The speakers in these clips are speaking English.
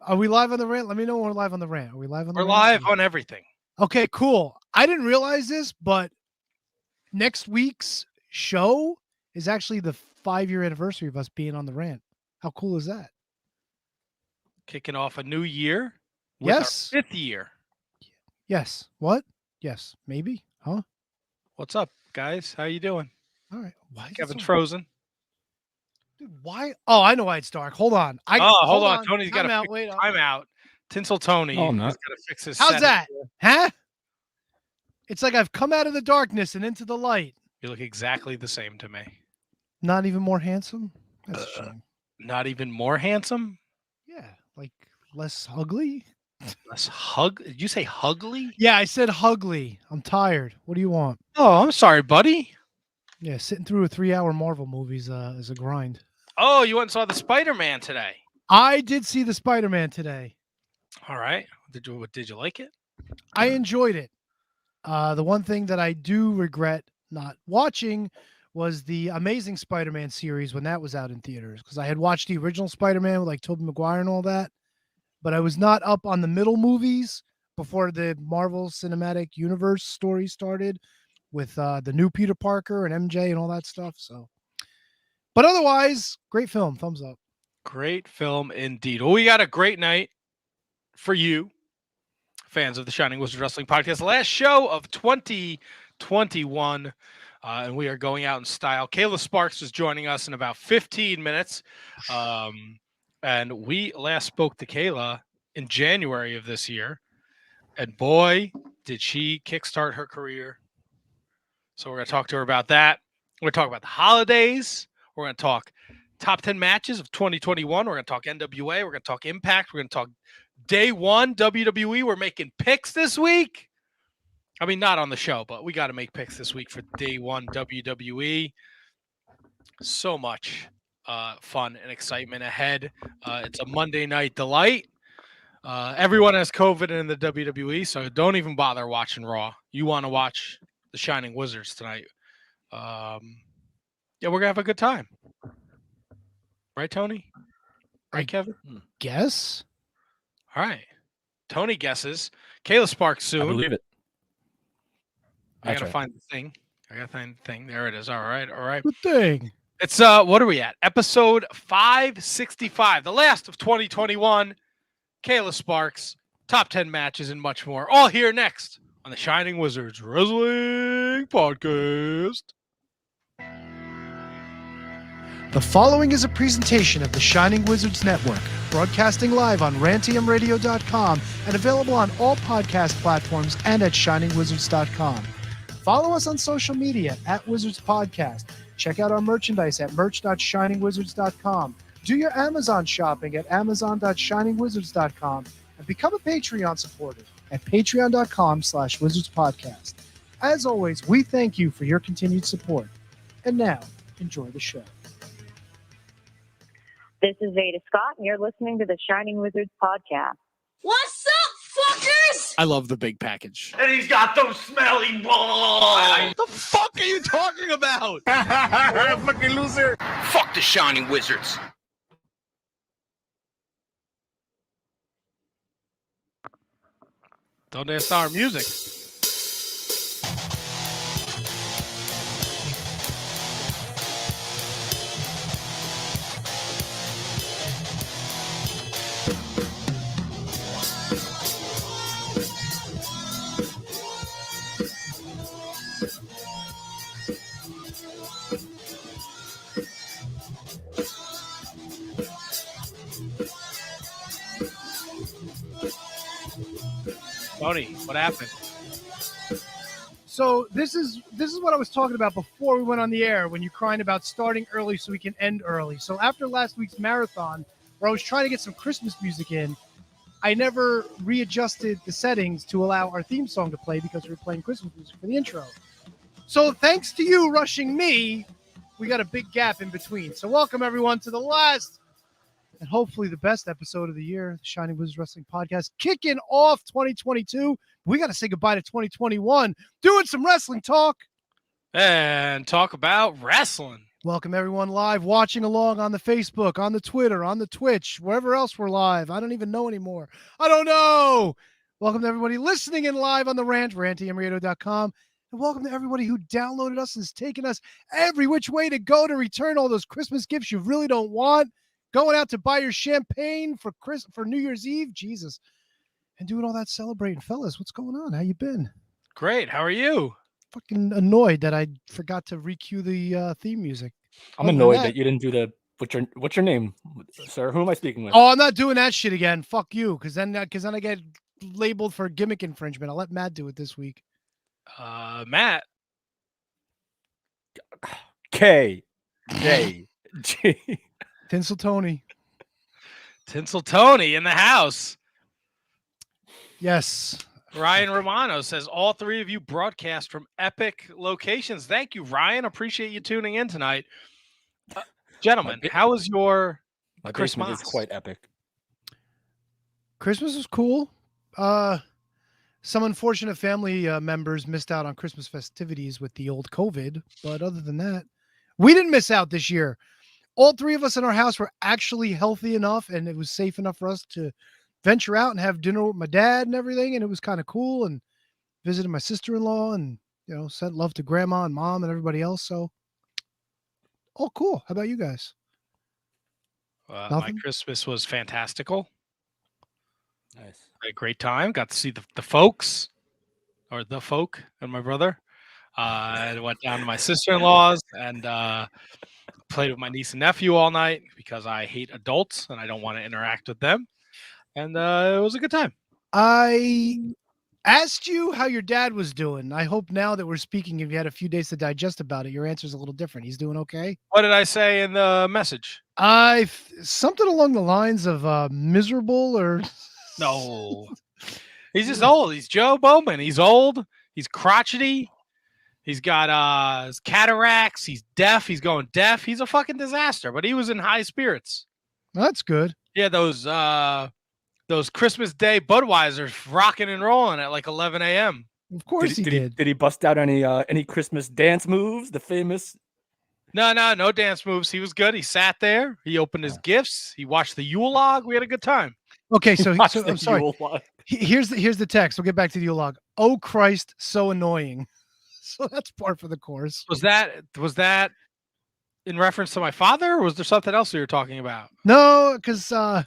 Are we live on the rant? Let me know when we're live on the rant. Are we live on the We're rant? live on everything. Okay, cool. I didn't realize this, but next week's show is actually the 5-year anniversary of us being on the rant. How cool is that? Kicking off a new year with Yes. our 5th year. Yes. What? Yes. Maybe. Huh? What's up, guys? How you doing? All right. Why is it Kevin's so- frozen. Dude, why? Oh, I know why it's dark. Hold on. Hold on. Tony's got Time to out. Wait up. time out. Tinsel Tony No, I'm has not. got to fix his How's setting that? here. Huh? It's like I've come out of the darkness and into the light. You look exactly the same to me. Not even more handsome? That's a shame. Not even more handsome? Yeah. Like less ugly? Less Did you say hugly? Yeah, I said hugly. I'm tired. What do you want? Oh, I'm sorry, buddy. Yeah, sitting through a 3-hour Marvel movie's is a grind. Oh, you went and saw the Spider-Man today. I did see the Spider-Man today. All right. Did you like it? I enjoyed it. The one thing that I do regret not watching was the Amazing Spider-Man series when that was out in theaters, because I had watched the original Spider-Man with like Tobey Maguire and all that, but I was not up on the middle movies before the Marvel Cinematic Universe story started with the new Peter Parker and MJ and all that stuff. So, but otherwise, great film. Thumbs up. Great film indeed. Well, we got a great night for you, fans of the Shining Wizards Wrestling Podcast. Last show of 2021, and we are going out in style. Kayla Sparks is joining us in about 15 minutes. And we last spoke to Kayla in January of this year. And boy, did she kickstart her career. So we're going to talk to her about that. We're going to talk about the holidays. We're going to talk top 10 matches of 2021. We're going to talk NWA. We're going to talk Impact. We're going to talk Day 1 WWE. We're making picks this week. I mean, not on the show, but we got to make picks this week for Day 1 WWE. So much fun and excitement ahead. It's a Monday night delight. Everyone has COVID in the WWE, so don't even bother watching Raw. You want to watch the Shining Wizards tonight. Yeah, we're going to have a good time. Right, Tony? Right, Kevin? Guess. All right. Tony guesses. Kayla Sparks soon. I believe it. I got to find the thing. There it is. All right. Good thing. It's, what are we at? Episode 565, the last of 2021. Kayla Sparks, top 10 matches and much more. All here next on the Shining Wizards Wrestling Podcast. The following is a presentation of the Shining Wizards Network, broadcasting live on rantiumradio.com and available on all podcast platforms and at shiningwizards.com. Follow us on social media at Wizards Podcast. Check out our merchandise at merch.shiningwizards.com. Do your Amazon shopping at amazon.shiningwizards.com and become a Patreon supporter at patreon.com/wizardspodcast. As always, we thank you for your continued support. And now, enjoy the show. This is Veda Scott, and you're listening to the Shining Wizards podcast. What's up, fuckers? I love the big package. And he's got those smelly balls. What the fuck are you talking about? Fucking loser. Fuck the Shining Wizards. Donde está our music? Tony, what happened? So this is what I was talking about before we went on the air when you're crying about starting early so we can end early. So after last week's marathon, where I was trying to get some Christmas music in, I never readjusted the settings to allow our theme song to play because we were playing Christmas music for the intro. So thanks to you rushing me, we got a big gap in between. So welcome everyone to the last and hopefully the best episode of the year, the Shining Wizards Wrestling Podcast, kicking off 2022. We got to say goodbye to 2021, doing some wrestling talk. And talk about wrestling. Welcome everyone live watching along on the Facebook, on the Twitter, on the Twitch, wherever else we're live. I don't even know anymore. I don't know. Welcome to everybody listening in live on the rant, rantymradio.com. And welcome to everybody who downloaded us and has taken us every which way to go to return all those Christmas gifts you really don't want. Going out to buy your champagne for New Year's Eve. Jesus. And doing all that celebrating. Fellas, what's going on? How you been? Great. How are you? Fucking annoyed that I forgot to recue the theme music. I'm annoyed that you didn't do the what's your name, sir? Who am I speaking with? Oh, I'm not doing that shit again. Fuck you, because then I get labeled for gimmick infringement. I'll let Matt do it this week. Matt. K J G. Tinsel Tony. Tinsel Tony in the house. Yes. Ryan Romano says all three of you broadcast from epic locations. Thank you, Ryan. Appreciate you tuning in tonight. Gentlemen, how was your Christmas? It's quite epic. Christmas was cool. Some unfortunate family members missed out on Christmas festivities with the old COVID, but other than that, we didn't miss out this year. All three of us in our house were actually healthy enough, and it was safe enough for us to venture out and have dinner with my dad and everything, and it was kind of cool, and visited my sister-in-law and, sent love to grandma and mom and everybody else. So all cool. How about you guys? My Christmas was fantastical. Nice. A great time. Got to see the folks, or the folk, and my brother. I went down to my sister-in-law's and played with my niece and nephew all night because I hate adults and I don't want to interact with them. And it was a good time. I asked you how your dad was doing. I hope now that we're speaking, if you had a few days to digest about it, your answer's a little different. He's doing okay? What did I say in the message? Something along the lines of miserable or... No. He's just old. He's Joe Bowman. He's old. He's crotchety. He's got cataracts. He's deaf. He's going deaf. He's a fucking disaster, but he was in high spirits. That's good. Yeah, those Christmas Day Budweisers rocking and rolling at like 11 a.m. Of course he did. Did he bust out any Christmas dance moves? The famous? No dance moves. He was good. He sat there. He opened his gifts. He watched the Yule log. We had a good time. Okay, so I'm sorry. Here's the text. We'll get back to the Yule log. Oh Christ, so annoying. So that's par for the course. Was that in reference to my father, or was there something else we were talking about? No, because blah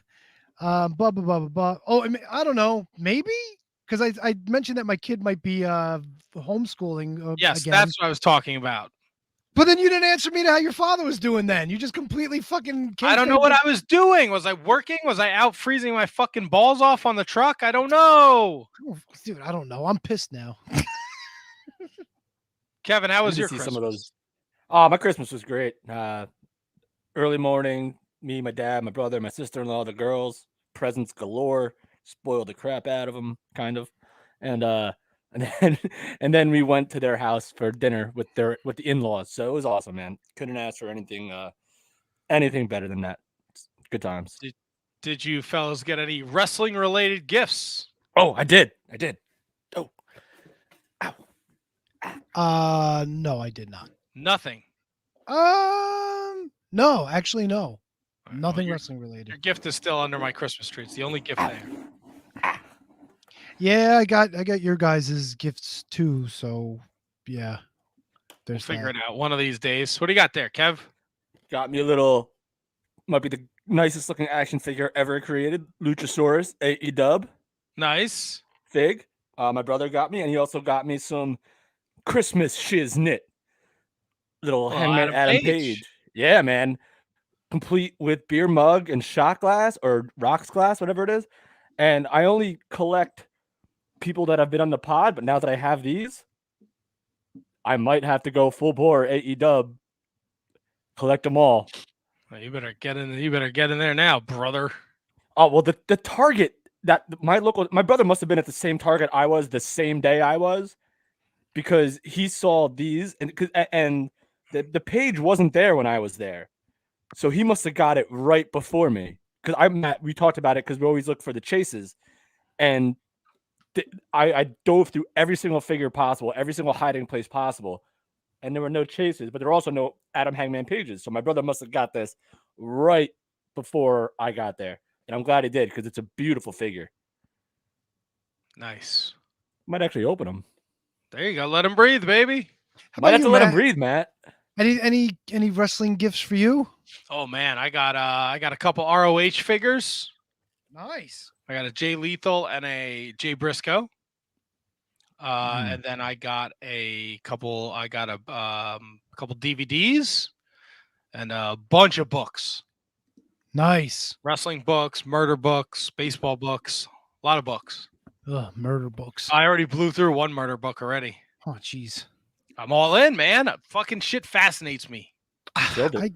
blah blah blah blah. Oh, I don't know. Maybe because I mentioned that my kid might be homeschooling. Yes, again. that's what I was talking about. But then you didn't answer me to how your father was doing. Then you just completely fucking. I don't know what I was doing. Was I working? Was I out freezing my fucking balls off on the truck? I don't know. Oh, dude, I don't know. I'm pissed now. Kevin, how was your see Christmas? some of those. Oh, my Christmas was great. Early morning, me, my dad, my brother, my sister-in-law, the girls, presents galore, spoiled the crap out of them, kind of, and then we went to their house for dinner with the in-laws. So it was awesome, man. Couldn't ask for anything better than that. Good times. Did you fellas get any wrestling-related gifts? Oh, I did. Oh, ow. No, I did not. Nothing. No, actually, no. Nothing Well, wrestling related. Your gift is still under my Christmas tree. It's the only gift there. Yeah, I got your guys' gifts too. So yeah, We'll figure it out one of these days. What do you got there, Kev? got me a little. Might be the nicest looking action figure ever created. Luchasaurus, AE Nice. Fig. My brother got me, and he also got me some Christmas shiznit. Little handmade Adam Page. Yeah, man. Complete with beer mug and shot glass or rocks glass, whatever it is. And I only collect people that have been on the pod, but now that I have these, I might have to go full bore AE collect them all. Well, you better get in. You better get in there now, brother. Oh well, the Target that my brother must have been at the same Target I was the same day I was, because he saw these and the page wasn't there when I was there, so he must have got it right before me. Because we talked about it because we always look for the chases, and I dove through every single figure possible, every single hiding place possible. and there were no chases, but there were also no Adam Hangman Pages. So my brother must have got this right before I got there, and I'm glad he did because it's a beautiful figure. Nice. Might actually open him. There you go. Let him breathe, baby. How Might about have you, to let him Matt? breathe, Matt. Any wrestling gifts for you? Oh man, I got a couple ROH figures. Nice. I got a Jay Lethal and a Jay Briscoe. And then I got a couple. I got a couple DVDs and a bunch of books. Nice. Wrestling books, murder books, baseball books, a lot of books. Ugh, murder books. I already blew through one murder book already. Oh, jeez. I'm all in, man. Fucking shit fascinates me. Killed it.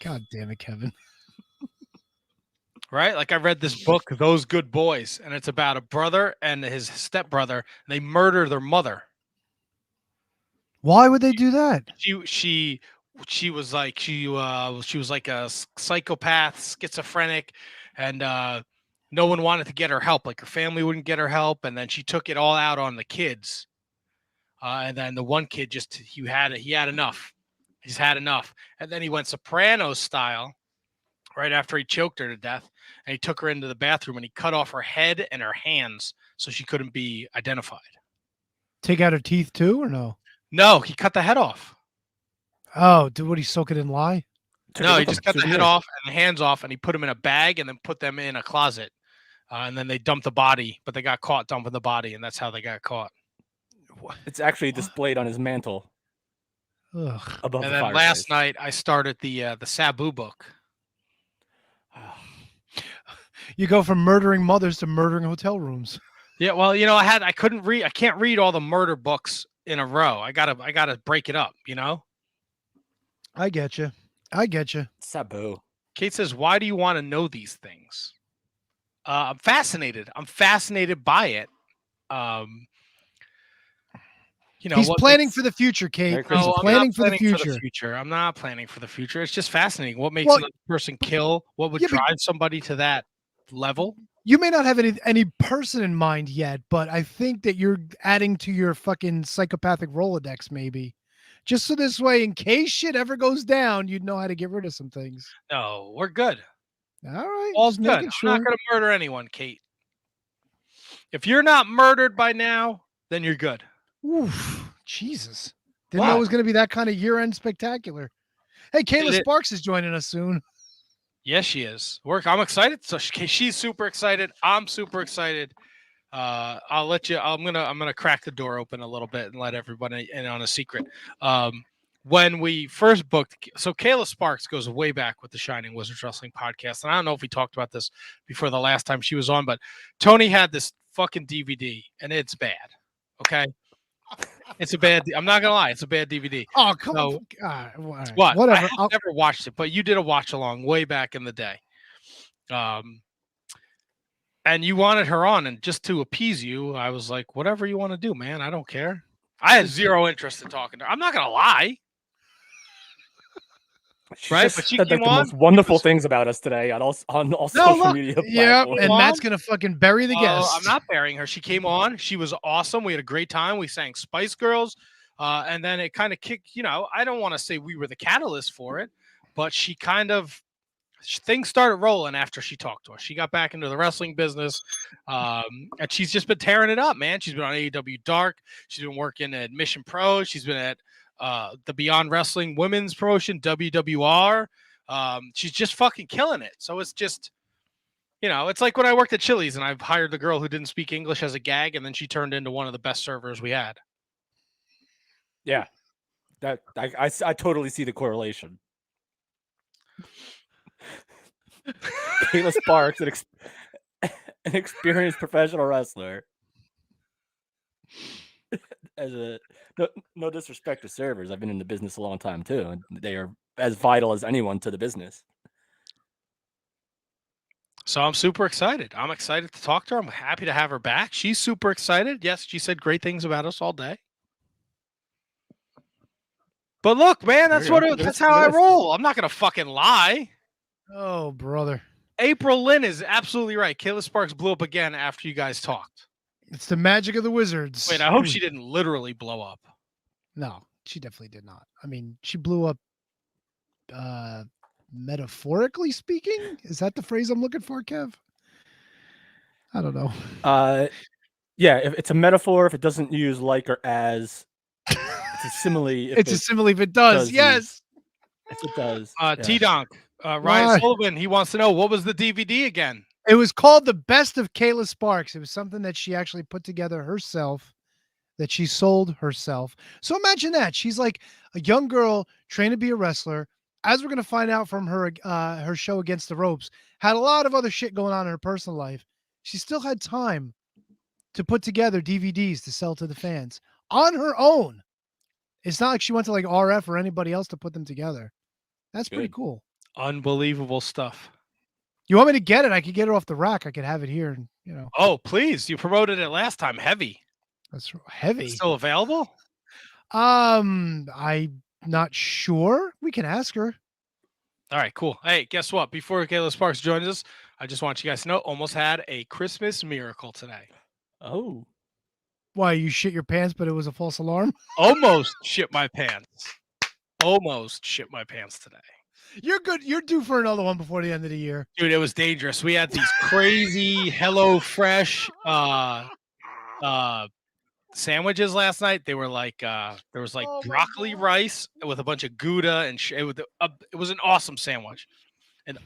God damn it, Kevin. Right? Like I read this book, Those Good Boys, and it's about a brother and his stepbrother. They murder their mother. Why would they do that? She was like a psychopath, schizophrenic, and no one wanted to get her help. Like her family wouldn't get her help, and then she took it all out on the kids. And then the one kid he had enough. He's had enough, and then he went Sopranos style. Right after he choked her to death, and he took her into the bathroom and he cut off her head and her hands so she couldn't be identified. Take out her teeth too, or no? No, he cut the head off. Oh, would he soak it in lye? No, he just cut the head off and the hands off, and he put them in a bag and then put them in a closet. And then they dumped the body, but they got caught dumping the body, and that's how they got caught. It's actually displayed on his mantle. Ugh. Above And the then last fireplace. night I started the Sabu book. You go from murdering mothers to murdering hotel rooms. Yeah, well, I couldn't read. I can't read all the murder books in a row. I gotta break it up. I get you. Sabu. Kate says, "Why do you want to know these things?" I'm fascinated. I'm fascinated by it. He's planning for the future, Kate. Merry He's Christmas. planning for the future. I'm not planning for the future. It's just fascinating. What makes Well, another person kill? What would yeah, but- drive somebody to that level? You may not have any person in mind yet, but I think that you're adding to your fucking psychopathic Rolodex, maybe. Just so this way, in case shit ever goes down, you'd know how to get rid of some things. No, we're good. All right. All's just good. making I'm sure. not going to murder anyone, Kate. If you're not murdered by now, then you're good. Oof, Jesus. Didn't know it was going to be that kind of year-end spectacular. Hey, Kayla Sparks is joining us soon. Yes, she is. I'm excited. So she's super excited. I'm super excited. I'll let you. I'm gonna crack the door open a little bit and let everybody in on a secret. When we first booked, so Kayla Sparks goes way back with the Shining Wizards Wrestling podcast, and I don't know if we talked about this before the last time she was on, but Tony had this fucking DVD, and it's bad. Okay. It's a bad. I'm not gonna lie. It's a bad DVD. Oh, come on. God, What? Whatever. I've never watched it, but you did a watch along way back in the day. And you wanted her on, and just to appease you, I was like, whatever you want to do, man. I don't care. I had zero interest in talking to her. I'm not gonna lie. Right, but she said came like the on. most wonderful things about us today on all social media Yeah, platforms. and Matt's gonna fucking bury the guest. I'm not burying her. She came on. She was awesome. We had a great time. We sang Spice Girls, and then it kind of kicked. I don't want to say we were the catalyst for it, but she kind of things started rolling after she talked to us. She got back into the wrestling business, and she's just been tearing it up, man. She's been on AEW Dark. She's been working at Mission Pro. She's been at the Beyond Wrestling women's promotion, WWR. She's just fucking killing it. So it's just, it's like when I worked at Chili's and I've hired the girl who didn't speak English as a gag, and then she turned into one of the best servers we had. Yeah, that I totally see the correlation. Kayla Sparks, an experienced professional wrestler. As no disrespect to servers, I've been in the business a long time too, and they are as vital as anyone to the business. So I'm super excited. I'm excited to talk to her. I'm happy to have her back. She's super excited. Yes, she said great things about us all day. But look, man, that's how I roll. I'm not gonna fucking lie. Oh, brother. April Lynn is absolutely right. Kayla Sparks blew up again after you guys talked. It's the magic of the wizards. Wait, I hope she didn't literally blow up. No, she definitely did not. I mean, she blew up metaphorically speaking. Is that the phrase I'm looking for, Kev? I don't know. Yeah, if it's a metaphor, if it doesn't use like or as, it's a simile. It's a simile if it does. Yes. If it does. T-Donk, Ryan Why? Sullivan, he wants to know, what was the DVD again? It was called The Best of Kayla Sparks. It was something that she actually put together herself, that she sold herself. So imagine that. She's like a young girl trained to be a wrestler. As we're going to find out from her show Against the Ropes, had a lot of other shit going on in her personal life. She still had time to put together DVDs to sell to the fans on her own. It's not like she went to like RF or anybody else to put them together. That's pretty cool. Unbelievable stuff. You want me to get it? I could get it off the rack. I could have it here. And, you know. Oh, please. You promoted it last time. Heavy. That's heavy. It's still available? I'm not sure. We can ask her. All right, cool. Hey, guess what? Before Kayla Sparks joins us, I just want you guys to know, almost had a Christmas miracle today. Oh. Why, you shit your pants, but it was a false alarm? Almost shit my pants. Almost shit my pants today. You're good. You're due for another one before the end of the year. Dude, it was dangerous. We had these crazy HelloFresh sandwiches last night. They were like there was like broccoli rice with a bunch of Gouda and it was an awesome sandwich. And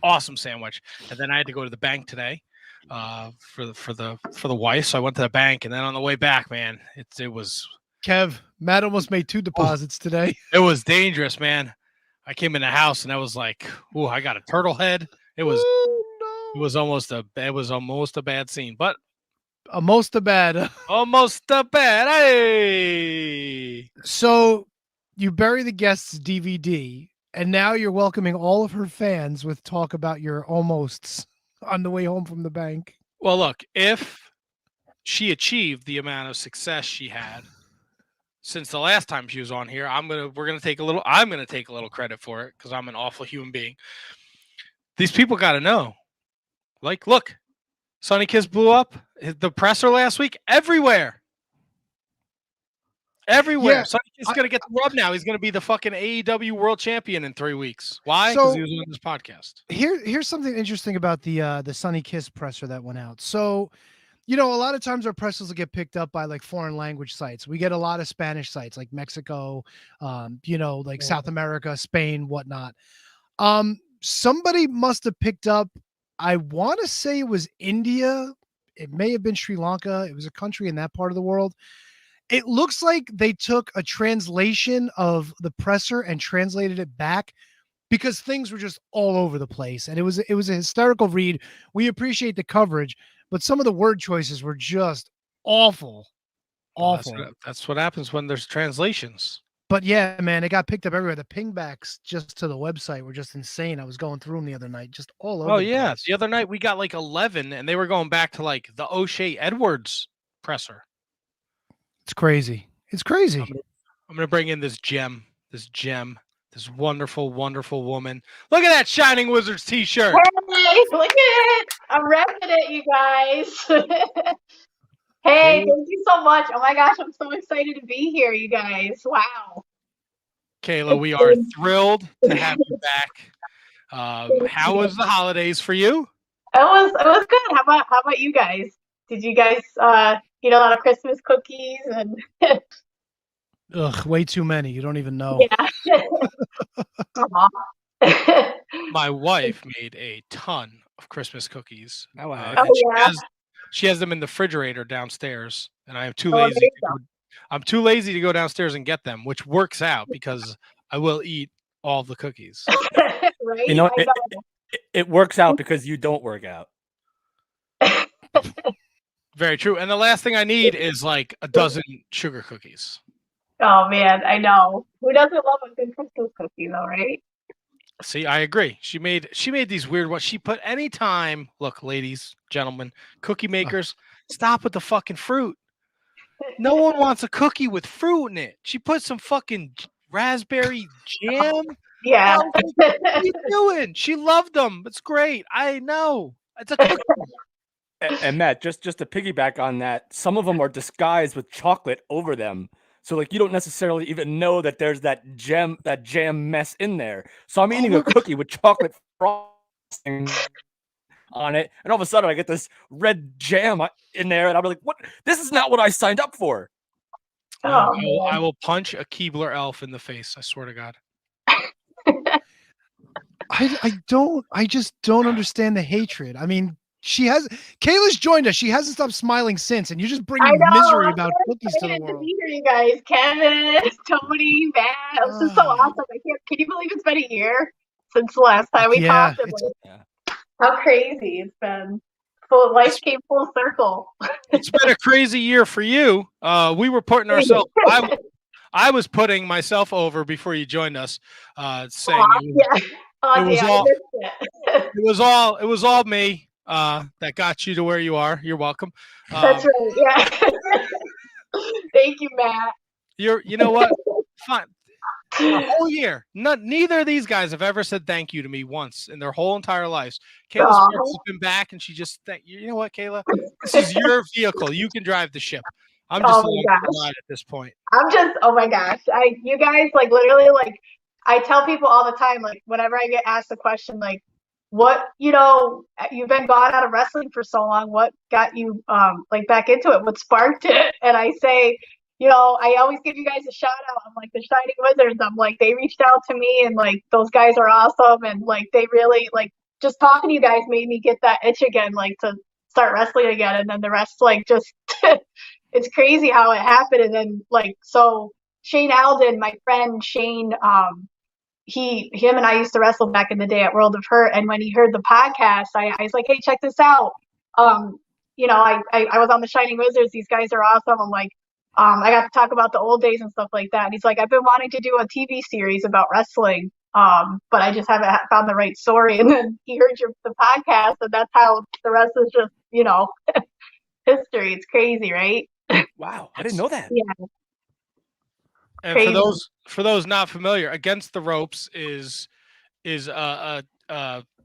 then I had to go to the bank today for the wife. So I went to the bank, and then on the way back, man, it was Kev, Matt almost made 2 deposits today. It was dangerous, man. I came in the house and I was like, "Ooh, I got a turtle head." It was almost a bad scene, but almost a bad. Hey. So you bury the guest's DVD, and now you're welcoming all of her fans with talk about your almosts on the way home from the bank. Well, look, if she achieved the amount of success she had since the last time she was on here, I'm gonna take a little credit for it because I'm an awful human being. These people got to know. Like, look, Sonny Kiss blew up the presser last week everywhere. Everywhere. Yeah, Sonny Kiss is gonna get the rub now. He's gonna be the fucking AEW World Champion in 3 weeks. Why? Because he was on this podcast. Here's something interesting about the Sonny Kiss presser that went out. So, you know, a lot of times our pressers will get picked up by like foreign language sites. We get a lot of Spanish sites like Mexico, you know, like South America, Spain, whatnot. Somebody must have picked up, I want to say it was India. It may have been Sri Lanka. It was a country in that part of the world. It looks like they took a translation of the presser and translated it back because things were just all over the place. And it was a hysterical read. We appreciate the coverage, but some of the word choices were just awful. Awful. That's what happens when there's translations. But yeah, man, it got picked up everywhere. The pingbacks just to the website were just insane. I was going through them the other night, just all over. Oh, the yeah. place. The other night we got like 11, and they were going back to like the O'Shea Edwards presser. It's crazy. It's crazy. I'm gonna bring in this this wonderful, wonderful woman. Look at that Shining Wizards t-shirt. Hey, look at it. I'm repping it, you guys. Hey, thank you so much. Oh my gosh, I'm so excited to be here, you guys. Wow. Kayla, we are thrilled to have you back. How was the holidays for you? It was good. How about you guys? Did you guys eat a lot of Christmas cookies and Ugh, way too many. You don't even know. Yeah. My wife made a ton of Christmas cookies. Oh, wow. And she has them in the refrigerator downstairs, and I am too lazy. I'm too lazy to go downstairs and get them, which works out because I will eat all the cookies. Right? You know, it works out because you don't work out. Very true. And the last thing I need is like a dozen sugar cookies. Oh man, I know. Who doesn't love a good Christmas cookie though, right? See, I agree. She made these weird ones. She put anytime, look, ladies, gentlemen, cookie makers, stop with the fucking fruit. No one wants a cookie with fruit in it. She put some fucking raspberry jam. Yeah. What are you doing? She loved them. It's great. I know. It's a cookie. And Matt, just to piggyback on that, some of them are disguised with chocolate over them. So like you don't necessarily even know that there's that jam mess in there. So I'm eating a cookie with chocolate frosting on it, and all of a sudden I get this red jam in there, and I'm like, "What? This is not what I signed up for." I will punch a Keebler elf in the face. I swear to God. I just don't understand the hatred. I mean, Kayla's joined us. She hasn't stopped smiling since, and you're just bringing misery about cookies to the world. To be here, you guys, Kevin, Tony, Matt. This is so awesome. Can you believe it's been a year since the last time we talked? How crazy it's been. Life came full circle. It's been a crazy year for you. We were putting ourselves. I was putting myself over before you joined us, saying it was all me that got you to where you are. You're welcome. That's right. Yeah. Thank you, Matt. You know what? Fine. A whole year. Neither of these guys have ever said thank you to me once in their whole entire lives. Kayla Sparks has been back, and she just you know what, Kayla? This is your vehicle. You can drive the ship. I'm just at this point. Oh my gosh. You guys, like, literally, like, I tell people all the time, like, whenever I get asked a question, like, what, you've been gone out of wrestling for so long, what got you, like, back into it? What sparked it? And I say, I always give you guys a shout out. I'm like, the Shining Wizards. I'm like, they reached out to me, and, like, those guys are awesome. And, like, they really, like, just talking to you guys made me get that itch again, like, to start wrestling again. And then the rest, like, just, it's crazy how it happened. And then, like, so Shane Alden, my friend Shane, him and I used to wrestle back in the day at World of Hurt. And when he heard the podcast, I was like, hey, check this out. I was on the Shining Wizards. These guys are awesome. I'm like, I got to talk about the old days and stuff like that. And he's like, I've been wanting to do a TV series about wrestling, but I just haven't found the right story. And then he heard the podcast, and that's how the rest is just, history. It's crazy, right? Wow, I didn't know that. Yeah. And for those not familiar, Against the Ropes is a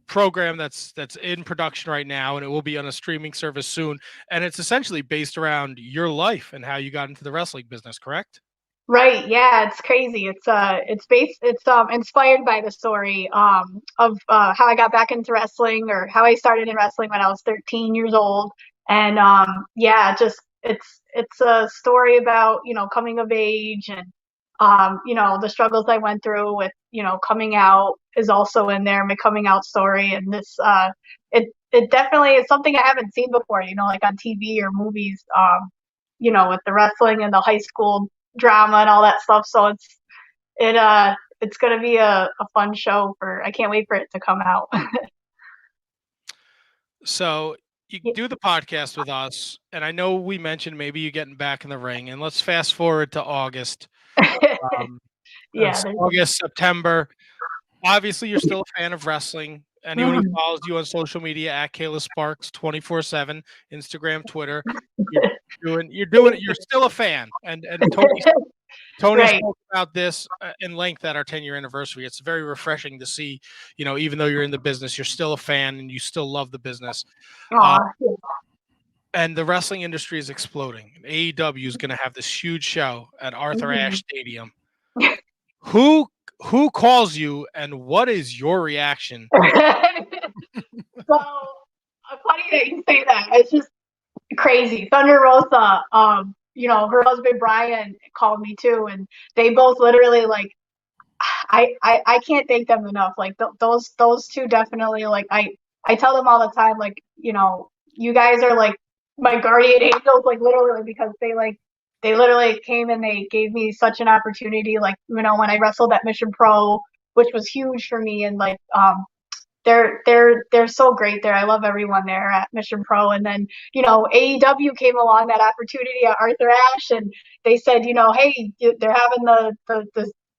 program that's in production right now, and it will be on a streaming service soon. And it's essentially based around your life and how you got into the wrestling business, correct? Right. Yeah, it's crazy. It's inspired by the story of how I got back into wrestling, or how I started in wrestling when I was 13 years old. And it's a story about, coming of age, and the struggles I went through with, coming out is also in there, my coming out story. And this it definitely is something I haven't seen before, like on TV or movies, with the wrestling and the high school drama and all that stuff. So it's going to be a fun show. I can't wait for it to come out. So you do the podcast with us, and I know we mentioned maybe you getting back in the ring, and let's fast forward to August. August, September. Obviously, you're still a fan of wrestling. Anyone who follows you on social media at Kayla Sparks 24/7, Instagram, Twitter, you're doing it. You're still a fan, and Tony spoke about this in length at our 10-year anniversary. It's very refreshing to see, even though you're in the business, you're still a fan and you still love the business. And the wrestling industry is exploding. AEW is going to have this huge show at Arthur Ashe Stadium. Who calls you, and what is your reaction? So funny that you say that. It's just crazy. Thunder Rosa, her husband Brian called me too, and they both literally, like, I can't thank them enough. Like, those two definitely, like, I tell them all the time, like, you guys are like my guardian angels, like, literally, because they literally came and they gave me such an opportunity. Like, when I wrestled at Mission Pro, which was huge for me, and like, they're so great there. I love everyone there at Mission Pro. And then, AEW came along, that opportunity at Arthur Ashe, and they said, hey, they're having the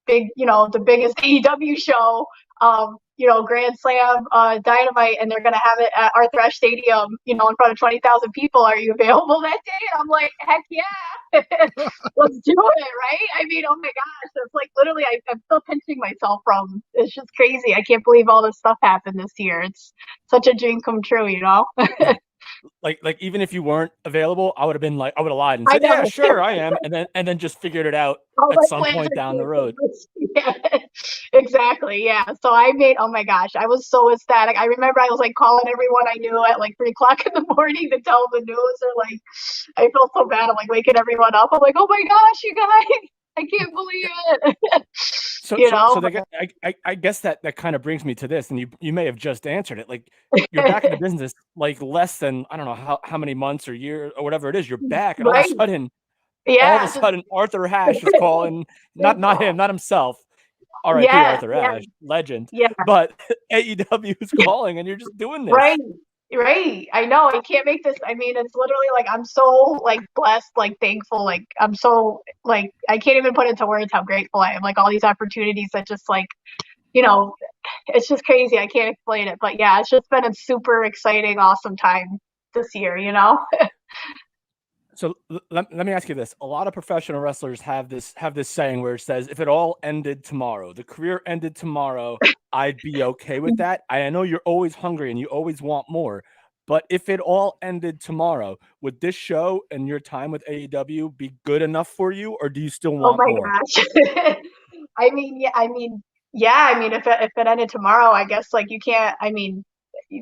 big, the biggest AEW show, Grand Slam Dynamite, and they're going to have it at Arthur Ashe Stadium, in front of 20,000 people. Are you available that day? And I'm like, heck yeah. Let's do it, right? I mean, oh my gosh, it's like, literally, I'm still pinching myself from, it's just crazy. I can't believe all this stuff happened this year. It's such a dream come true, like even if you weren't available, I would have been like, I would have lied and I said, know. yeah, sure, I am, and then just figured it out All at my some plans point are down the road. canceled. Yeah, exactly. So I made, oh my gosh, I was so ecstatic. I remember I was like calling everyone I knew at like 3 o'clock in the morning to tell them the news. Or like, I felt so bad. I'm like waking everyone up. I'm like, oh my gosh, you guys, I can't believe it. I guess that kind of brings me to this, and you may have just answered it. Like, you're back in the business, like less than, I don't know how many months or years or whatever it is, you're back, and Right. all of a sudden Arthur Ashe is calling, not him, not himself. R.I.P. Arthur Ashe, legend. Yeah. But AEW is calling, and you're just doing this. Right. I know. I can't make this. I mean, it's literally like I'm so like blessed, like thankful. Like I'm so like I can't even put into words how grateful I am. Like all these opportunities that just like, it's just crazy. I can't explain it. But yeah, it's just been a super exciting, awesome time this year, So let me ask you this. A lot of professional wrestlers have this saying where it says, if it all ended tomorrow, the career ended tomorrow, I'd be okay with that. I know you're always hungry and you always want more, but if it all ended tomorrow, would this show and your time with AEW be good enough for you, or do you still want more? Oh my gosh. I mean, if it ended tomorrow, I guess like you can't,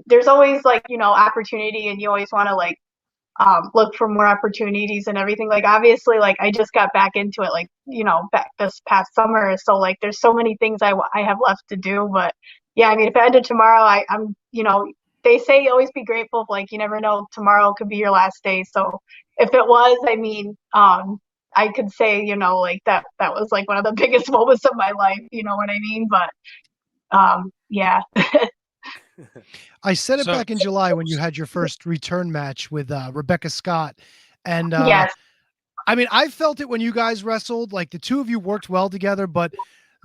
there's always like, opportunity, and you always want to like look for more opportunities and everything. Like obviously, like I just got back into it, like back this past summer. So like there's so many things I have left to do. But yeah, if it ended tomorrow, I'm they say always be grateful. Like you never know, tomorrow could be your last day. So if it was, I could say like that was like one of the biggest moments of my life. You know what I mean? But yeah. I said it back in July when you had your first return match with Rebecca Scott. And yes. I felt it when you guys wrestled, like the two of you worked well together, but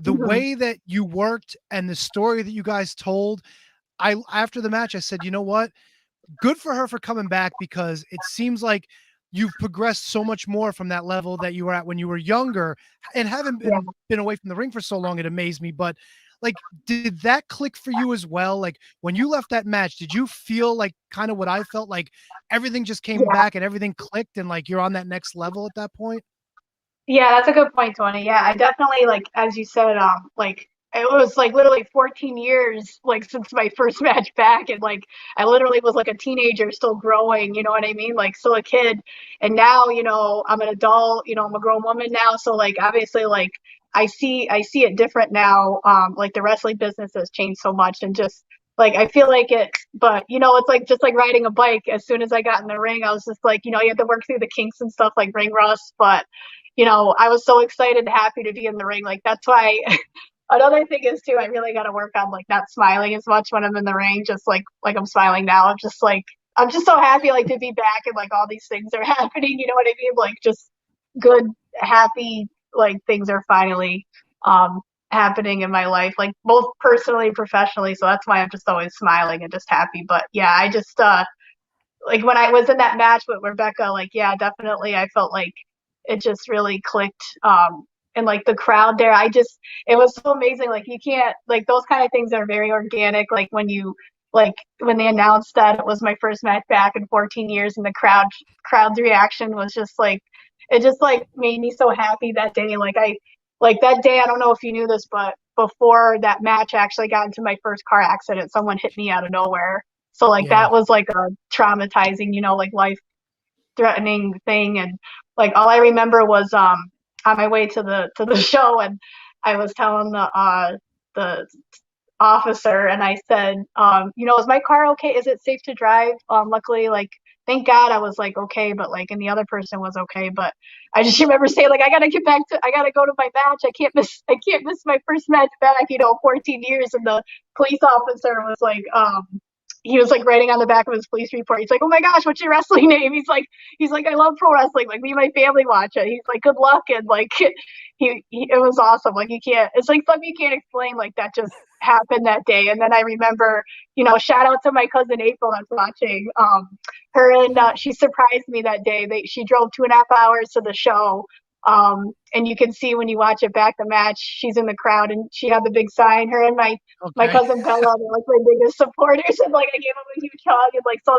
the way that you worked and the story that you guys told, after the match, I said, you know what? Good for her for coming back, because it seems like you've progressed so much more from that level that you were at when you were younger, and haven't been away from the ring for so long. It amazed me. But like, did that click for you as well? Like when you left that match, did you feel like kind of what I felt, like everything just came back and everything clicked and like you're on that next level at that point? Yeah, that's a good point, Tony. Yeah, I definitely, like as you said, like it was like literally 14 years like since my first match back, and like I literally was like a teenager still growing, you know what I mean? Like still a kid. And now, I'm an adult, I'm a grown woman now. So like obviously like I see it different now. Like the wrestling business has changed so much, and just like I feel like it, but it's like just like riding a bike. As soon as I got in the ring, I was just like, you have to work through the kinks and stuff like ring rust, but I was so excited and happy to be in the ring. Like that's why another thing is too, I really got to work on like not smiling as much when I'm in the ring, just like I'm smiling now. I'm just so happy like to be back, and like all these things are happening, you know what I mean? Like just good, happy, like things are finally happening in my life, like both personally and professionally. So that's why I'm just always smiling and just happy. But yeah, I just like when I was in that match with Rebecca, like yeah, definitely I felt like it just really clicked. And like the crowd there, it was so amazing. Like you can't, like those kind of things are very organic. Like when they announced that it was my first match back in 14 years, and the crowd's reaction was just like, it just like made me so happy that day. Like that day, I don't know if you knew this, but before that match, I actually got into my first car accident. Someone hit me out of nowhere. So like that was like a traumatizing, like life threatening thing. And like all I remember was on my way to the show, and I was telling the officer, and I said, is my car okay? Is it safe to drive? Luckily, like thank God I was like okay, but like and the other person was okay. But I just remember saying like I gotta go to my match. I can't miss my first match back, 14 years. And the police officer was like he was like writing on the back of his police report. He's like, "Oh my gosh, what's your wrestling name?" He's like, "I love pro wrestling. Like me and my family watch it." He's like, "Good luck." And like, it was awesome. Like it's like something you can't explain. Like that just happened that day. And then I remember, shout out to my cousin April that's watching. Her and she surprised me that day. She drove 2.5 hours to the show. And you can see when you watch it back, the match, she's in the crowd, and she had the big sign. Her and my cousin Bella, they're like my biggest supporters, and like I gave them a huge hug, and like so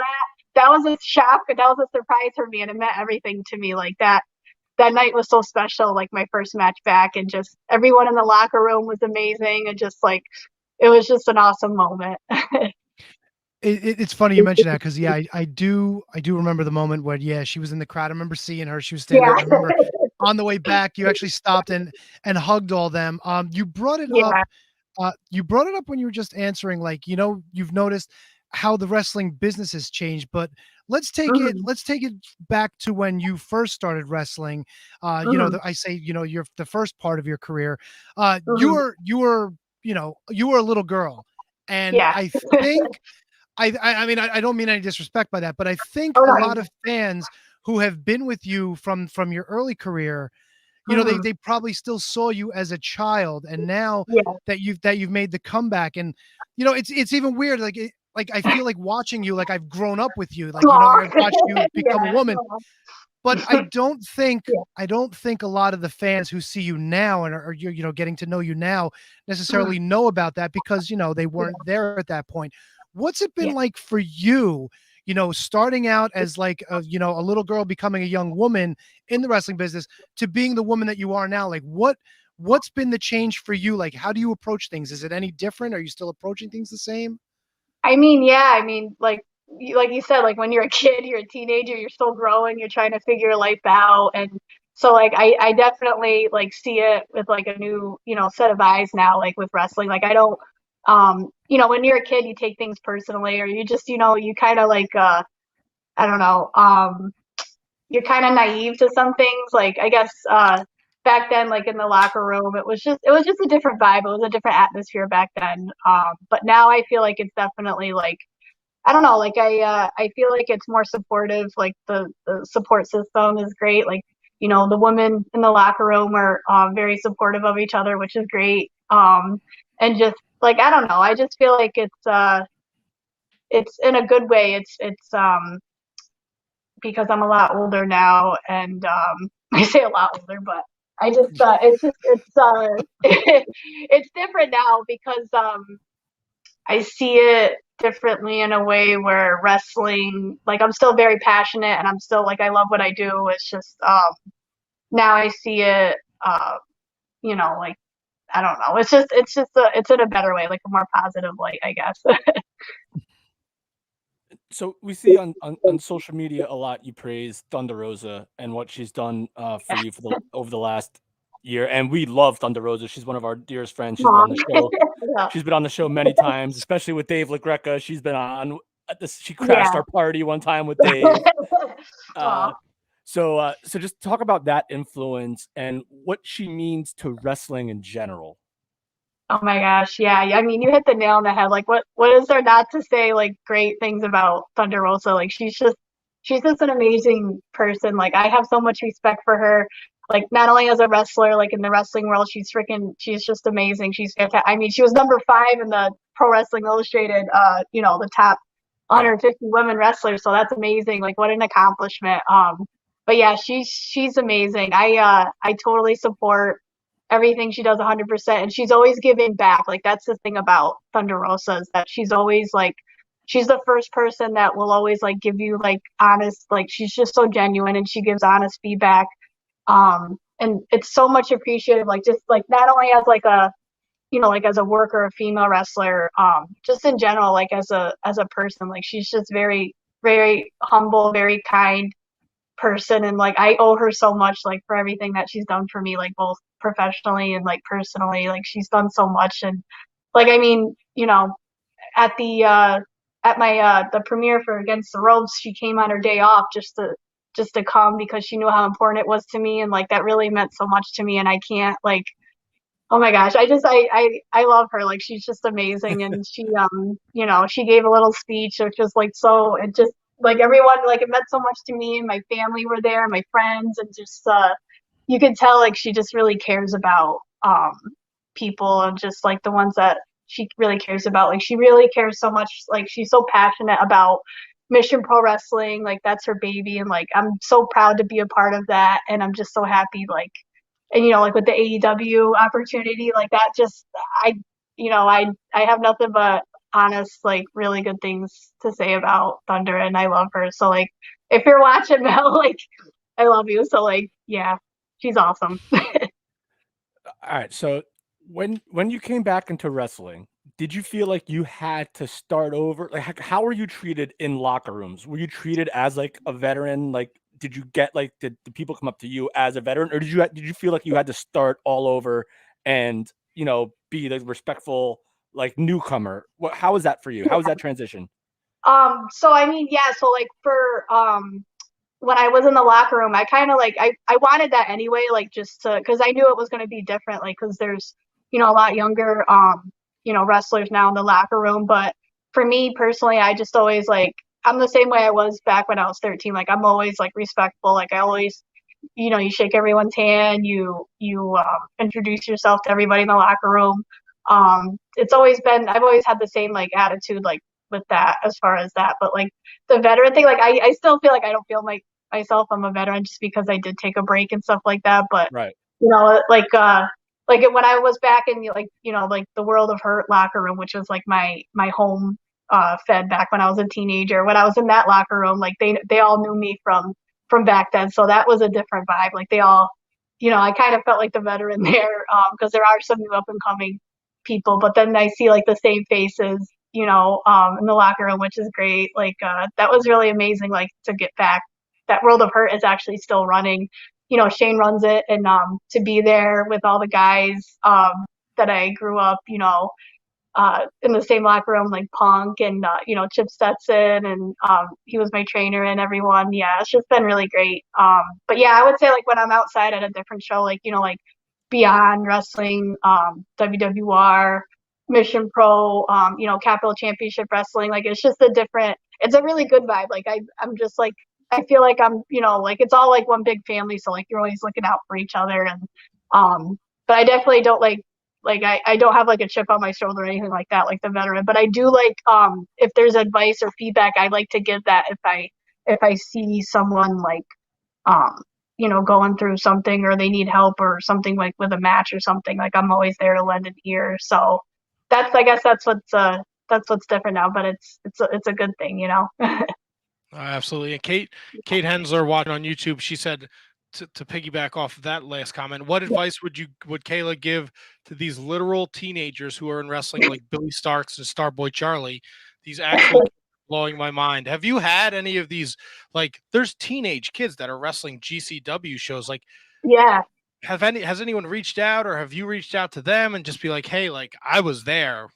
that was a shock. That was a surprise for me, and it meant everything to me. Like that night was so special. Like my first match back, and just everyone in the locker room was amazing, and just like it was just an awesome moment. It's funny you mention that because I do remember the moment where she was in the crowd. I remember seeing her. She was standing there. I remember on the way back you actually stopped and hugged all them. You brought it up. You brought it up when you were just answering, like, you've noticed how the wrestling business has changed, but let's take it back to when you first started wrestling. I say, you're the first part of your career. You were a little girl, and I think. I mean, I don't mean any disrespect by that, but I think a lot of fans who have been with you from your early career, they probably still saw you as a child, and now that you've made the comeback, and it's even weird. Like I feel like watching you, like I've grown up with you, like I've watched you become a woman. But I don't think a lot of the fans who see you now and are getting to know you now necessarily know about that because they weren't there at that point. What's it been like for you, starting out as like a little girl becoming a young woman in the wrestling business to being the woman that you are now? Like what's been the change for you? Like, how do you approach things? Is it any different? Are you still approaching things the same? I mean, like you said, like when you're a kid, you're a teenager, you're still growing, you're trying to figure your life out. And so like I definitely like see it with like a new, set of eyes now, like with wrestling. Like I don't when you're a kid, you take things personally, or you just, you kind of like I don't know, you're kind of naive to some things. Like I guess back then, like in the locker room, it was just a different vibe. It was a different atmosphere back then. But now I feel like it's definitely like, I don't know, like I feel like it's more supportive. Like the support system is great. Like, the women in the locker room are very supportive of each other, which is great. And just like, I don't know, I just feel like it's in a good way. It's because I'm a lot older now, and I say a lot older, but I just it's different now because I see it differently in a way where wrestling, like I'm still very passionate and I'm still like I love what I do. It's just now I see it like I don't know. It's in a better way, like a more positive light, I guess. So we see on social media a lot you praise Thunder Rosa and what she's done for you over the last year, and we love Thunder Rosa. She's one of our dearest friends. She's been on the show. She's been on the show many times, especially with Dave LaGreca. She's been on this. She crashed our party one time with Dave. So just talk about that influence and what she means to wrestling in general. Oh my gosh, yeah. I mean, you hit the nail on the head. Like, what is there not to say? Like, great things about Thunder Rosa. Like, she's just an amazing person. Like, I have so much respect for her. Like, not only as a wrestler, like in the wrestling world, she's just amazing. She's fantastic. I mean, she was number 5 in the Pro Wrestling Illustrated. The top 150 women wrestlers. So that's amazing. Like, what an accomplishment. But yeah, she's amazing. I totally support everything she does 100%, and she's always giving back. Like that's the thing about Thunder Rosa, is that she's always like, she's the first person that will always like give you like honest, like she's just so genuine and she gives honest feedback. And it's so much appreciated, like just like not only as like a like as a worker, a female wrestler, just in general, like as a person. Like she's just very, very humble, very kind person, and like I owe her so much, like for everything that she's done for me, like both professionally and like personally. Like she's done so much. And like I mean, at the the premiere for Against the Ropes, she came on her day off just to come because she knew how important it was to me, and like that really meant so much to me. And I can't like, oh my gosh, I love her. Like she's just amazing. And she she gave a little speech which was like, so it just like everyone, like it meant so much to me, and my family were there, my friends, and just you could tell like she just really cares about people, and just like the ones that she really cares about. Like she really cares so much. Like she's so passionate about Mission Pro Wrestling. Like that's her baby, and like I'm so proud to be a part of that. And I'm just so happy, like, and like with the AEW opportunity, like that just I have nothing but honest, like really good things to say about Thunder, and I love her. So like, if you're watching Mel, like, I love you. So like, yeah, she's awesome. All right, so when you came back into wrestling, did you feel like you had to start over? Like, how were you treated in locker rooms? Were you treated as like a veteran? Like, did you get like did people come up to you as a veteran, or did you feel like you had to start all over and be the respectful like newcomer? How was that for you? How was that transition? So I mean, yeah, so like for when I was in the locker room, I kind of like I wanted that anyway, like just to because I knew it was going to be different, like because there's a lot younger wrestlers now in the locker room. But for me personally, I just always like I'm the same way I was back when I was 13. Like I'm always like respectful. Like I always you shake everyone's hand, you introduce yourself to everybody in the locker room. It's always been I've always had the same like attitude like with that as far as that. But like the veteran thing, like I still feel like I don't feel like myself I'm a veteran just because I did take a break and stuff like that. But Right. like when I was back in like like the World of Hurt locker room, which was like my home fed back when I was a teenager. When I was in that locker room, like they all knew me from back then, so that was a different vibe. Like they all, I kind of felt like the veteran there because there are some new up and coming people, but then I see like the same faces, in the locker room, which is great. Like that was really amazing. Like to get back, that World of Hurt is actually still running. Shane runs it, and to be there with all the guys that I grew up, in the same locker room, like Punk and Chip Stetson, and he was my trainer and everyone. Yeah, it's just been really great. But yeah, I would say like when I'm outside at a different show, like like Beyond Wrestling, WWR, Mission Pro, Capital Championship Wrestling, like it's just it's a really good vibe. Like I'm just like I feel like I'm like it's all like one big family, so like you're always looking out for each other. And but I definitely don't like I don't have like a chip on my shoulder or anything like that, like the veteran. But I do like if there's advice or feedback, I like to give that if I see someone like um going through something or they need help or something like with a match or something. Like I'm always there to lend an ear. So I guess that's what's different now. But it's a good thing, Absolutely. And Kate Hensler watching on YouTube, she said to piggyback off of that last comment, what advice would Kayla give to these literal teenagers who are in wrestling like Billy Starks and Starboy Charlie? These actual blowing my mind. Have you had any of these, like there's teenage kids that are wrestling GCW shows, like yeah. Has anyone reached out, or have you reached out to them and just be like, hey, like I was there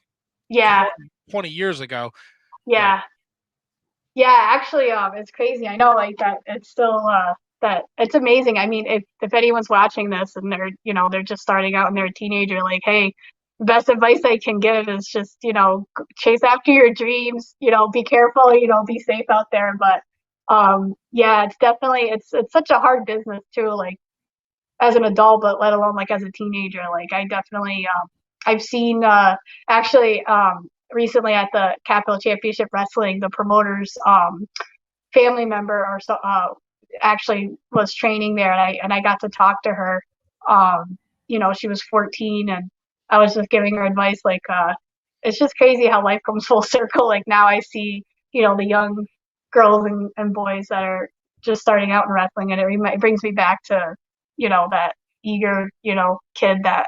Yeah. 20 years ago? Yeah. Like, yeah, actually, it's crazy. I know, like that. It's still that it's amazing. I mean, if anyone's watching this and they're they're just starting out and they're a teenager, like, hey, the best advice I can give is just chase after your dreams. Be careful. Be safe out there. But yeah, it's definitely it's such a hard business too. Like as an adult, but let alone like as a teenager. Like I definitely I've seen actually recently at the Capital Championship Wrestling, the promoters family member or so actually was training there, and I got to talk to her. She was 14, and I was just giving her advice. Like it's just crazy how life comes full circle. Like now I see the young girls and boys that are just starting out in wrestling, and it brings me back to that eager kid that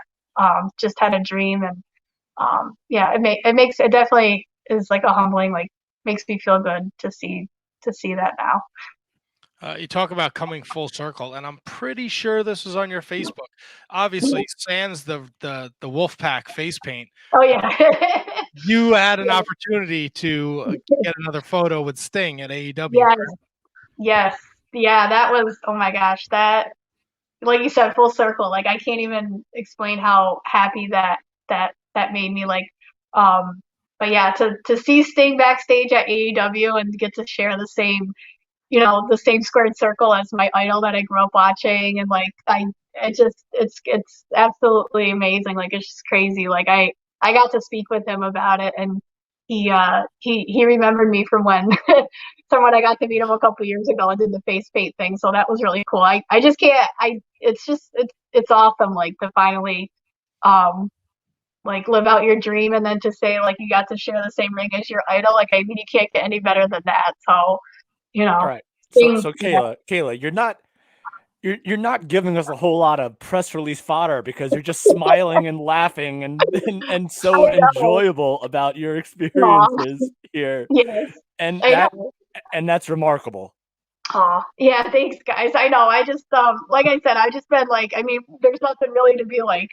just had a dream. And yeah, it definitely is like a humbling, like makes me feel good to see that now. you talk about coming full circle, and I'm pretty sure this is on your Facebook. Obviously, sans the Wolfpack face paint. Oh yeah. You had an opportunity to get another photo with Sting at AEW. Yes. Yeah, that was, oh my gosh, that, like you said, full circle. Like I can't even explain how happy that made me. Like, but yeah, to see Sting backstage at AEW and get to share the same, the same squared circle as my idol that I grew up watching, and like it's absolutely amazing. Like it's just crazy. Like I got to speak with him about it, and he remembered me from when I got to meet him a couple years ago and did the face paint thing. So that was really cool. I just can't. It's awesome. Like to finally like live out your dream, and then to say like you got to share the same ring as your idol, like I mean you can't get any better than that. So, you know, All right. seeing So Kayla, you're not giving us a whole lot of press release fodder because you're just smiling and laughing and so I know. enjoyable about your Aw. experiences here. Yes, And I know. that's remarkable. Oh, yeah, thanks guys. I know. I just like I said, I've just been like, I mean, there's nothing really to be like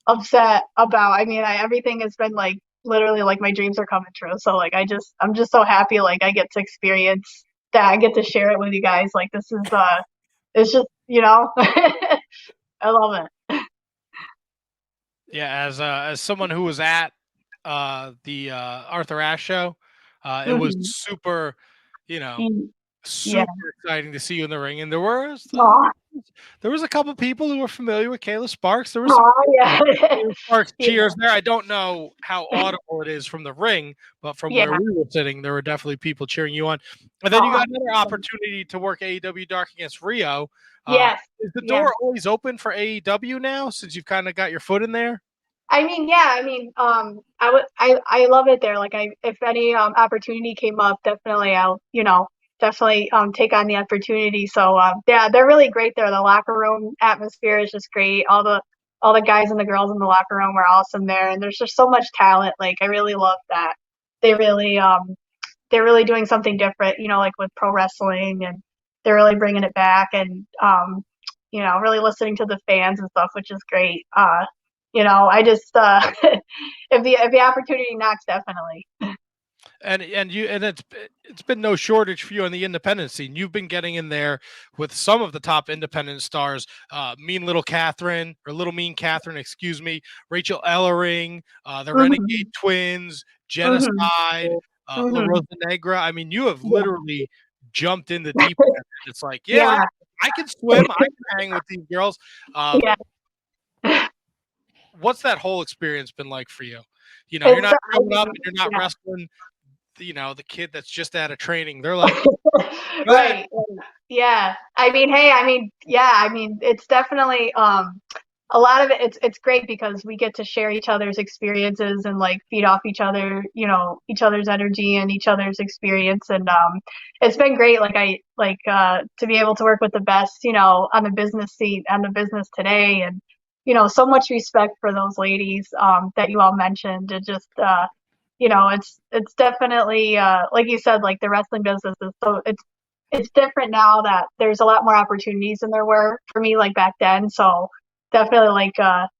upset about. I mean, everything has been like literally like my dreams are coming true. So like I'm just so happy like I get to experience that. I get to share it with you guys. Like this is it's just, you know, I love it. Yeah, as someone who was at the Arthur Ashe show, it was Mhm. super, you know, Yeah. super exciting to see you in the ring. And there was a couple people who were familiar with Kayla Sparks. There was some Oh, yeah. Kayla Sparks Yeah. cheers there. I don't know how audible it is from the ring, but from Yeah. where we were sitting, there were definitely people cheering you on. And then you Aw. got another opportunity to work AEW Dark against Rio. Yes. Is the Yeah. door always open for AEW now since you've kind of got your foot in there? I mean, yeah, I mean, I love it there. Like if any opportunity came up, definitely I'll, you know, definitely take on the opportunity. So yeah, they're really great there. The locker room atmosphere is just great. All the guys and the girls in the locker room are awesome there, and there's just so much talent. Like I really love that. They really they're really doing something different, you know, like with pro wrestling, and they're really bringing it back, and you know, really listening to the fans and stuff, which is great. You know, I just if the opportunity knocks, definitely. And it's been no shortage for you on the independent scene. You've been getting in there with some of the top independent stars, Mean Little Catherine or Little Mean Catherine, excuse me, Rachel Ellering, the Mhm. Renegade Twins, Mhm. Genocide, La Mhm. Rosa Negra. I mean, you have Yeah. literally jumped in the deep end. It's like, yeah, Yeah. I can swim. I can hang with these girls. Yeah. What's that whole experience been like for you? You know, you're It's not I showing up mean, and you're not yeah. wrestling the kid that's just out of training. They're like, go ahead. Right. Yeah. I mean, hey, I mean, yeah, I mean, it's definitely a lot of it, it's great because we get to share each other's experiences and like feed off each other, you know, each other's energy and each other's experience. And it's been great. Like I like to be able to work with the best, you know, on the business seat on the business today. And, you know, so much respect for those ladies that you all mentioned. It just you know, it's definitely like you said, like the wrestling business is so it's different now that there's a lot more opportunities than there were for me like back then. So definitely like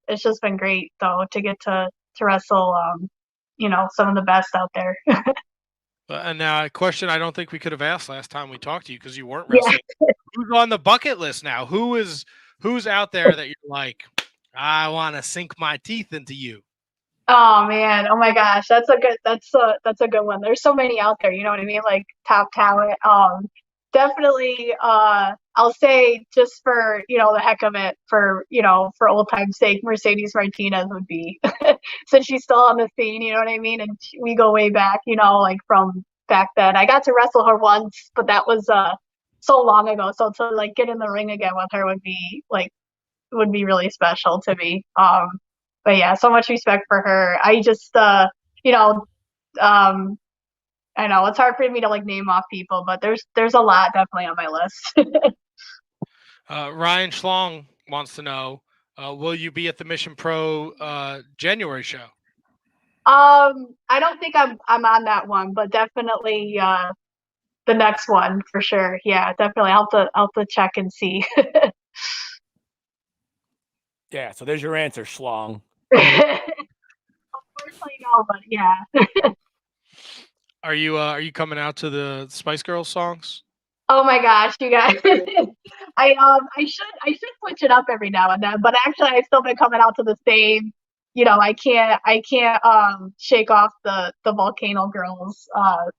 it's just been great though to get to wrestle you know, some of the best out there. And now a question I don't think we could have asked last time we talked to you because you weren't Yeah. wrestling. Who's on the bucket list now? Who's out there that you're like, I want to sink my teeth into you? Oh man, oh my gosh, that's a good one. There's so many out there, you know what I mean? Like top talent. Definitely I'll say just for, you know, the heck of it, for, you know, for old time's sake, Mercedes Martinez would be since she's still on the scene, you know what I mean? And we go way back, you know, like from back then. I got to wrestle her once, but that was so long ago. So to like get in the ring again with her would be really special to me. But yeah, so much respect for her. I just, you know, um, I know it's hard for me to like name off people, but there's a lot definitely on my list. Ryan Schlong wants to know, will you be at the Mission Pro January show? I don't think I'm on that one, but definitely the next one for sure. Yeah, definitely. I'll have to check and see. Yeah, so there's your answer, Schlong. Unfortunately, no, but yeah. Are you coming out to the Spice Girls songs? Oh my gosh, you guys. I should switch it up every now and then, but actually I've still been coming out to the same, you know, I can't shake off the Volcano Girls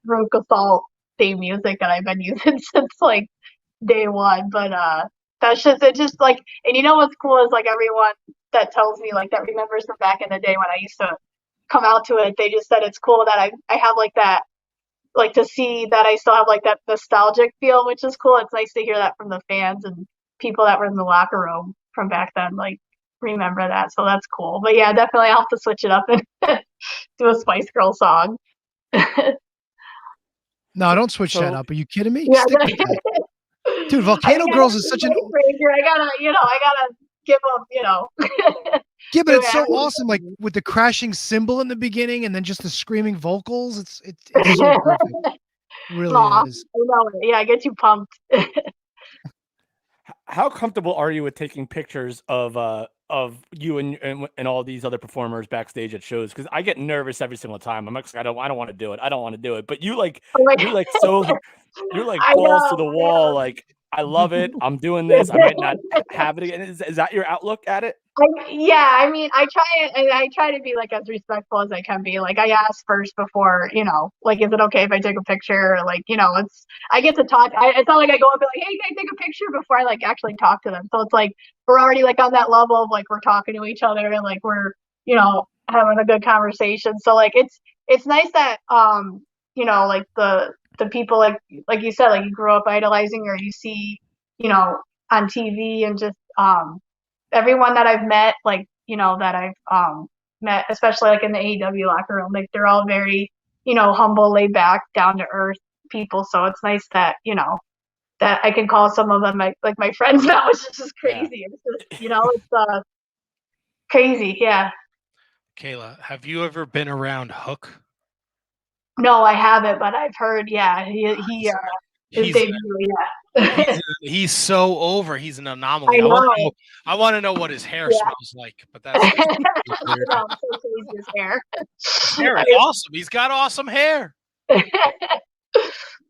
Root Assault theme music that I've been using since like day one. But that's just it just like, and you know what's cool is like everyone that tells me like that remembers from back in the day when I used to come out to it, they just said it's cool that I have like that, like to see that I still have like that nostalgic feel, which is cool. It's nice to hear that from the fans and people that were in the locker room from back then. Like remember that. So that's cool. But yeah, definitely I'll have to switch it up and do a Spice Girl song. No, don't switch that So- up. Are you kidding me? Yeah, Stick with that. Dude, Volcano Girls is such an I gotta give them, yeah, but it's so Yeah. awesome. Like with the crashing cymbal in the beginning, and then just the screaming vocals. It's so perfect. It really Aw, is. I know it. Yeah, I get you pumped. How comfortable are you with taking pictures of you and all these other performers backstage at shows? Because I get nervous every single time. I'm like, I don't want to do it. I don't want to do it. But you like Oh my you're like so you're like I balls to know, the I wall. know. Like I love it. I'm doing this. I might not have it again. Is that your outlook at it? Yeah, I mean, I try to be like as respectful as I can be. Like I ask first before, like, is it okay if I take a picture? Or, like, I get to talk. It's not like I go up and like, hey, can I take a picture before I like actually talk to them. So it's like we're already like on that level of like we're talking to each other and like we're, having a good conversation. So like it's nice that like the people like you said, like you grew up idolizing or you see, on TV and just everyone that I've met, like, that I've met, especially like in the AEW locker room, like they're all very, humble, laid back, down to earth people. So it's nice that, that I can call some of them my friends now. It's just crazy. It's just, it's crazy. Yeah. Kayla, have you ever been around Hook? No, I haven't, but I've heard, yeah, his He's debut, yeah. he's so over. He's an anomaly. I know. I want to know what his hair Yeah. smells like, but that's I know, I'm so pleased with his hair. his hair is awesome. He's got awesome hair. I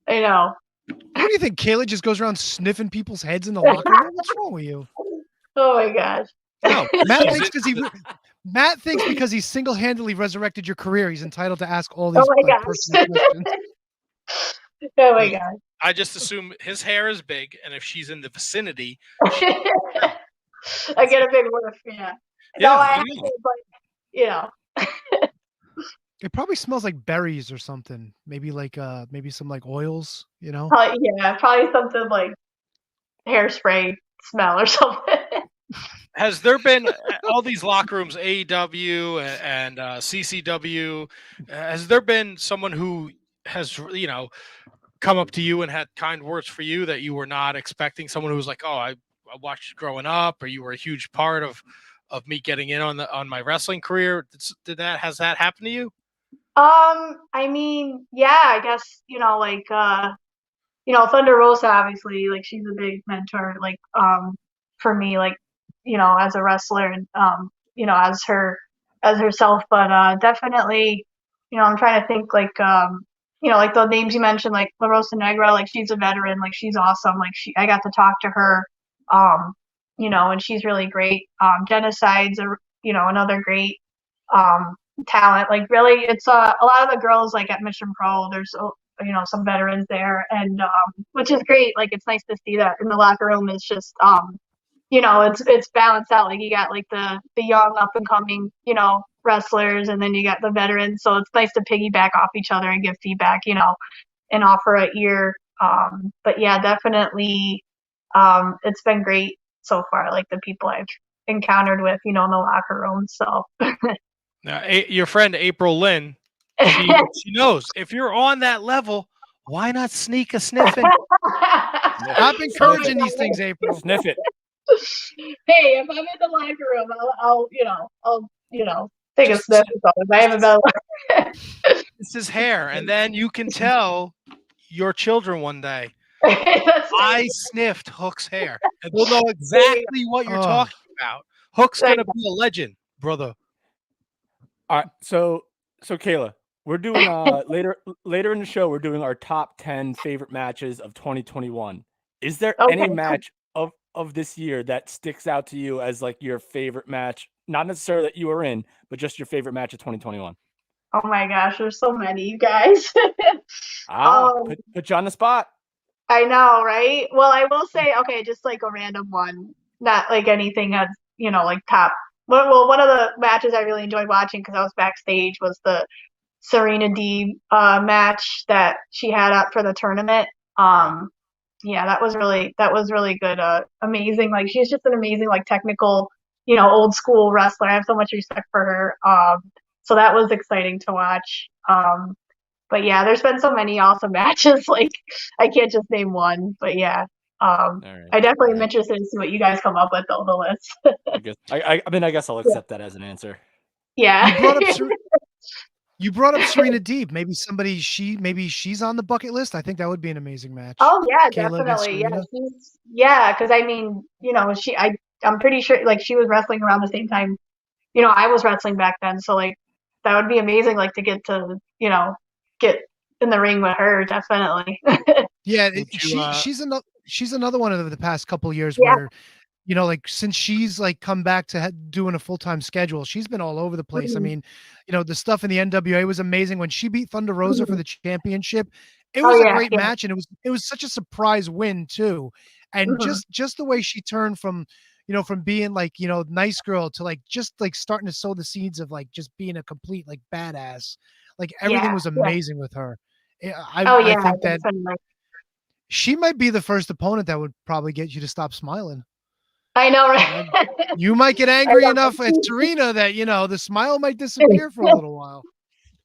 know. What do you think? Kayla just goes around sniffing people's heads in the locker room? What's wrong with you? Oh my gosh. No, Matt thinks because he single-handedly resurrected your career, he's entitled to ask all these Oh my gosh. personal questions. Oh my gosh. I just assume his hair is big, and if she's in the vicinity, I get a big whiff, yeah. Yeah, No, I I haven't, know. but It probably smells like berries or something. Maybe like maybe some like oils, probably something like hairspray smell or something. has there been all these locker rooms, AEW and CCW? Has there been someone who has come up to you and had kind words for you that you were not expecting? Someone who was like, "Oh, I watched you growing up," or "You were a huge part of me getting in on my wrestling career." Has that happened to you? I mean, yeah, I guess, Thunder Rosa, obviously, like she's a big mentor, like, for me, like, as a wrestler and, as herself, but, definitely, I'm trying to think like, like the names you mentioned, like La Rosa Negra, like she's a veteran, like she's awesome. Like I got to talk to her, and she's really great. Genocide's another great, talent. Like really, it's a lot of the girls like at Mission Pro. There's some veterans there, and which is great. Like it's nice to see that in the locker room. It's just it's balanced out. Like you got like the young up and coming wrestlers, and then you got the veterans. So it's nice to piggyback off each other and give feedback, and offer an ear. But yeah, definitely, it's been great so far. Like the people I've encountered with, in the locker room. So. Now, your friend April Lynn, she knows if you're on that level, why not sneak a sniffing? Stop encouraging these things, April. Sniff it. Hey, if I'm in the locker room, I'll take a sniff or something. I haven't been. This is hair, and then you can tell your children one day. I sniffed Hook's hair, and they'll know exactly what you're talking about. Hook's gonna be a legend, brother. All right, so Kayla, we're doing later in the show. We're doing our top 10 favorite matches of 2021. Is there any match of this year that sticks out to you as like your favorite match? Not necessarily that you were in, but just your favorite match of 2021. Oh my gosh, there's so many, you guys. Put you on the spot. I know, right? Well, I will say, okay, just like a random one, not like anything that's like top. Well, one of the matches I really enjoyed watching because I was backstage was the Serena Deeb match that she had up for the tournament. Yeah, that was really good. Amazing. Like she's just an amazing like technical old school wrestler. I have so much respect for her. So that was exciting to watch. But yeah, there's been so many awesome matches. Like I can't just name one, but yeah. All right. I definitely am interested to see what you guys come up with on the list. I guess I'll accept that as an answer. Yeah. You brought up Serena Deeb. Maybe she's on the bucket list. I think that would be an amazing match. Oh yeah, Kayla against definitely. Serena. Because I mean, I'm pretty sure like she was wrestling around the same time, I was wrestling back then. So like that would be amazing, like to get to, get in the ring with her, definitely. Yeah, she's another one of the past couple of years Yeah. where, like since she's like come back to doing a full-time schedule, she's been all over the place. I mean, the stuff in the NWA was amazing when she beat Thunder Rosa for the championship. It was a great match, and it was such a surprise win too. And just the way she turned from, from being like, nice girl to like just like starting to sow the seeds of like just being a complete like badass. Like everything was amazing with her. I think that she might be the first opponent that would probably get you to stop smiling. I know, right? You might get angry enough at Serena that the smile might disappear for a little while.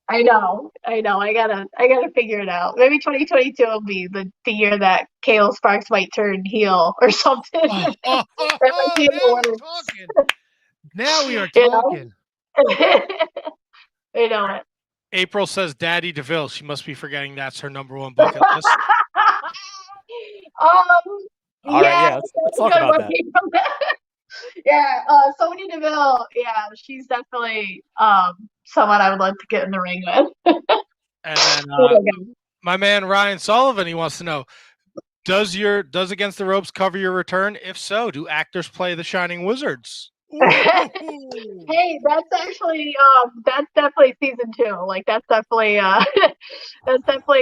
I know. I gotta figure it out. Maybe 2022 will be the year that Kayla Sparks might turn heel or something. Now we are talking. I know it. April says Daddy DeVille. She must be forgetting that's her number one bucket list. All right, yeah, let's talk about that. Yeah, Sonya Deville. Yeah, she's definitely someone I would love to get in the ring with. And then my man Ryan Sullivan, he wants to know: Does Against the Ropes cover your return? If so, do actors play the Shining Wizards? Hey, that's actually that's definitely season 2. Like that's definitely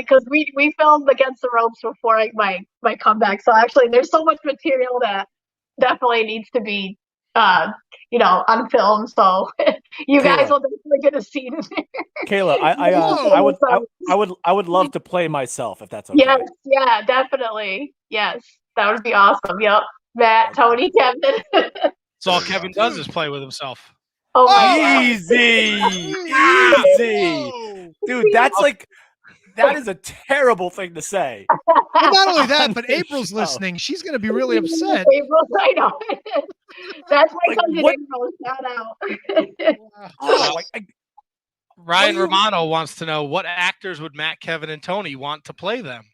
because we filmed Against the Ropes before my comeback. So actually there's so much material that definitely needs to be on film. So you guys will definitely get a scene in there. Kayla, I would love to play myself if that's okay. Yes, yeah, definitely. Yes. That would be awesome. Yep. Matt, Tony, Kevin. That's all Kevin does is play with himself. Oh my easy. Dude, that is a terrible thing to say. Well, not only that, but April's listening. She's going to be really upset. April, I know. That's my cousin April. Shout out. Ryan Romano wants to know what actors would Matt, Kevin, and Tony want to play them?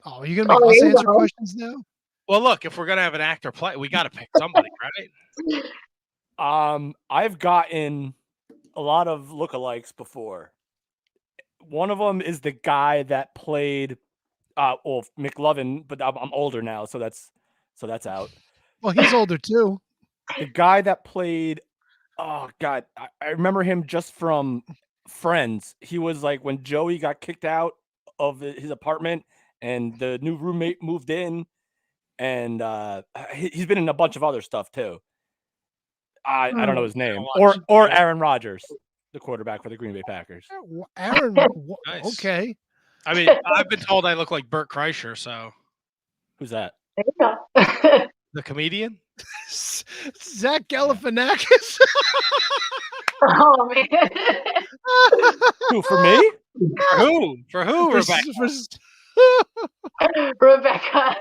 Oh, you're going to make us answer questions now? Well, look, if we're going to have an actor play, we got to pick somebody, right? I've gotten a lot of lookalikes before. One of them is the guy that played McLovin, but I'm older now, so that's out. Well, he's older too. The guy that played, oh God, I remember him just from Friends. He was like when Joey got kicked out of his apartment and the new roommate moved in, and he's been in a bunch of other stuff too. I don't know his name. Or Aaron Rodgers, the quarterback for the Green Bay Packers. Aaron, nice. Okay. I mean, I've been told I look like Bert Kreischer, so. Who's that? There you go. The comedian? Zach Galifianakis. Oh, man. Who, for me? For who, Rebecca? Rebecca.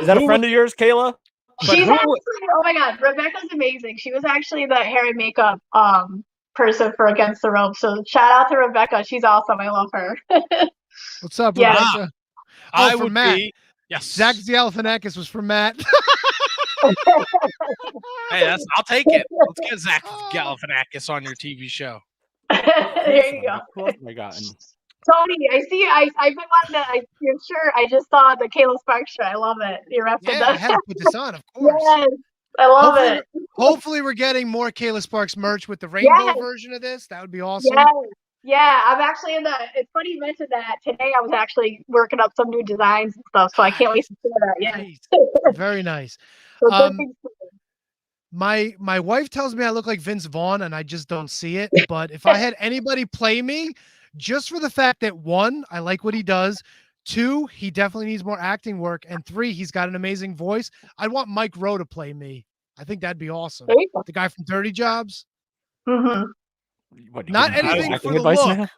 Is that a friend of yours, Kayla? She's actually, oh my God, Rebecca's amazing. She was actually the hair and makeup person for Against the Ropes. So shout out to Rebecca. She's awesome. I love her. What's up, Rebecca? Yeah. I would Matt. Yes. Zach Galifianakis was for Matt. Hey, I'll take it. Let's get Zach Galifianakis on your TV show. There you go. Tony, I see. I've been wanting to. You're sure? I just saw the Kayla Sparks shirt. I love it. You're repping that. I had to put this on, of course. Yes, I love it. Hopefully, we're getting more Kayla Sparks merch with the rainbow version of this. That would be awesome. Yes. Yeah, I'm actually in the. It's funny you mentioned that. Today, I was actually working up some new designs and stuff, so I can't wait to see that. Yeah, nice. Very nice. My wife tells me I look like Vince Vaughn, and I just don't see it. But if I had anybody play me, just for the fact that 1, I like what he does. 2, he definitely needs more acting work, and 3, he's got an amazing voice. I'd want Mike Rowe to play me. I think that'd be awesome. There you go. The guy from Dirty Jobs. Mm-hmm. What, you Not giving me anything acting for the advice look, now?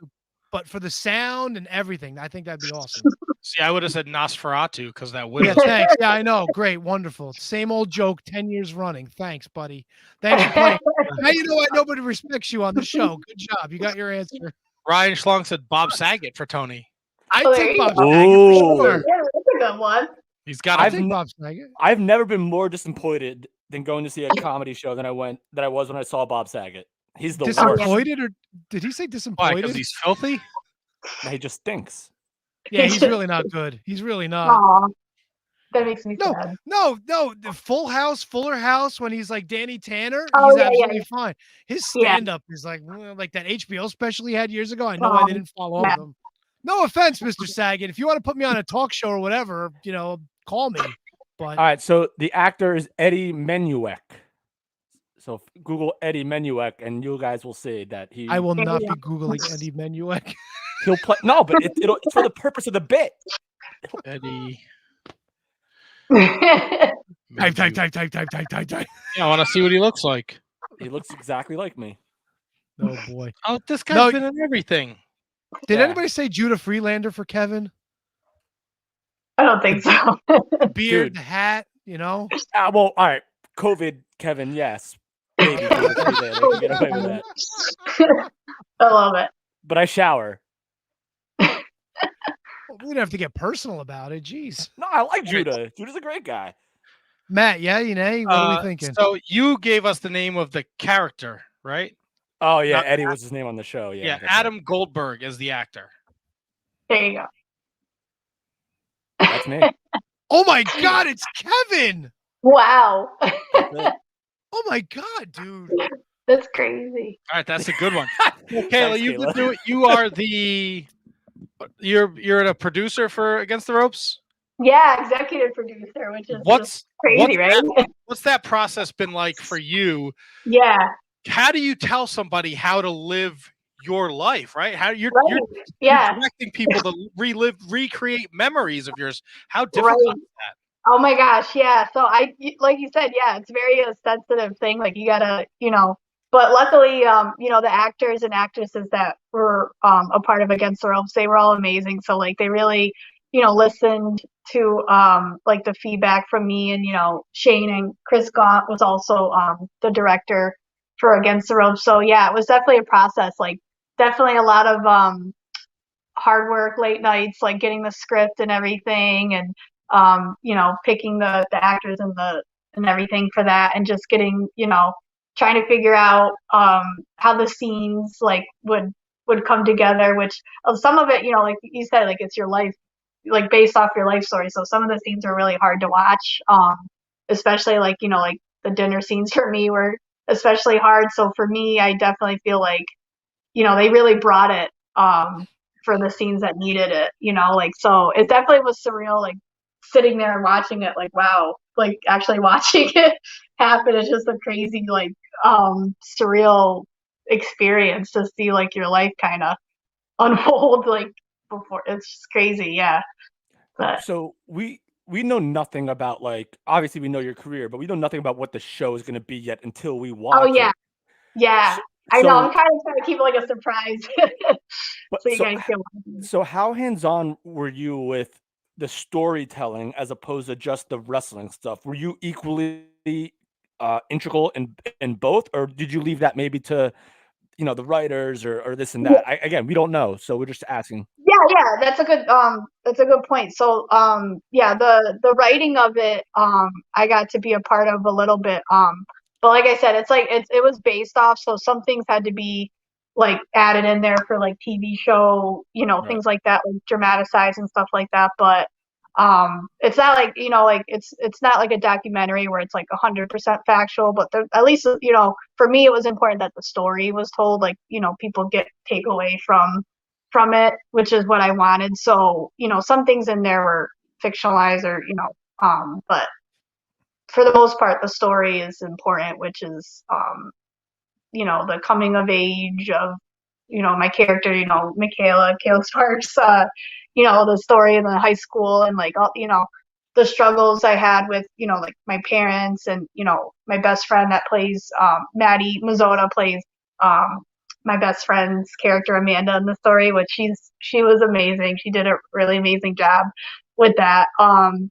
but for the sound and everything. I think that'd be awesome. See, I would have said Nosferatu because that would. Yeah, thanks. Yeah, I know. Great, wonderful. Same old joke, 10 years running. Thanks, buddy. Thanks for playing. Now you know why nobody respects you on the show. Good job. You got your answer. Ryan Schlong said Bob Saget for Tony. I Oh, there take you Bob go. Saget for sure. Yeah, that's a good one. He's got. I I've think n- Bob Saget. I've never been more disappointed than going to see a comedy show than I was when I saw Bob Saget. He's the worst. Disappointed, or did he say Why? disappointed? Because he's filthy. He just stinks. Yeah, he's really not good. He's really not. Aw, that makes me No, sad. no. The Fuller House, when he's like Danny Tanner, Oh, he's yeah, absolutely fine. His Yeah. stand-up is like that HBO special he had years ago. I know I didn't follow up yeah. with him. No offense, Mr. Saget. If you want to put me on a talk show or whatever, call me. But All right, so the actor is Eddie Menuek. So Google Eddie Menuek, and you guys will see that he. I will not Yeah. be Googling Eddie Menuek. He'll play. No, but it's for the purpose of the bit. Eddie. Type. Yeah, I want to see what he looks like. He looks exactly like me. Oh boy. Oh, this guy's No. been in everything. Did Yeah. anybody say Judah Freelander for Kevin? I don't think so. The beard, Dude. the hat, Well, all right. COVID, Kevin, yes. Maybe they can get away with that. I love it. But I shower. We don't have to get personal about it. Jeez. No, I like Judah. Judah's a great guy. Matt, yeah, what are we thinking? So you gave us the name of the character, right? Oh yeah, Not- Eddie was his name on the show. Yeah, Yeah, I got that. Adam Goldberg as the actor. There you go. That's me. Oh my God, it's Kevin. Wow. That's it. Oh my God, dude. That's crazy. All right, that's a good one. Kayla, Thanks, you've been Kayla. doing. You are you're a producer for Against the Ropes. Yeah, executive producer, which is just crazy, right? What's that process been like for you? Yeah. How do you tell somebody how to live your life? Right? How you're Yeah. directing people to recreate memories of yours. How difficult Right. is that? Oh my gosh, yeah. So like you said, yeah, it's very a sensitive thing. Like you gotta, but luckily, the actors and actresses that were a part of Against the Ropes, they were all amazing. So like they really, listened to like the feedback from me, and Shane and Chris Gaunt was also the director for Against the Ropes. So yeah, it was definitely a process. Like definitely a lot of hard work, late nights, like getting the script and everything, and picking the actors and everything for that, and just getting, trying to figure out how the scenes like would come together, which some of it, like you said, like it's your life, like based off your life story. So some of the scenes are really hard to watch, especially like, like the dinner scenes for me were especially hard. So for me, I definitely feel like, they really brought it for the scenes that needed it, like, so it definitely was surreal, like sitting there and watching it, like, wow, like actually watching it happen is just a crazy, like, surreal experience to see like your life kind of unfold, like before. It's just crazy. Yeah. But So we know nothing about, like, obviously we know your career, but we know nothing about what the show is going to be yet until we watch oh yeah, it. yeah. So- I know. so- I'm kind of trying to keep it like a surprise, But so you so- guys can. So how hands-on were you with the storytelling as opposed to just the wrestling stuff? Were you equally integral in both, or did you leave that maybe to the writers or this and that? Again, we don't know, so we're just asking. Yeah, that's a good point. So yeah, the writing of it, I got to be a part of a little bit. But like I said, it's like it was based off, so some things had to be like added in there for like TV show, Right. things like that, like dramatized and stuff like that. But it's not like, like it's not like a documentary where it's like 100% factual, but at least, for me, it was important that the story was told, like, people get takeaway from it, which is what I wanted. So, some things in there were fictionalized, or, but for the most part, the story is important, which is, the coming of age of, my character, Kayla Sparks, the story in the high school, and like, all, the struggles I had with, like my parents and, my best friend that plays, Maddie Mazzotta plays, my best friend's character Amanda in the story, which she was amazing. She did a really amazing job with that. And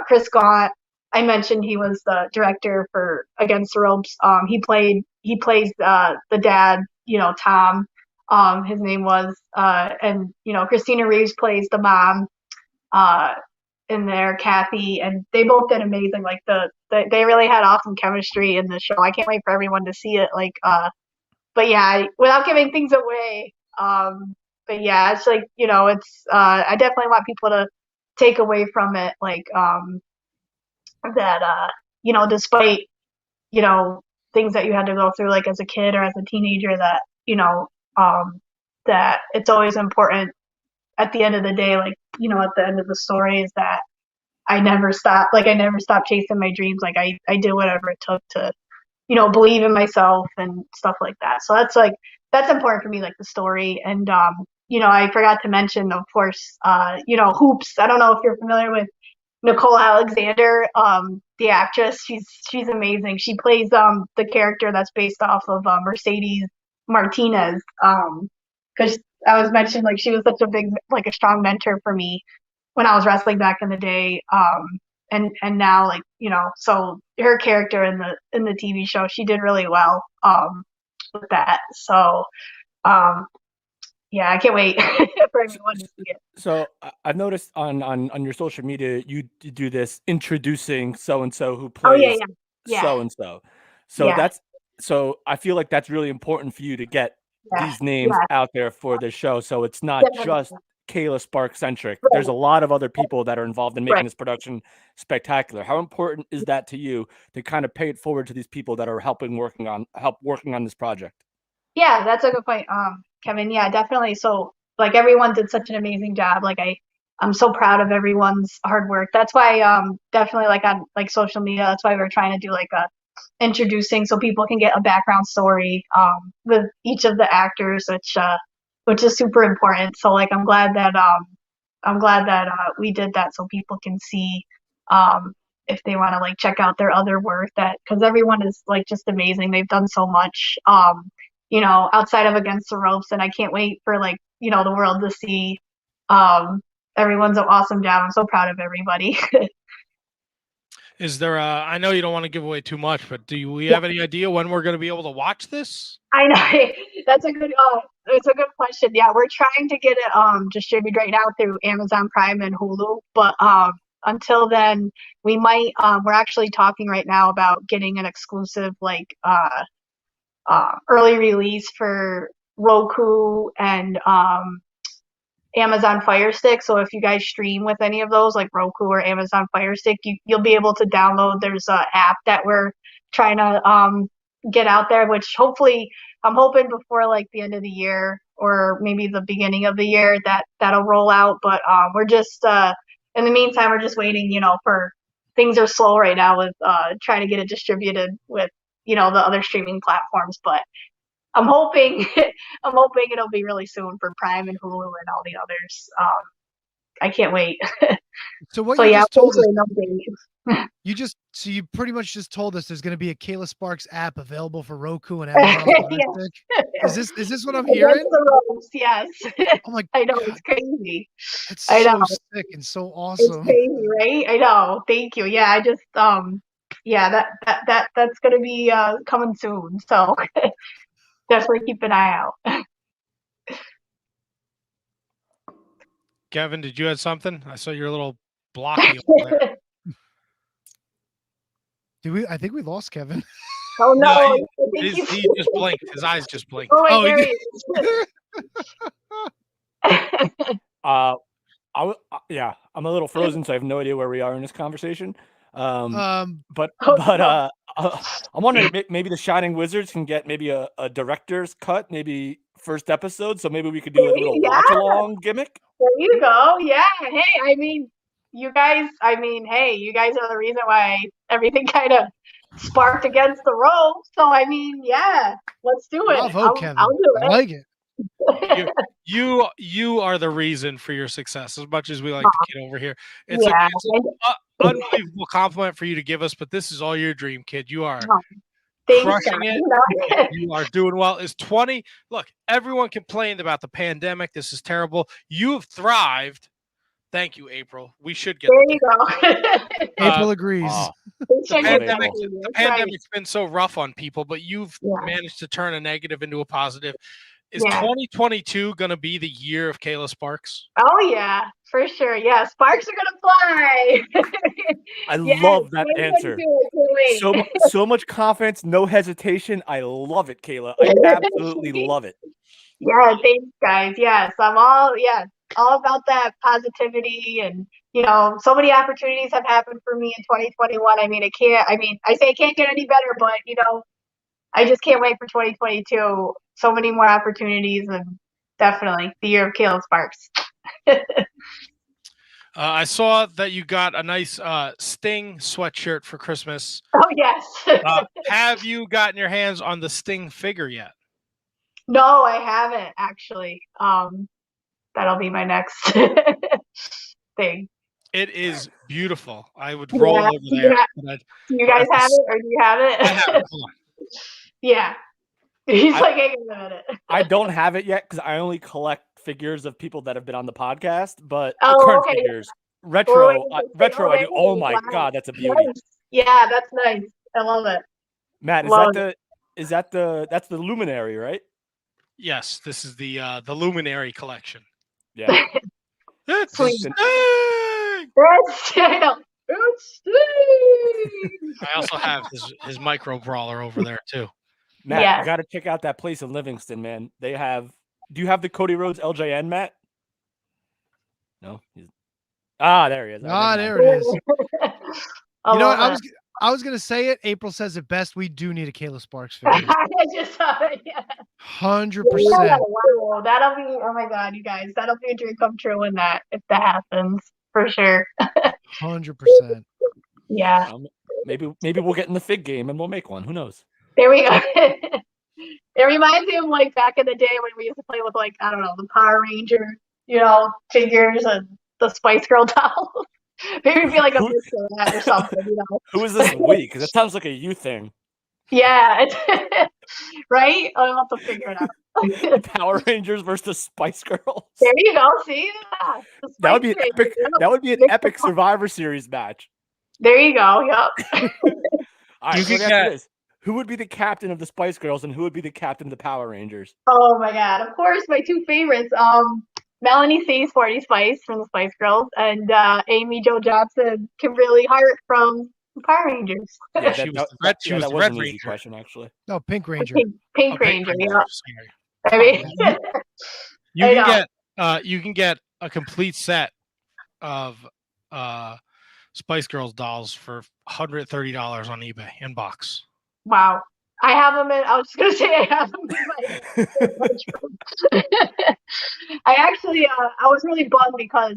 Chris Gaunt, I mentioned he was the director for Against the Ropes. He plays the dad, Tom. His name was, and Christina Reeves plays the mom. In there, Kathy, and they both did amazing. Like they really had awesome chemistry in the show. I can't wait for everyone to see it. But yeah, without giving things away. But yeah, it's like it's. I definitely want people to take away from it, that despite things that you had to go through, like as a kid or as a teenager, that that it's always important at the end of the day, at the end of the story, is that I never stopped. I never stopped chasing my dreams. I did whatever it took to, believe in myself and stuff like that. So that's important for me, the story. And, I forgot to mention, of course, Hoops. I don't know if you're familiar with Nicole Alexander, the actress. She's amazing. She plays, the character that's based off of, Mercedes Martinez. Cause I was mentioned, she was such a big, a strong mentor for me when I was wrestling back in the day. And now, so her character in the TV show, she did really well, with that. So, yeah, I can't wait for everyone to see it. So I've noticed on your social media, you do this introducing so-and-so who plays so-and-so. So so I feel like that's really important for you to get these names out there for the show. So it's not just Kayla Sparks centric. Right. There's a lot of other people that are involved in making this production spectacular. How important is that to you to kind of pay it forward to these people that are working on this project? Yeah, that's a good point, Kevin. Yeah, definitely. So everyone did such an amazing job. I'm so proud of everyone's hard work. That's why definitely on social media, that's why we're trying to do a introducing, so people can get a background story with each of the actors, which is super important. So I'm glad that we did that, so people can see if they want to check out their other work, because everyone is just amazing. They've done so much outside of Against the Ropes, and I can't wait for the world to see everyone's an awesome job. I'm so proud of everybody. Is there I know you don't want to give away too much, but do we have any idea when we're going to be able to watch this? I know that's a good question. Yeah, we're trying to get it distributed right now through Amazon Prime and Hulu, but until then, we might we're actually talking right now about getting an exclusive early release for Roku and Amazon Fire Stick. So if you guys stream with any of those, like Roku or Amazon Fire Stick, you'll be able to download. There's an app that we're trying to get out there, which hopefully I'm hoping before the end of the year or maybe the beginning of the year that'll roll out. But we're just in the meantime, we're just waiting, for things are slow right now with trying to get it distributed with the other streaming platforms. But I'm hoping it'll be really soon for Prime and Hulu and all the others. I can't wait. So what you pretty much just told us there's going to be a Kayla Sparks app available for Roku and Amazon Fire Stick. Is this what I'm hearing? Yes. Oh my! I know, it's crazy. It's so sick and so awesome. It's crazy, right? I know. Thank you. Yeah, I just that's going to be coming soon. So definitely keep an eye out. Kevin, did you have something? I saw your little blocky over there. I think we lost Kevin. Oh no! He just blinked. His eyes just blinked. Oh, there he is. I'm a little frozen, so I have no idea where we are in this conversation. I'm wondering maybe the Shining Wizards can get maybe a director's cut, maybe first episode, so maybe we could do a little watch along gimmick. There you go. Yeah. Hey, you guys are the reason why everything kind of sparked Against the Ropes. So yeah, let's do it. Bravo, Kevin. I'll do it. I like it. You are the reason for your success. As much as we like to kid over here, it's Yeah. it's an unbelievable compliment for you to give us. But this is all your dream, kid. You are Thanks, crushing it. guys. You are doing well. Is 20? Look, everyone complained about the pandemic. This is terrible. You have thrived. Thank you, April. We should get There the you go. April agrees. Oh, the pandemic. April. The That's right. pandemic's been so rough on people, but you've Yeah. managed to turn a negative into a positive. Is Yeah. 2022 going to be the year of Kayla Sparks? Oh yeah, for sure. Yeah, sparks are gonna fly. I Yes, love that answer. 2022, I can't wait. So much confidence, no hesitation. I love it, Kayla. I absolutely love it. Yeah, thanks, guys. Yes, I'm all about that positivity, and so many opportunities have happened for me in 2021. I mean, I say it can't get any better, but I just can't wait for 2022. So many more opportunities, and definitely the year of Kayla Sparks. I saw that you got a nice Sting sweatshirt for Christmas. Oh yes. Have you gotten your hands on the Sting figure yet? No, I haven't actually. That'll be my next thing. It is beautiful. I would roll over Do there. you guys have it, or do you have it? I have it. Hold on. Yeah. He's like, hang on a minute. I don't have it yet because I only collect figures of people that have been on the podcast, but Oh, current okay. figures. Retro, Wait, retro. I do. Oh my wow. god, that's a beauty. Nice. Yeah, that's nice. I love it. Matt, that's the Luminary, right? Yes, this is the Luminary collection. Yeah. It's Sweet. Sting! I know. It's Sting! I also have his micro brawler over there too. Matt, Yes. you got to check out that place in Livingston, man. They have. Do you have the Cody Rhodes LJN, Matt? No. There he is. There it is. I What? love it. I was gonna say it. April says it best. We do need a Kayla Sparks figure. I just saw it. Yeah. 100%. Wow, that'll be. Oh my god, you guys, that'll be a dream come true if that happens for sure. 100%. Yeah. Maybe we'll get in the fig game and we'll make one. Who knows? There we go. It reminds me of like back in the day when we used to play with like, I don't know, the Power Ranger, figures and the Spice Girl dolls. Maybe it'd be like a mix of that or something, Who is this we? Because that sounds like a you thing. Yeah. Right? I'll have to figure it out. Power Rangers versus Spice Girls. There you go. See? Yeah. That would be an epic. That would be an epic Survivor Series match. There you go. Yep. All right, let me ask you this. Who would be the captain of the Spice Girls and who would be the captain of the Power Rangers? Oh my god. Of course, my two favorites. Melanie C. Sporty Spice from the Spice Girls and Amy Jo Johnson, Kimberly Hart from the Power Rangers. Yeah, she was the Red an easy Ranger. question, actually. No, Pink Ranger. Pink Ranger, yeah. Sorry. I mean, You can get a complete set of Spice Girls dolls for $130 on eBay in box. wow. I have them in. I was just gonna say I have them in my. I actually, I was really bummed because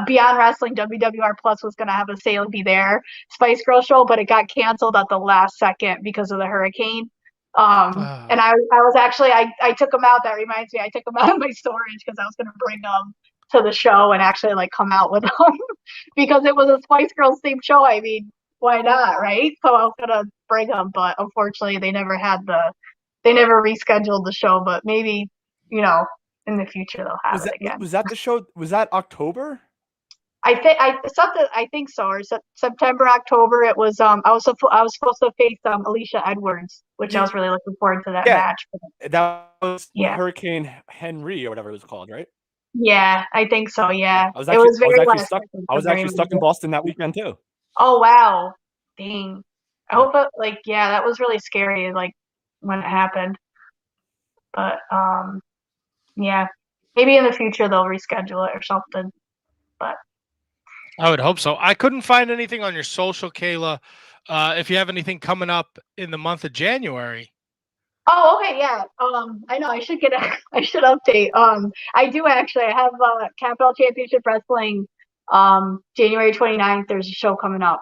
Beyond Wrestling WWR Plus was gonna have a Sale Be There Spice Girl show, but it got canceled at the last second because of the hurricane. And I was actually, I took them out. That reminds me, I took them out of my storage because I was gonna bring them to the show and actually like come out with them because it was a Spice Girls themed show. I mean, why not, right? So I was gonna bring them, but unfortunately they never rescheduled the show. But maybe in the future they'll have it again. Was that the show? Was that October? I think so, or September, October. It was I was supposed to face Alicia Edwards, which I was really looking forward to that match. That was Hurricane Henry or whatever it was called, right? Yeah, I think so. Yeah, I was actually stuck in Boston that weekend too. Oh wow, dang! I hope that was really scary, like when it happened. But yeah, maybe in the future they'll reschedule it or something. But I would hope so. I couldn't find anything on your social, Kayla. If you have anything coming up in the month of January. Oh, okay, yeah. I know I should update. I do actually. I have Capital Championship Wrestling. January 29th, there's a show coming up,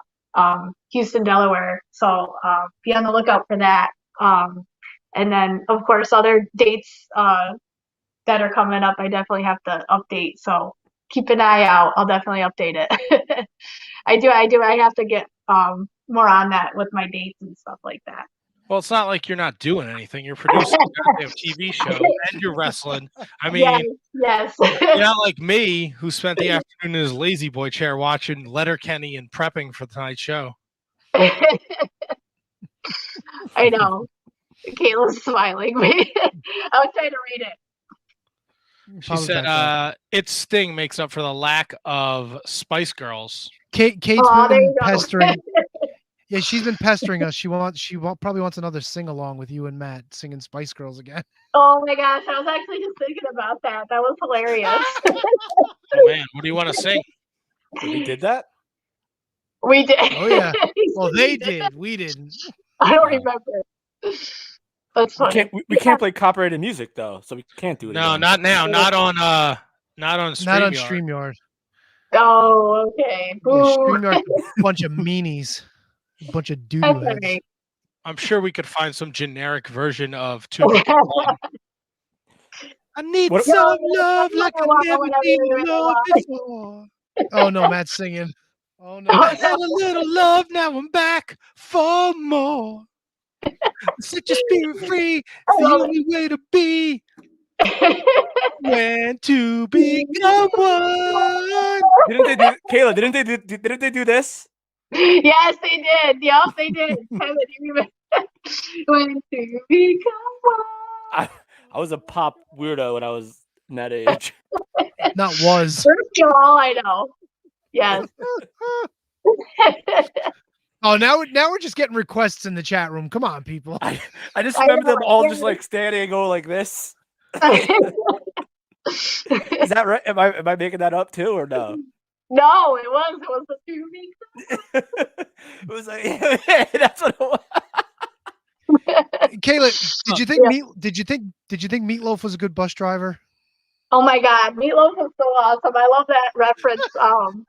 Houston, Delaware. So be on the lookout for that. And then, of course, other dates that are coming up. I definitely have to update. So keep an eye out. I'll definitely update it. I do. I have to get more on that with my dates and stuff like that. Well, it's not like you're not doing anything. You're producing a goddamn TV show and you're wrestling. I mean, yes. you're not like me, who spent the afternoon in his lazy boy chair watching Letterkenny and prepping for tonight's show. I know. Kayla's smiling. I was trying to read it. She said, "Its sting makes up for the lack of Spice Girls." Kate's There been you go. pestering. Yeah, she's been pestering us. She probably wants another sing along with you and Matt singing Spice Girls again. Oh my gosh, I was actually just thinking about that. That was hilarious. Oh man, what do you want to sing? We did that? We did. Oh yeah. Well, they We did. We didn't. I don't remember. That's funny. We can't play copyrighted music though, so we can't do it. No, again. not now. Not on StreamYard. Not on StreamYard. Oh, okay. Yeah, Boo. StreamYard, a bunch of meanies, a bunch of doo That's doo all heads. right. I'm sure we could find some generic version of Two Beat One. I need What- some love like I Whatever never you needed love want. before. Oh no, Matt's singing. Oh no. I had a little love, now I'm back for more. Set your spirit free. It's the love only way to be. When to become one. Didn't they do Kayla? Didn't they do this? Yes, they did. Yep, they did. Kevin, you remember? When to become one. I was a pop weirdo when I was in that age. Not was. First of all, I know. Yes. Oh, now we're just getting requests in the chat room. Come on, people. I just remember them all just like standing and going like this. Is that right? Am I making that up too or no? No, it was the 2 weeks. It was like that's what it was. Kayla, did you think Meatloaf was a good bus driver? Oh my God, Meatloaf was so awesome. I love that reference.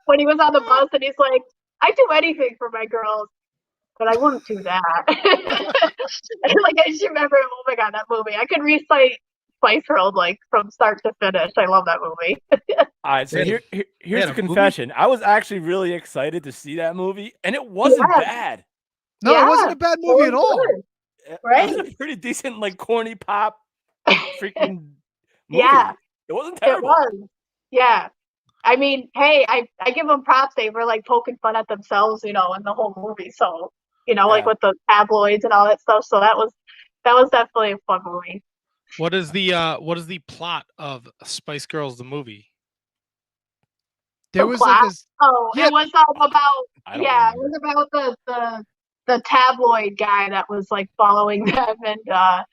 When he was on the bus and he's like, "I do anything for my girls, but I wouldn't do that." Like I just remember, oh my God, that movie. I could recite Spice Girls like from start to finish. I love that movie. All right, so here's a confession. I was actually really excited to see that movie, and it wasn't bad. No, it wasn't a bad movie at all. Right? It was a pretty decent, like corny pop, freaking movie. Yeah. It wasn't terrible. It was. Yeah. I mean, hey, I give them props. They were like poking fun at themselves, in the whole movie. So, like with the tabloids and all that stuff. So that was definitely a fun movie. What is the plot of Spice Girls the movie? There was like it was about it was about the tabloid guy that was like following them, and I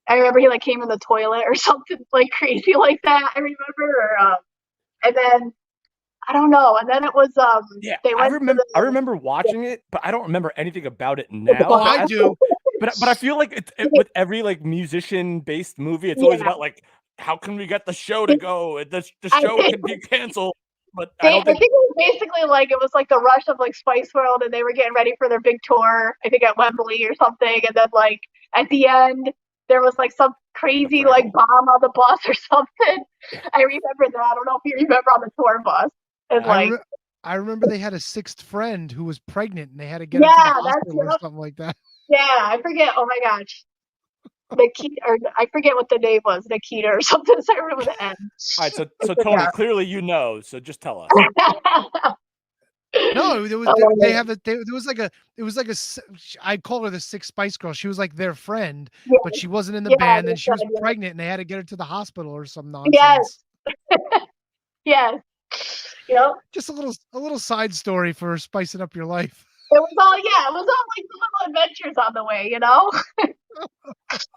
remember he like came in the toilet or something like crazy like that. I remember, and then I don't know, and then it was they went I remember watching it, but I don't remember anything about it now. Oh, I do. But I feel like it with every like musician based movie, it's always about like how can we get the show to go? And the show can be canceled. But I think it was basically like it was like the rush of like Spice World, and they were getting ready for their big tour. I think at Wembley or something, and then like at the end there was like some crazy like bomb on the bus or something. I remember that. I don't know if you remember on the tour bus. And I remember they had a sixth friend who was pregnant, and they had to get her to the hospital or something like that. Yeah, I forget. Oh my gosh. Nikita, or I forget what the name was, Nikita or something. So I remember the end. All right, so Tony, clearly so just tell us. No, there was it was like a I'd call her the sixth Spice Girl. She was like their friend, but she wasn't in the band, and she was pregnant, and they had to get her to the hospital or some nonsense. Yes. Yes. Yep. Just a little side story for spicing up your life. It was all like the little adventures on the way,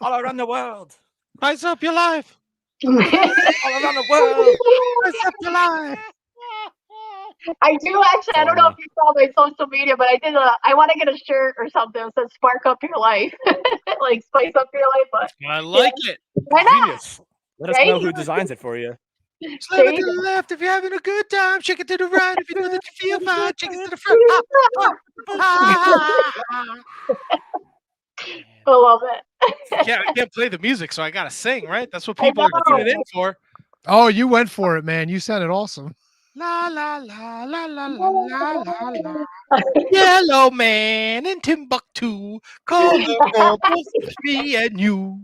All around the world. Spice up your life. All around the world. Spice up your life. I do actually. I don't know if you saw my social media, but I want to get a shirt or something that says "Spark up your life," like spice up your life. But I like it. Why not? Genius. Let us know who designs it for you. Slap it to the left if you're having a good time. Shake it to the right if you know that you feel fine. Shake it to the front. I love it. I can't play the music, so I gotta sing, right? That's what I people are tuning in know. for. Oh, you went for it, man. You sounded awesome. La la la la la la la la la. Yellow man in Timbuktu, color for both me and you.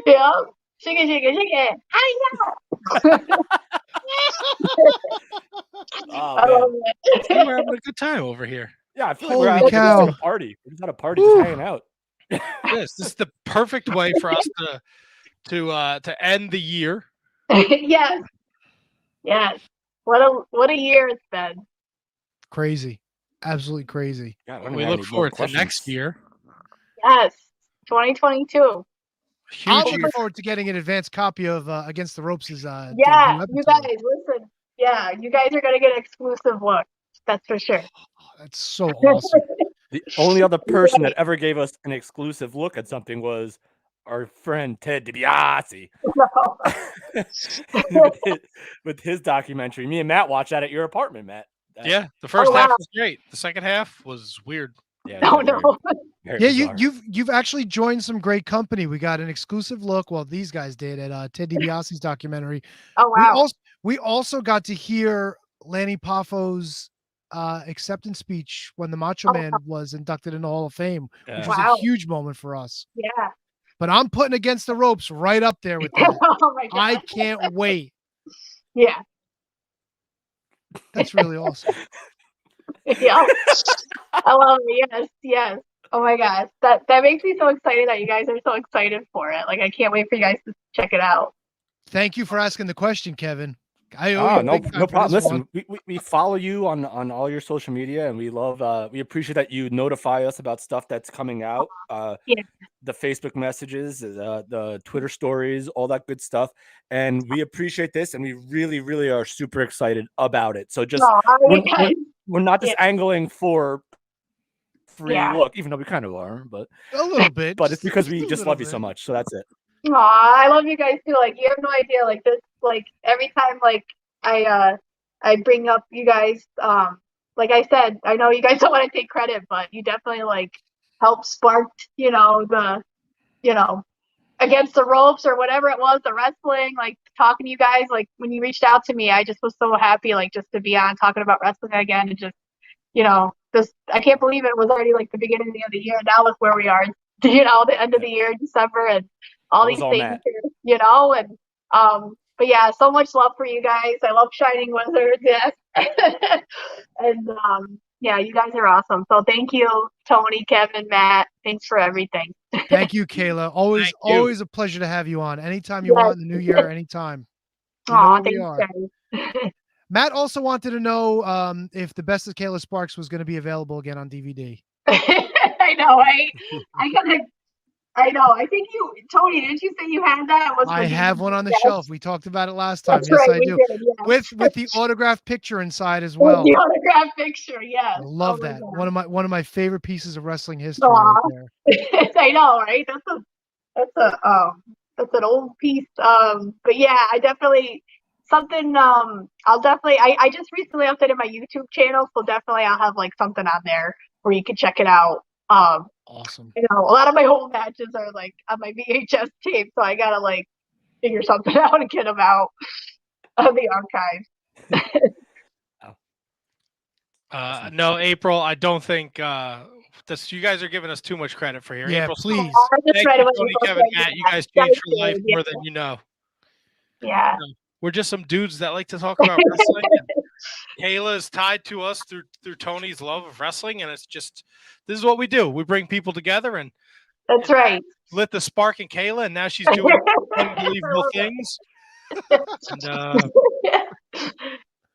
Yeah. Shake it, shake it, shake it. Hi-ya. Oh I man. love it. See, we're having a good time over here. Yeah, I feel Holy like we're just cow. at a party. We're just at a party, Whew. just hanging out. This is the perfect way for us to end the year. Yes. Yes. What a year it's been. Crazy. Absolutely crazy. God, I don't And even we have look any more forward to questions. next year. Yes. 2022. I'm Huge looking year. forward to getting an advanced copy of Against the Ropes' Yeah, debut you episode. guys, listen. Yeah, you guys are gonna get an exclusive look. That's for sure. That's so awesome. The only other person that ever gave us an exclusive look at something was our friend Ted DiBiase with his documentary. Me and Matt watched that at your apartment, Matt. Yeah, the first wow. half was great. The second half was weird. Yeah, Oh very, no. very Yeah, bizarre. you've actually joined some great company. We got an exclusive look. Well, these guys did at Ted DiBiase's documentary. Oh wow. We also got to hear Lanny Poffo's acceptance speech when the Macho Man was inducted into the Hall of Fame, which was Wow. a huge moment for us. Yeah. But I'm putting Against the Ropes right up there with that. Oh my god. I can't wait. Yeah. That's really awesome. Yeah. I love it. Yes, yes. Oh my gosh. That makes me so excited that you guys are so excited for it. Like I can't wait for you guys to check it out. Thank you for asking the question, Kevin. I owe you No big time for problem. this Listen, one. we follow you on all your social media, and we love we appreciate that you notify us about stuff that's coming out. Yeah. The Facebook messages, the Twitter stories, all that good stuff, and we appreciate this, and we really, really are super excited about it. So just we're not just angling for free look, even though we kind of are, but a little bit. But it's because we just a just little love you so bit. much. So that's it. Aw, I love you guys too. Like you have no idea. Like this, like every time, like I bring up you guys. Like I said, I know you guys don't want to take credit, but you definitely like helped spark, the, Against the Ropes or whatever it was, the wrestling. Like talking to you guys. Like when you reached out to me, I just was so happy, like just to be on talking about wrestling again, and just, this. I can't believe it was already like the beginning of the year. Now look where we are. The end of the year, December, and all these things, and but yeah, so much love for you guys. I love Shining Wizards, yes. And yeah, you guys are awesome. So thank you, Tony, Kevin, Matt. Thanks for everything. Thank you, Kayla. Always, Thank you. always a pleasure to have you on. Anytime you Yes. want in the new year, anytime. You know Aw, where we thanks, are. guys. Matt also wanted to know if the Best of Kayla Sparks was going to be available again on DVD. I know, right? I know. I think Tony, didn't you say you had that? I have one on the Yes. shelf. We talked about it last time. That's Yes, right, I we do. did, yes. With the autographed picture inside as With well. the autograph picture, yes. I love Oh my that. God. One of my favorite pieces of wrestling history Aw. right there. I know, right? That's an old piece. But yeah, I definitely something. I'll definitely. I just recently updated my YouTube channel, so definitely I'll have like something on there where you can check it out. Awesome. A lot of my old matches are like on my VHS tape, so I gotta like figure something out and get them out of the archives. No, April, I don't think you guys are giving us too much credit for here. Yeah, April, please. That's thank right, you, it was Tony, April Kevin, 2nd. Matt. You guys Guys changed your life did, more yeah. than you know. Yeah. We're just some dudes that like to talk about wrestling. And Kayla is tied to us through Tony's love of wrestling, and it's just this is what we do. We bring people together and That's right. lit the spark in Kayla, and now she's doing unbelievable things. And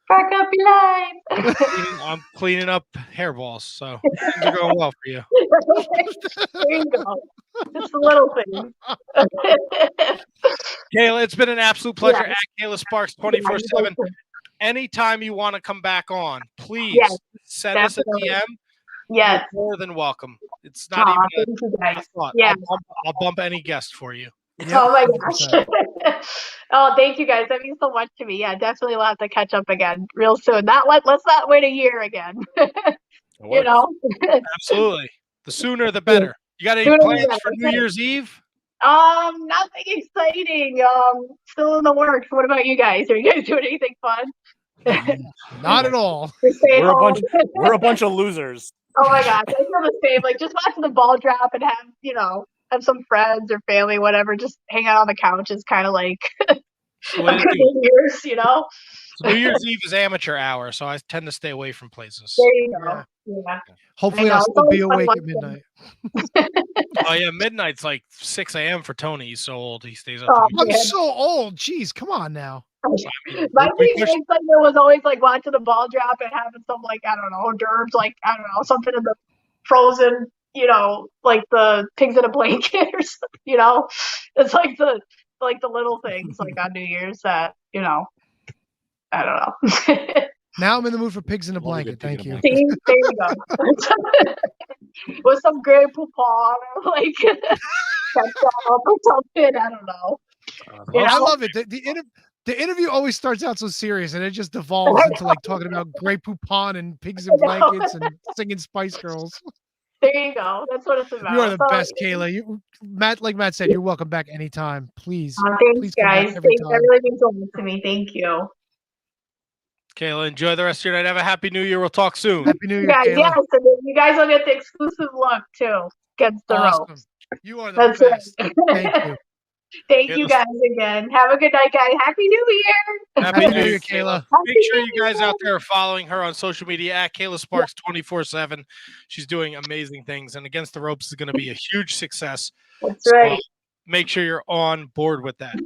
Spark up your life. I'm cleaning up hairballs, so things are going well for you. There you go. Just the little things. Kayla, it's been an absolute pleasure. Yeah. At Kayla Sparks 24/7. Anytime you want to come back on, please Yes, send us a definitely. DM. Yes. You're more than welcome. It's not Aw, even thank you a guys. thought. Yeah. I'll bump any guest for you. Yep, Oh my 100%. gosh. Oh, thank you guys. That means so much to me. Yeah, definitely we'll have to catch up again real soon. Let's not wait a year again. You know? Absolutely. The sooner the better. You got any Sooner the plans better. for New Year's Eve? Nothing exciting. Still in the works. What about you guys? Are you guys doing anything fun? Not at all. Just staying home. We're a bunch of losers. Oh my gosh, I feel the same. Like just watching the ball drop and have some friends or family, whatever. Just hang out on the couch is kind of like The way a to good do it. New Year's, you know. So New Year's Eve is amateur hour, so I tend to stay away from places. There you go. Yeah. Hopefully, I know, I'll it's still be always fun awake at watching. midnight. Oh yeah, midnight's like 6 a.m. for Tony. He's so old, he stays up. Oh, to I'm midnight. so old. Jeez, come on now. My we big pushed- excitement was always like watching the ball drop and having some like I don't know hors d'oeuvres, like I don't know something in the frozen, like the pigs in a blanket or something. It's like the little things like on New Year's that I don't know. Now I'm in the mood for pigs in a Love a good blanket. pig in Thank a you. blanket. See, there you go. With some Grey Poupon or like ketchup or something. I don't know. I love it. The interview always starts out so serious, and it just devolves into like talking about Grey Poupon and pigs in blankets and singing Spice Girls. There you go. That's what it's about. You are the So, best, Kayla. Like Matt said, you're welcome back anytime. Please, thanks, please come guys. back every Thanks. time. That really means so much to me. Thank you. Kayla, enjoy the rest of your night. Have a happy New Year. We'll talk soon. Happy New Year, Yeah, Kayla. yes, and then you guys will get the exclusive look too against the Awesome. ropes. You are the That's best. right. Thank you. Thank Yeah, you let's- guys again. Have a good night, guys. Happy New Year. Happy New Year, Kayla. Make sure you guys out there are following her on social media at Kayla Sparks 24/7. She's doing amazing things, and Against the Ropes is going to be a huge success. That's So right. make sure you're on board with that.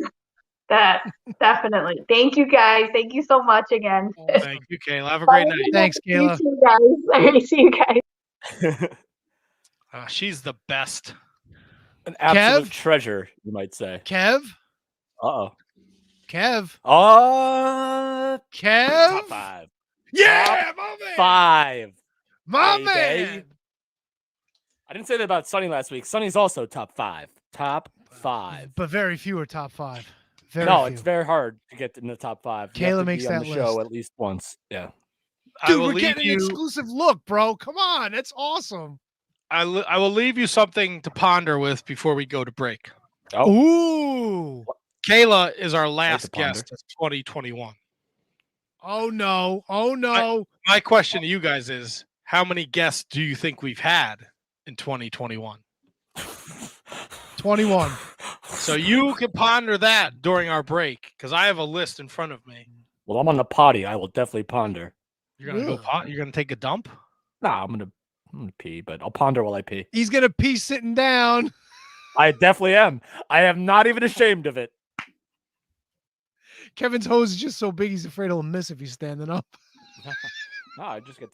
That definitely. Thank you, guys. Thank you so much again. Thank you, Kayla. Have a great night. Thanks, Kayla. You too, guys. All right, see you guys. She's the best. An absolute Kev? treasure, you might say. Kev? Uh-oh. Kev? Top Kev? 5. Yeah, my man. 5. My baby. man. I didn't say that about Sonny last week. Sonny's also top 5. Top 5. But very few are top 5. Very No, few. it's very hard to get in the top 5. You have Kayla to makes be on that the show list. at least once. Yeah. I Dude, will we're leave getting an you. exclusive look, bro. Come on. That's awesome. I will leave you something to ponder with before we go to break. Oh. Ooh. Kayla is our last ponder. guest of 2021. Oh, no. Oh, no. My question to you guys is, how many guests do you think we've had in 2021? 21. So you can ponder that during our break, because I have a list in front of me. Well, I'm on the potty. I will definitely ponder. You're gonna Ugh. go. You're gonna take a dump. Nah, I'm gonna pee, but I'll ponder while I pee. He's going to pee sitting down. I definitely am. I am not even ashamed of it. Kevin's hose is just so big, he's afraid he'll miss if he's standing up. No, I just get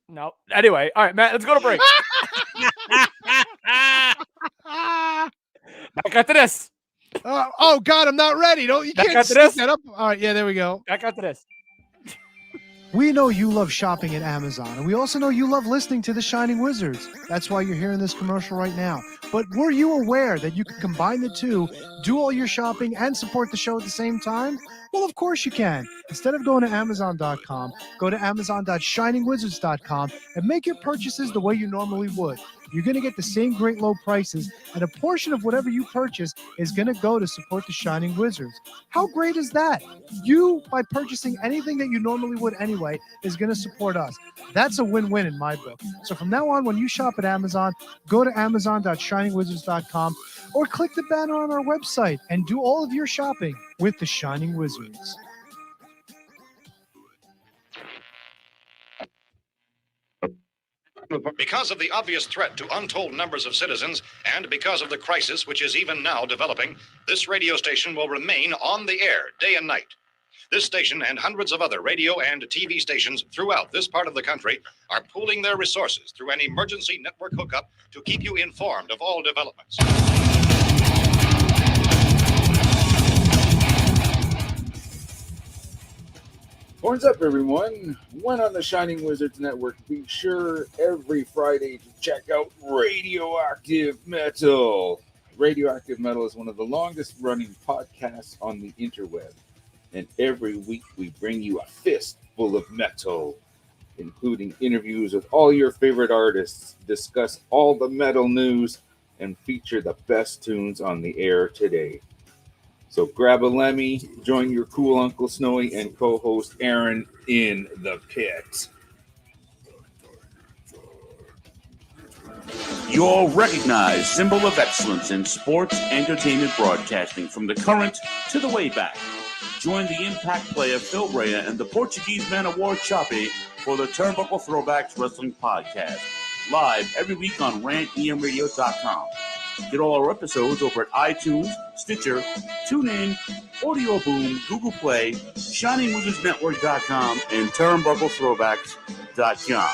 no. Anyway, all right, Matt, let's go to break. Back after this. Oh, God, I'm not ready. You Back can't after stick this. that up. All right, yeah, there we go. Back after this. We know you love shopping at Amazon, and we also know you love listening to The Shining Wizards. That's why you're hearing this commercial right now. But were you aware that you could combine the two, do all your shopping, and support the show at the same time? Well, of course you can. Instead of going to Amazon.com, go to Amazon.shiningwizards.com and make your purchases the way you normally would. You're going to get the same great low prices, and a portion of whatever you purchase is going to go to support the Shining Wizards. How great is that? You, by purchasing anything that you normally would anyway, is going to support us. That's a win-win in my book. So from now on, when you shop at Amazon, go to Amazon.shiningwizards.com or click the banner on our website and do all of your shopping with the Shining Wizards. Because of the obvious threat to untold numbers of citizens and because of the crisis which is even now developing, this radio station will remain on the air day and night. This station and hundreds of other radio and TV stations throughout this part of the country are pooling their resources through an emergency network hookup to keep you informed of all developments. Horns up, everyone. One on the Shining Wizards Network. Be sure every Friday to check out Radioactive Metal. Radioactive Metal is one of the longest running podcasts on the interweb. And every week we bring you a fistful of metal, including interviews with all your favorite artists, discuss all the metal news, and feature the best tunes on the air today. So grab a Lemmy, join your cool Uncle Snowy and co-host Aaron in the pit. Your recognized symbol of excellence in sports entertainment broadcasting from the current to the way back. Join the impact player Phil Brea and the Portuguese Man of War Choppy for the Turnbuckle Throwbacks Wrestling Podcast. Live every week on rantemradio.com. Get all our episodes over at iTunes, Stitcher, TuneIn, Audio Boom, Google Play, ShiningWizardsNetwork.com, and TurnbuckleThrowbacks.com.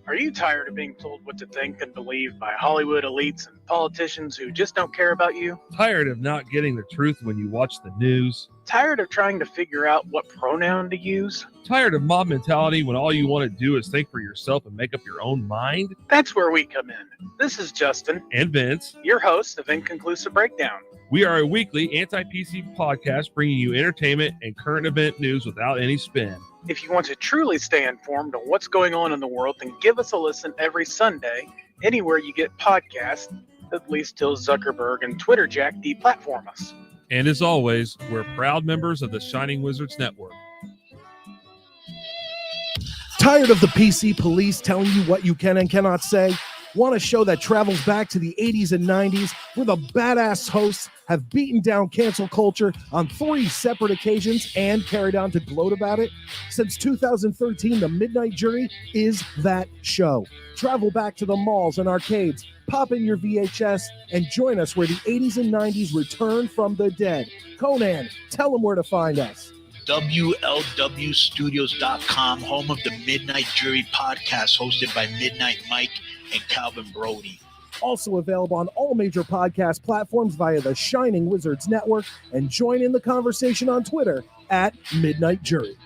Are you tired of being told what to think and believe by Hollywood elites and politicians who just don't care about you? Tired of not getting the truth when you watch the news? Tired of trying to figure out what pronoun to use? Tired of mob mentality when all you want to do is think for yourself and make up your own mind? That's where we come in. This is Justin and Vince, your host of Inconclusive Breakdown. We are a weekly anti-PC podcast bringing you entertainment and current event news without any spin. If you want to truly stay informed on what's going on in the world, then give us a listen every Sunday, anywhere you get podcasts, at least till Zuckerberg and Twitter Jack deplatform us. And as always, we're proud members of the Shining Wizards Network. Tired of the PC police telling you what you can and cannot say? Want a show that travels back to the 80s and 90s where the badass hosts have beaten down cancel culture on 3 separate occasions and carried on to gloat about it? Since 2013, The Midnight Jury is that show. Travel back to the malls and arcades, pop in your VHS, and join us where the 80s and 90s return from the dead. Conan, tell them where to find us. WLWstudios.com, home of the Midnight Jury podcast hosted by Midnight Mike and Calvin Brody. Also available on all major podcast platforms via the Shining Wizards Network, and join in the conversation on Twitter at Midnight Jury.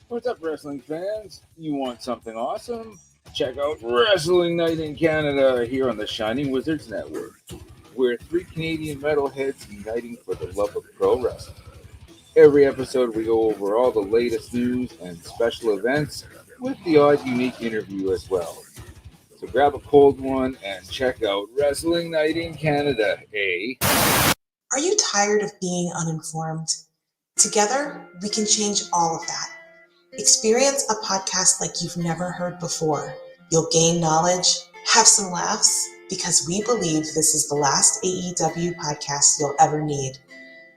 What's up, wrestling fans? You want something awesome? Check out Wrestling Night in Canada here on the Shining Wizards Network. We're 3 Canadian metalheads uniting for the love of pro wrestling. Every episode, we go over all the latest news and special events with the odd unique interview as well. So grab a cold one and check out Wrestling Night in Canada, eh? Are you tired of being uninformed? Together, we can change all of that. Experience a podcast like you've never heard before. You'll gain knowledge, have some laughs, because we believe this is the last AEW podcast you'll ever need.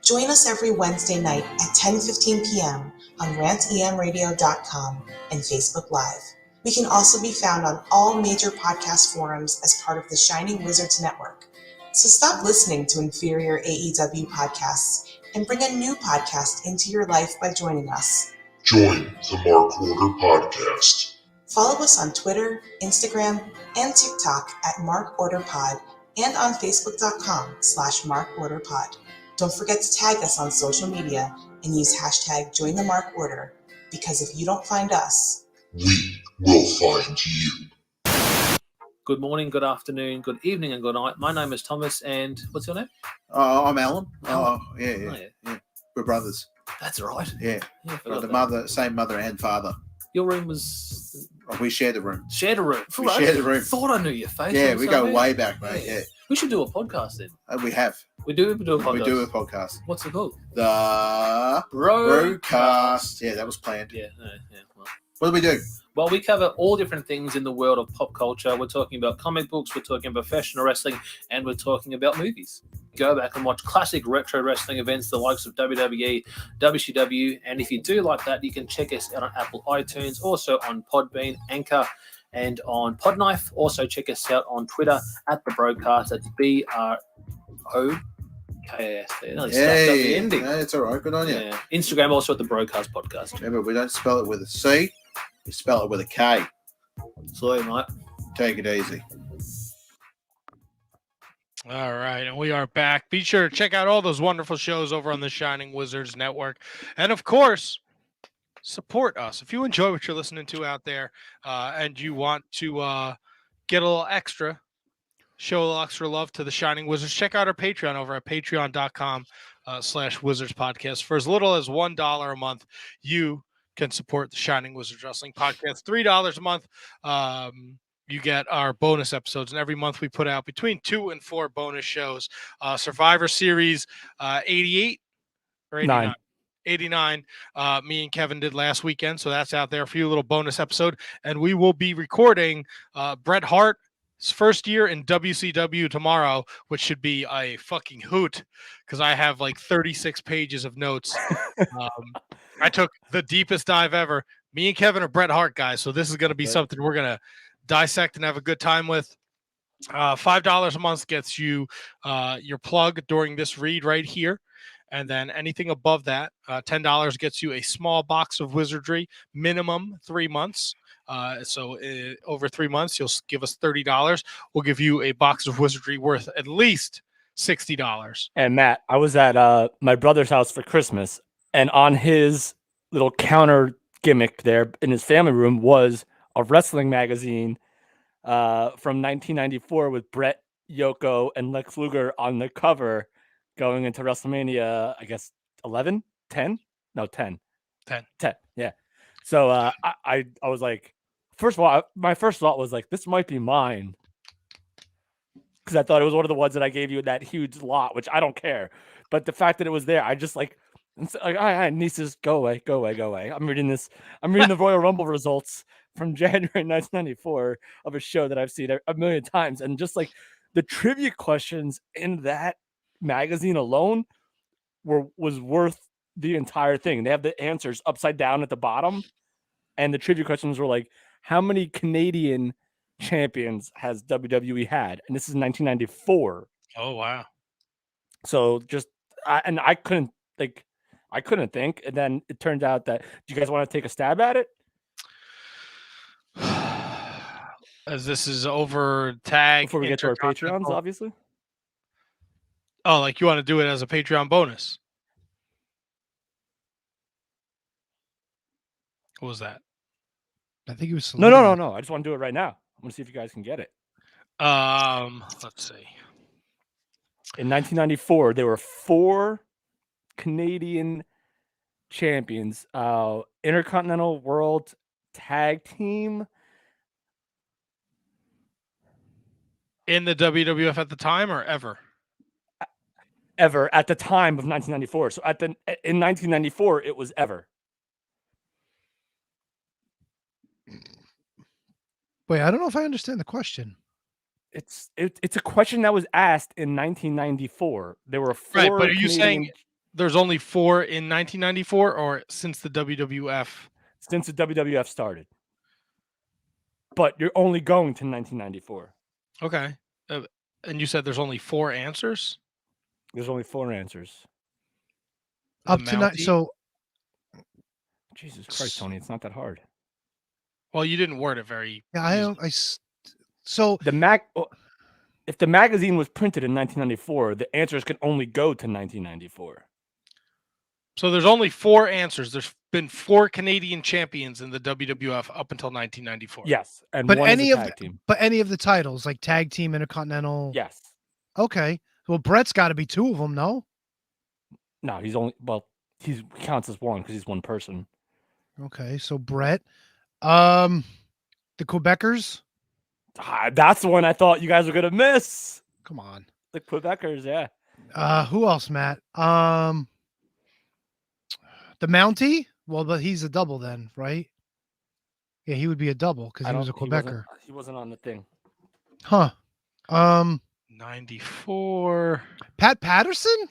Join us every Wednesday night at 10:15 p.m. on rantemradio.com and Facebook Live. We can also be found on all major podcast forums as part of the Shining Wizards Network. So stop listening to inferior AEW podcasts and bring a new podcast into your life by joining us. Join the Mark Order Podcast. Follow us on Twitter, Instagram, and TikTok at Mark Order Pod and on Facebook.com/MarkOrderPod. Don't forget to tag us on social media and use hashtag #JoinTheMarkOrder, because if you don't find us, we will find you. Good morning, good afternoon, good evening, and good night. My name is Thomas, and what's your name? I'm Alan. Alan. Oh, yeah. We're brothers. That's right. Yeah. Got the mother, same mother and father. Your room was... Oh, we shared the room. Shared a room. We shared the room. Thought I knew your face. Yeah, we go way back, mate. Yeah. We should do a podcast then. We have. We do a podcast. We do a podcast. What's it called? The Broadcast. Yeah, that was planned. Yeah. Well. What do we do? Well, we cover all different things in the world of pop culture. We're talking about comic books, we're talking about professional wrestling, and we're talking about movies. Go back and watch classic retro wrestling events, the likes of WWE, WCW, and if you do like that, you can check us out on Apple iTunes, also on Podbean, Anchor, and on Podknife. Also check us out on Twitter at The Broadcast. That's BROKAST. Hey, it's all right. Good on you. Yeah. Instagram also at The Broadcast Podcast. Remember, we don't spell it with a C. We spell it with a K. Sorry, mate. Take it easy. All right, and we are back. Be sure to check out all those wonderful shows over on the Shining Wizards Network. And, of course, support us. If you enjoy what you're listening to out there, and you want to get a little extra, show a little extra love to the Shining Wizards, check out our Patreon over at patreon.com/Wizards Podcast. For as little as $1 a month, you can support the Shining Wizards Wrestling Podcast. $3 a month, you get our bonus episodes, and every month we put out between 2 and 4 bonus shows. Survivor Series 88 or 89. 89. Me and Kevin did last weekend, so that's out there for you, a little bonus episode. And we will be recording Bret Hart's first year in WCW tomorrow, which should be a fucking hoot because I have like 36 pages of notes. I took the deepest dive ever. Me and Kevin are Bret Hart guys, so this is going to be something we're going to dissect and have a good time with. $5 a month gets you your plug during this read right here. And then anything above that, $10 gets you a small box of wizardry, minimum 3 months. So over 3 months, you'll give us $30. We'll give you a box of wizardry worth at least $60. And Matt, I was at my brother's house for Christmas, and on his little counter gimmick there in his family room was a wrestling magazine from 1994 with Bret, Yoko, and Lex Luger on the cover going into WrestleMania, I guess 11, 10? No, 10. 10. Yeah. So I was like, first of all, my first thought was like, this might be mine. Because I thought it was one of the ones that I gave you in that huge lot, which I don't care. But the fact that it was there, I just like, all right, nieces, go away. I'm reading the Royal Rumble results from January 1994 of a show that I've seen a million times. And just like the trivia questions in that magazine alone was worth the entire thing. They have the answers upside down at the bottom, and the trivia questions were like, how many Canadian champions has WWE had? And this is 1994. Oh wow. So just I couldn't think, and then it turned out that, do you guys want to take a stab at it? As this is over tag before we get to our Patreons, obviously. Oh, like you want to do it as a Patreon bonus? What was that? I think it was No. I just want to do it right now. I'm gonna see if you guys can get it. Let's see. In 1994, there were 4 Canadian champions, Intercontinental World Tag Team. In the WWF at the time or ever? Ever at the time of 1994. So in 1994, it was ever. Wait, I don't know if I understand the question. It's a question that was asked in 1994. There were 4. Right, but are you saying there's only 4 in 1994 or since the WWF? Since the WWF started. But you're only going to 1994. Okay. And you said there's only 4 answers? There's only 4 answers. Up to night. So, Jesus Christ, Tony, it's not that hard. Well, you didn't word it very. Yeah, so if the magazine was printed in 1994, the answers can only go to 1994. So there's only 4 answers. There's been 4 Canadian champions in the WWF up until 1994. Yes, and but one any is a of tag team. But any of the titles, like tag team, Intercontinental. Yes. Okay. Well, Brett's got to be 2 of them, no? No, he counts as one because he's one person. Okay, so Brett, the Quebecers. That's the one I thought you guys were gonna miss. Come on, the Quebecers, yeah. Who else, Matt? The Mountie. Well, but he's a double then, right? Yeah, he would be a double because he was a Quebecer. He wasn't on the thing. Huh. 94. Pat Patterson?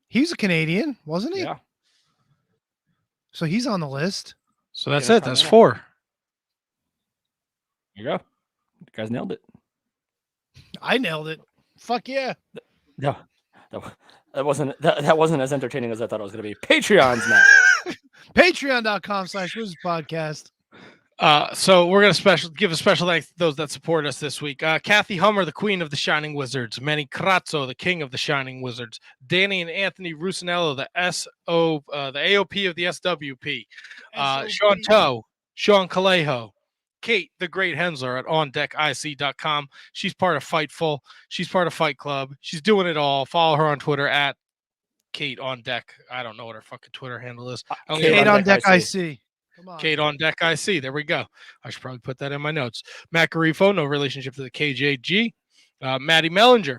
He's a Canadian, wasn't he? Yeah. So he's on the list. So that's it. That's 4. There you go. You guys nailed it. I nailed it. Fuck yeah. No. That wasn't as entertaining as I thought it was going to be. Patreons, Matt. Patreon.com/Wizards Podcast. So we're gonna give a special thanks to those that support us this week. Kathy Hummer, the queen of the Shining Wizards. Manny Crazzo, the king of the Shining Wizards. Danny and Anthony Rusinello, the the AOP of the SWP. Sean Toe, Sean Calejo, Kate, the great Hensler at ondeckic.com. She's part of Fightful. She's part of Fight Club. She's doing it all. Follow her on Twitter at Kate on Deck. I don't know what her fucking Twitter handle is. Kate on Deck IC. Come on. Kate on Deck IC. There we go. I should probably put that in my notes. Matt Garifo, no relationship to the KJG. Maddie Mellinger.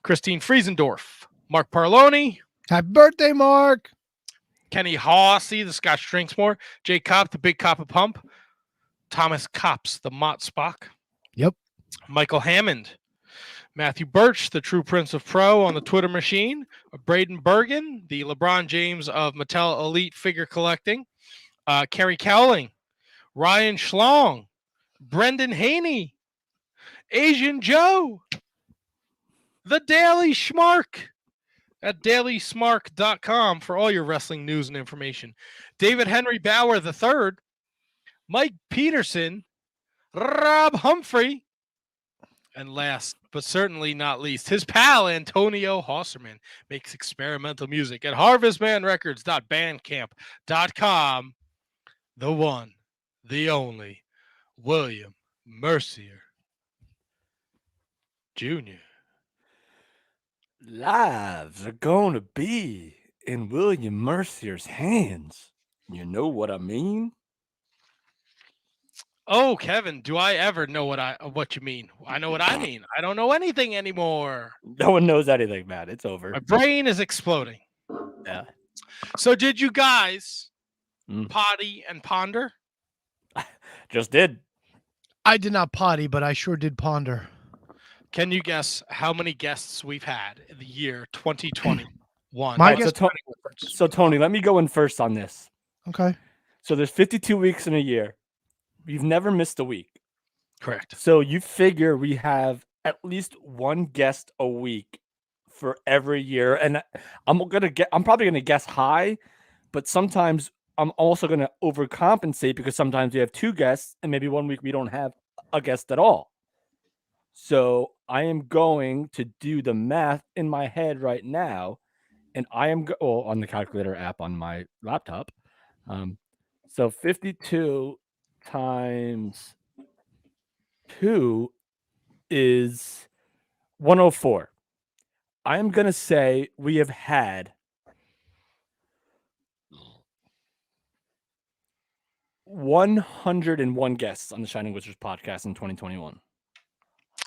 Christine Friesendorf. Mark Parloni. Happy birthday, Mark. Kenny Hawsey, the Scotch Drinksmore. Jay Kopp, the Big Copper Pump. Thomas Kops, the Mott Spock. Yep. Michael Hammond. Matthew Birch, the true prince of pro on the Twitter machine. Braden Bergen, the LeBron James of Mattel Elite Figure Collecting. Kerry Cowling, Ryan Schlong, Brendan Haney, Asian Joe, The Daily Schmark at dailysmark.com for all your wrestling news and information. David Henry Bauer III, Mike Peterson, Rob Humphrey, and last but certainly not least, his pal Antonio Hosserman makes experimental music at harvestmanrecords.bandcamp.com. The one, the only, William Mercier Jr. Lives are gonna be in William Mercier's hands. You know what I mean? Oh, Kevin, do I ever know what you mean? I know what I mean. I don't know anything anymore. No one knows anything, man. It's over. My brain is exploding. Yeah. So did you guys potty and ponder? Just did. I did not potty, but I sure did ponder. Can you guess how many guests we've had in the year 2021? My guess. So Tony, let me go in first on this. Okay. So there's 52 weeks in a year. You've never missed a week. Correct. So you figure we have at least one guest a week for every year. And I'm probably gonna guess high, but sometimes I'm also gonna overcompensate because sometimes we have two guests and maybe one week we don't have a guest at all. So I am going to do the math in my head right now, and I am on the calculator app on my laptop. So 52 times 2 is 104. I am going to say we have had 101 guests on the Shining Wizards podcast in 2021.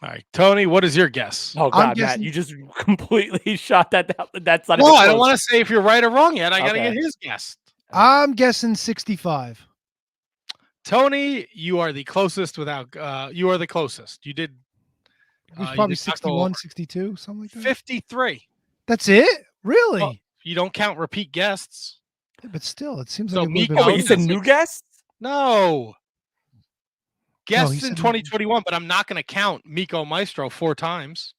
All right, Tony, what is your guess? Oh God, Matt, you just completely shot that down. That's not. Well, I don't want to say if you're right or wrong yet. I got to get his guess. I'm guessing 65. Tony, you are the closest you are the closest. You did. It was probably 61, 62, something like that. 53. That's it? Really? Well, you don't count repeat guests. Yeah, but still, it seems So like Miko, Oh, you said new guests? No. Guests he in said 2021, but I'm not going to count Miko Maestro 4 times.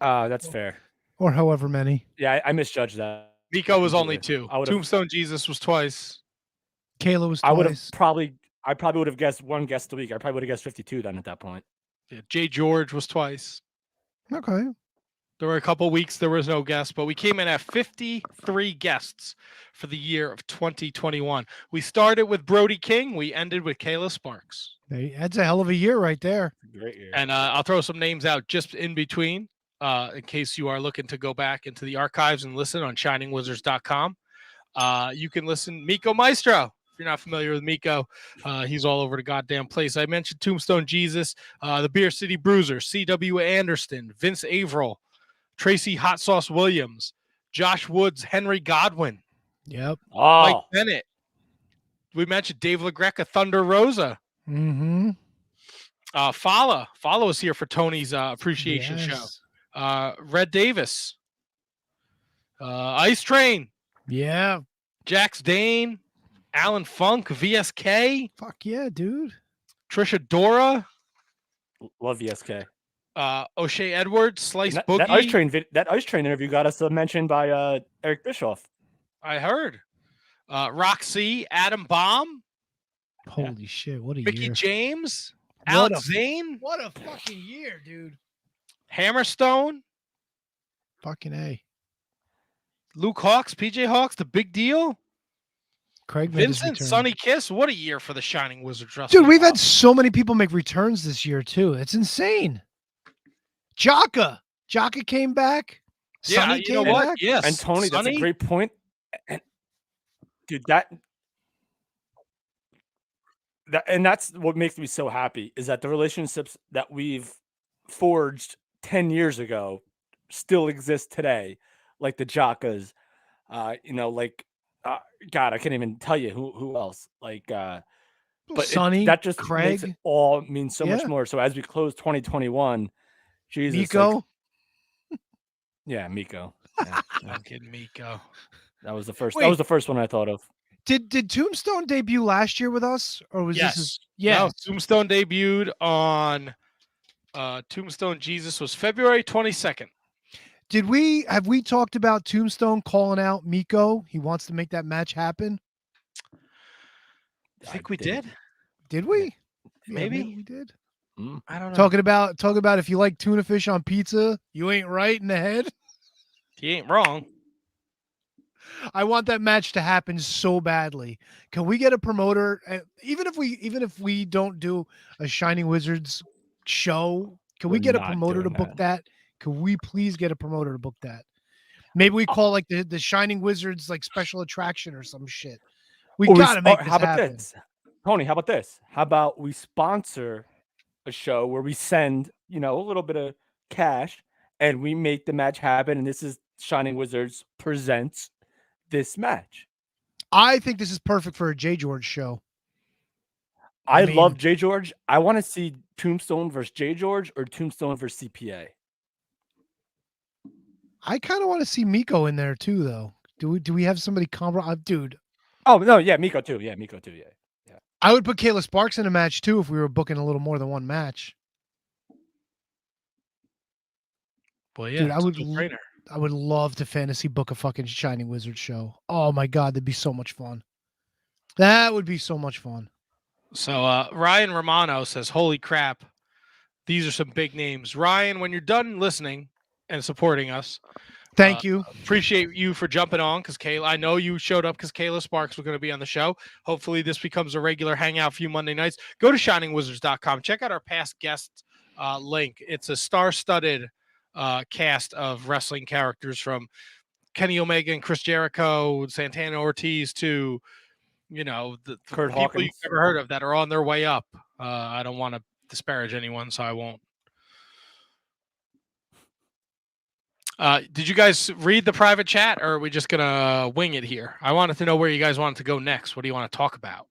That's fair. Or however many. Yeah, I misjudged that. Miko was only 2. I would've- Tombstone Jesus was twice. Kayla was I twice. I probably would have guessed one guest a week. I probably would have guessed 52 then at that point. Yeah, Jay George was twice. Okay. There were a couple weeks there was no guest, but we came in at 53 guests for the year of 2021. We started with Brody King. We ended with Kayla Sparks. Hey, that's a hell of a year right there. Great year. And I'll throw some names out just in between in case you are looking to go back into the archives and listen on shiningwizards.com. You can listen Miko Maestro. If you're not familiar with Miko, he's all over the goddamn place. I mentioned Tombstone Jesus, the Beer City Bruiser, C.W. Anderson, Vince Averill, Tracy Hot Sauce Williams, Josh Woods, Henry Godwin. Yep. Mike Bennett. We mentioned Dave LaGreca, Thunder Rosa. Mm-hmm. Fala is here for Tony's appreciation show. Red Davis. Ice Train. Yeah. Jax Dane. Alan Funk. VSK. Fuck yeah, dude. Trisha Dora. Love VSK. O'Shea Edwards. Slice Boogie. That Ice Train interview got us a mention by Eric Bischoff. I heard. Roxy. Adam Baum. Holy shit! What a Mickey year! James, What Alex a- Zane, What a fucking year, dude! Hammerstone, Fucking A. Luke Hawks, PJ Hawks, the big deal. Craig made his Vincent, return. Sonny Kiss. What a year for the Shining Wizards Wrestling. Dude, we've had so many people make returns this year too. It's insane. Jaka came back. Yeah, Sonny you know came what? back. Yes, And Tony, that's a Sonny. great point. And, dude, that's what makes me so happy is that the relationships that we've forged 10 years ago still exist today, like the Jakas. God, I can't even tell you who else. But Sonny, that just makes Craig. it all mean so much Yeah. more. So as we close 2021, Jesus, Miko. Yeah, Miko. Yeah, Fucking Miko. that was the first. Wait. That was the first one I thought of. Did Tombstone debut last year with us, or was Yes. this? Yeah. No, Tombstone debuted on Tombstone Jesus was February 22nd. Have we talked about Tombstone calling out Miko? He wants to make that match happen. I think we did. Did we? Yeah, Maybe. we did. I don't know. Talking about if you like tuna fish on pizza, you ain't right in the head. He ain't wrong. I want that match to happen so badly. Can we get a promoter? Even if we don't do a Shining Wizards show, can we We're get a not promoter to doing book that? Can we please get a promoter to book that? Maybe we call like the Shining Wizards like special attraction or some shit. We gotta make this How about happen. this, Tony? How about this? How about we sponsor a show where we send a little bit of cash and we make the match happen? And this is Shining Wizards presents this match. I think this is perfect for a J. George show. I love J. George. I want to see Tombstone versus J. George or Tombstone versus CPA. I kind of want to see Miko in there too, though. Do we have somebody dude? Oh no, yeah, Miko too. Yeah, Miko too. Yeah. I would put Kayla Sparks in a match too if we were booking a little more than one match. Well, yeah, Dude, it's I would love to fantasy book a fucking Shining Wizard show. Oh my god, that'd be so much fun. That would be so much fun. So Ryan Romano says, "Holy crap, these are some big names." Ryan, when you're done listening and supporting us, thank you. Appreciate you for jumping on because Kayla. I know you showed up because Kayla Sparks was going to be on the show. Hopefully, this becomes a regular hangout for you Monday nights. Go to shiningwizards.com. Check out our past guest link. It's a star-studded cast of wrestling characters from Kenny Omega and Chris Jericho, Santana Ortiz to the Kurt people Hawkins. you've never heard of that are on their way up. I don't want to disparage anyone, so I won't. Did you guys read the private chat, or are we just gonna wing it here? I wanted to know where you guys wanted to go next. What do you want to talk about?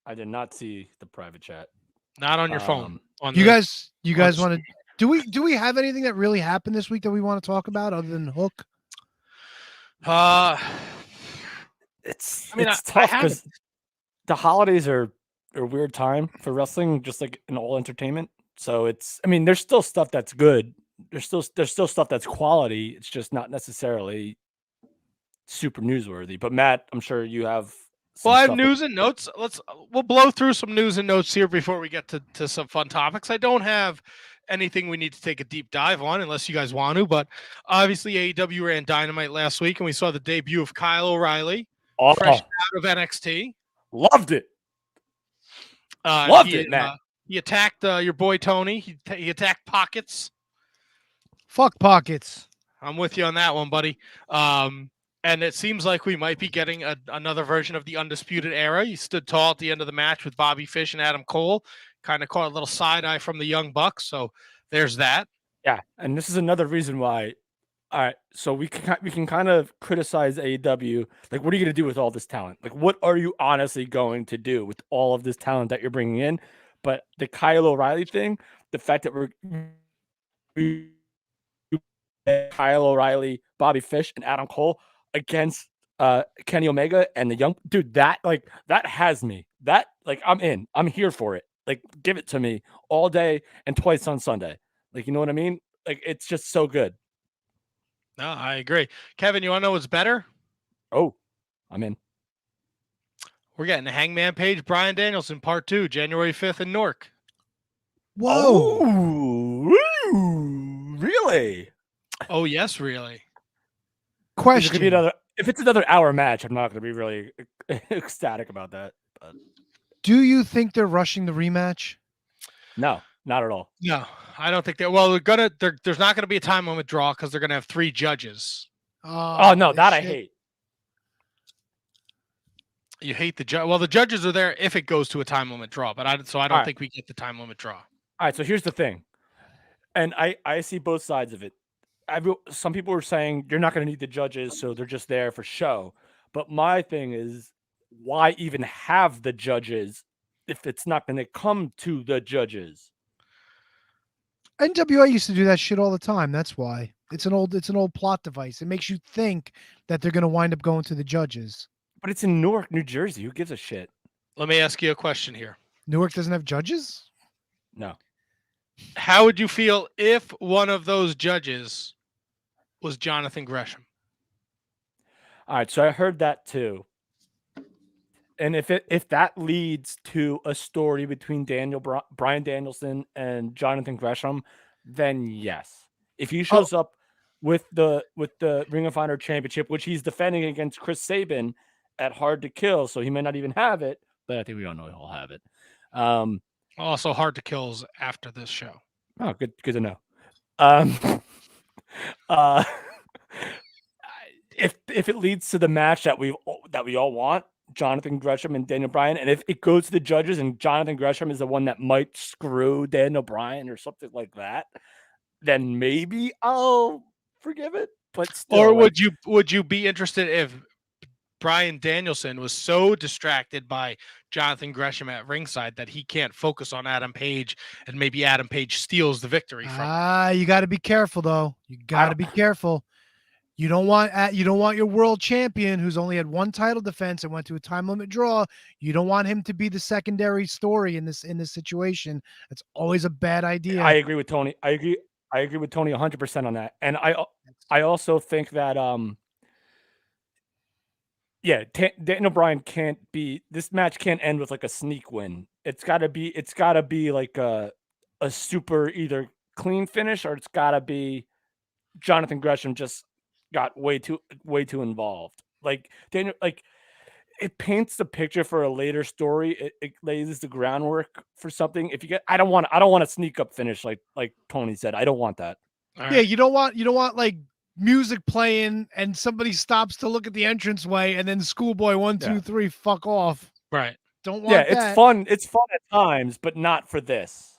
I did not see the private chat. Not on your phone. You guys want to? Do we have anything that really happened this week that we want to talk about other than Hook? It's I mean, tough because the holidays are a weird time for wrestling, just like in all entertainment. So there's still stuff that's good. There's still stuff that's quality. It's just not necessarily super newsworthy. But Matt, I'm sure you have. Well, I have news and notes. We'll blow through some news and notes here before we get to some fun topics. I don't have anything we need to take a deep dive on unless you guys want to. But obviously, AEW ran Dynamite last week, and we saw the debut of Kyle O'Reilly, fresh out of NXT. Loved it. Matt. He attacked your boy Tony. He attacked Pockets. Fuck Pockets. I'm with you on that one, buddy. And it seems like we might be getting another version of the Undisputed Era. He stood tall at the end of the match with Bobby Fish and Adam Cole. Kind of caught a little side eye from the Young Bucks. So there's that. Yeah, and this is another reason why. All right, so we can kind of criticize AEW. Like, what are you going to do with all this talent? Like, what are you honestly going to do with all of this talent that you're bringing in? But the Kyle O'Reilly thing, the fact that we Kyle O'Reilly, Bobby Fish, and Adam Cole against Kenny Omega and the Young dude, that has me. That I'm in. I'm here for it. Like, give it to me all day and twice on Sunday. Like, you know what I mean? Like, it's just so good. No, I agree. Kevin, you want to know what's better? Oh, I'm in. We're getting Hangman Page, Bryan Danielson, Part 2, January 5th in Newark. Whoa! Really? Oh yes, really. Is it gonna be another? If it's another hour match, I'm not gonna be really ecstatic about that. But Do you think they're rushing the rematch? no, not at all. No, I don't think that. Well, there's not gonna be a time limit draw because they're gonna have 3 judges. Oh no, that I hate. You hate the judge. Well, the judges are there if it goes to a time limit draw, but I don't think we get the time limit draw. All right, so here's the thing, and I see both sides of it. Some people were saying you're not going to need the judges, so they're just there for show. But my thing is, why even have the judges if it's not going to come to the judges? NWA used to do that shit all the time. That's why. It's an old plot device. It makes you think that they're going to wind up going to the judges. But it's in Newark, New Jersey. Who gives a shit? Let me ask you a question here. Newark doesn't have judges? No. How would you feel if one of those judges was Jonathan Gresham? All right, so I heard that too. And if that leads to a story between Bryan Danielson and Jonathan Gresham, then yes. If he shows up with the Ring of Honor Championship, which he's defending against Chris Sabin at Hard to Kill, so he may not even have it, but I think we all know he'll have it. Also, Hard to Kills after this show. Oh, good to know. If it leads to the match that we all want, Jonathan Gresham and Daniel Bryan, and if it goes to the judges and Jonathan Gresham is the one that might screw Daniel Bryan or something like that, then maybe I'll forgive it. But still, or would you be interested if Bryan Danielson was so distracted by Jonathan Gresham at ringside that he can't focus on Adam Page, and maybe Adam Page steals the victory from him? You got to be careful though. You got to be careful. You don't want your world champion who's only had one title defense and went to a time limit draw. You don't want him to be the secondary story in this situation. That's always a bad idea. I agree with Tony. I agree with Tony 100% on that. And I also think that Daniel Bryan can't be, this match can't end with like a sneak win. It's gotta be like a super either clean finish, or it's gotta be Jonathan Gresham just got way too involved. Like Daniel, like it paints the picture for a later story. It lays the groundwork for something. If you get, I don't want a sneak up finish like Tony said. I don't want that. Yeah, you don't want like music playing and somebody stops to look at the entranceway and then Schoolboy 1, 2, 3 fuck off. Right. Don't want that. It's fun. It's fun at times, but not for this.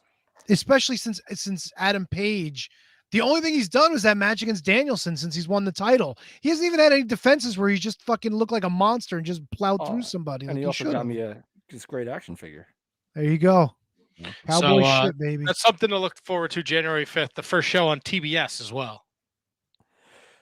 Especially since Adam Page, the only thing he's done was that match against Danielson since he's won the title. He hasn't even had any defenses where he just fucking looked like a monster and just plowed through somebody. And like he also got should've. me this great action figure. There you go. Cowboy So, shit, baby. That's something to look forward to January 5th, the first show on TBS as well.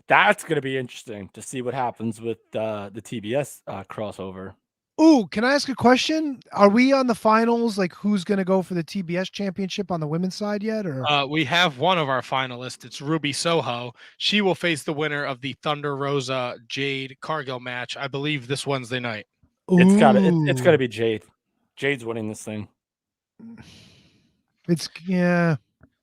That's going to be interesting to see what happens with the TBS crossover. Ooh, can I ask a question? Are we on the finals? Like, who's going to go for the TBS championship on the women's side yet? Or we have one of our finalists. It's Ruby Soho. She will face the winner of the Thunder Rosa Jade Cargill match, I believe, this Wednesday night. It's got to be Jade. Jade's winning this thing. Yeah.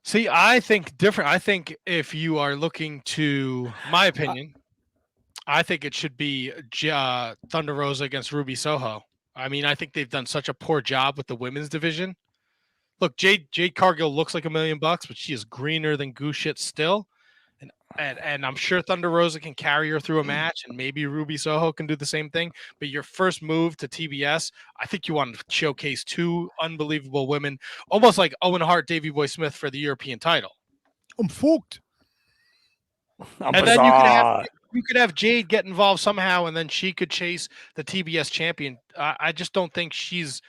See, I think different. I think if you are looking to, my opinion, I think it should be Thunder Rosa against Ruby Soho. I mean, I think they've done such a poor job with the women's division. Look, Jade Cargill looks like $1 million, but she is greener than goose shit still. And I'm sure Thunder Rosa can carry her through a match, and maybe Ruby Soho can do the same thing. But your first move to TBS, I think you want to showcase 2 unbelievable women, almost like Owen Hart, Davey Boy Smith for the European title. I'm fucked. And then you could have Jade get involved somehow, and then she could chase the TBS champion. I just don't think she's.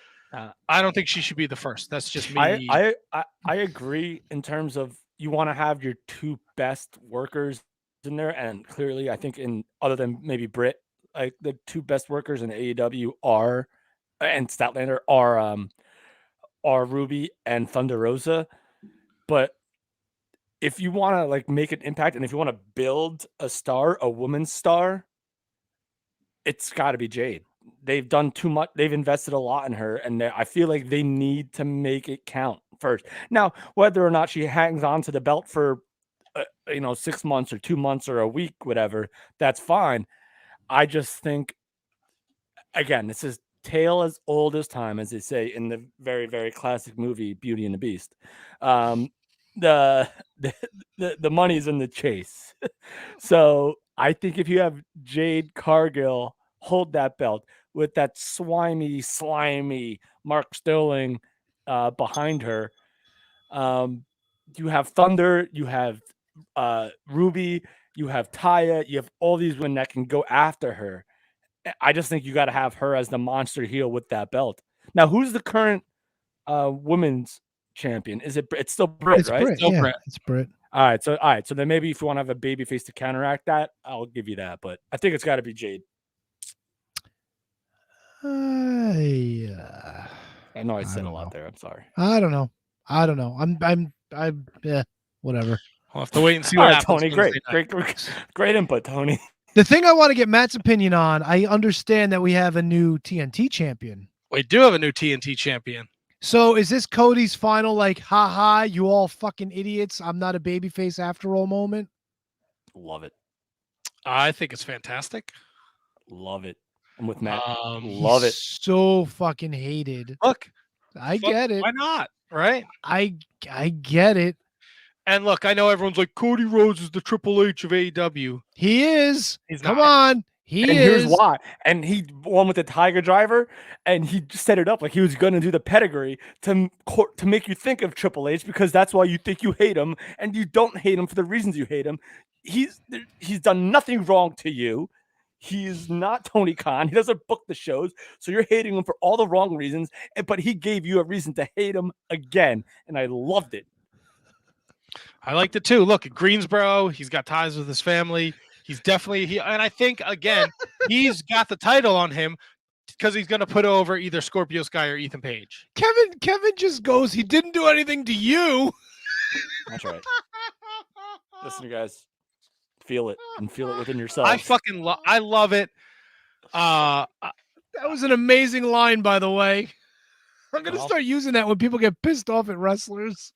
I don't think she should be the first. That's just me. I agree in terms of you want to have your 2 best workers in there, and clearly, I think other than maybe Britt, like the 2 best workers in AEW and Statlander are Ruby and Thunder Rosa. But if you want to like make an impact, and if you want to build a woman's star, it's got to be Jade. they've done too much. They've invested a lot in her, and I feel like they need to make it count first. Now, whether or not she hangs on to the belt for 6 months or 2 months or a week, whatever, that's fine. I just think, again, this is tale as old as time, as they say in the very, very classic movie Beauty and the Beast. The money's in the chase. So I think if you have Jade Cargill hold that belt with that slimy Mark Sterling behind her, you have Thunder, you have Ruby, you have Taya, you have all these women that can go after her. I just think you got to have her as the monster heel with that belt. Now, who's the current women's champion? It's still Britt, It's right? Britt. Yeah, it's Britt. All right. So then maybe if you want to have a baby face to counteract that, I'll give you that. But I think it's got to be Jade. Yeah. I know I said a lot there. I'm sorry. I don't know. I'm yeah, whatever. We'll have to wait and see All what right, happens. Tony. Great input, Tony. The thing I want to get Matt's opinion on, I understand that we have a new TNT champion. We do have a new TNT champion. So is this Cody's final, like, haha, you all fucking idiots, I'm not a babyface after all moment? Love it. I think it's fantastic. Love it. I'm with Matt. Love it. So fucking hated. Look, I get it. Why not? Right? I get it. And look, I know everyone's like, Cody Rhodes is the Triple H of AEW. He is. Come on. And here's why. And he won with the Tiger Driver, and he set it up like he was going to do the pedigree to make you think of Triple H, because that's why you think you hate him, and you don't hate him for the reasons you hate him. He's done nothing wrong to you. He's not Tony Khan. He doesn't book the shows, so you're hating him for all the wrong reasons. But he gave you a reason to hate him again, and I loved it. I liked it too. Look, at Greensboro, he's got ties with his family. He's definitely and I think again, he's got the title on him because he's going to put over either Scorpio Sky or Ethan Page. Kevin just goes, he didn't do anything to you. That's right. Listen, guys, feel it and feel it within yourself. I love it. That was an amazing line, by the way. I'm going to start using that when people get pissed off at wrestlers.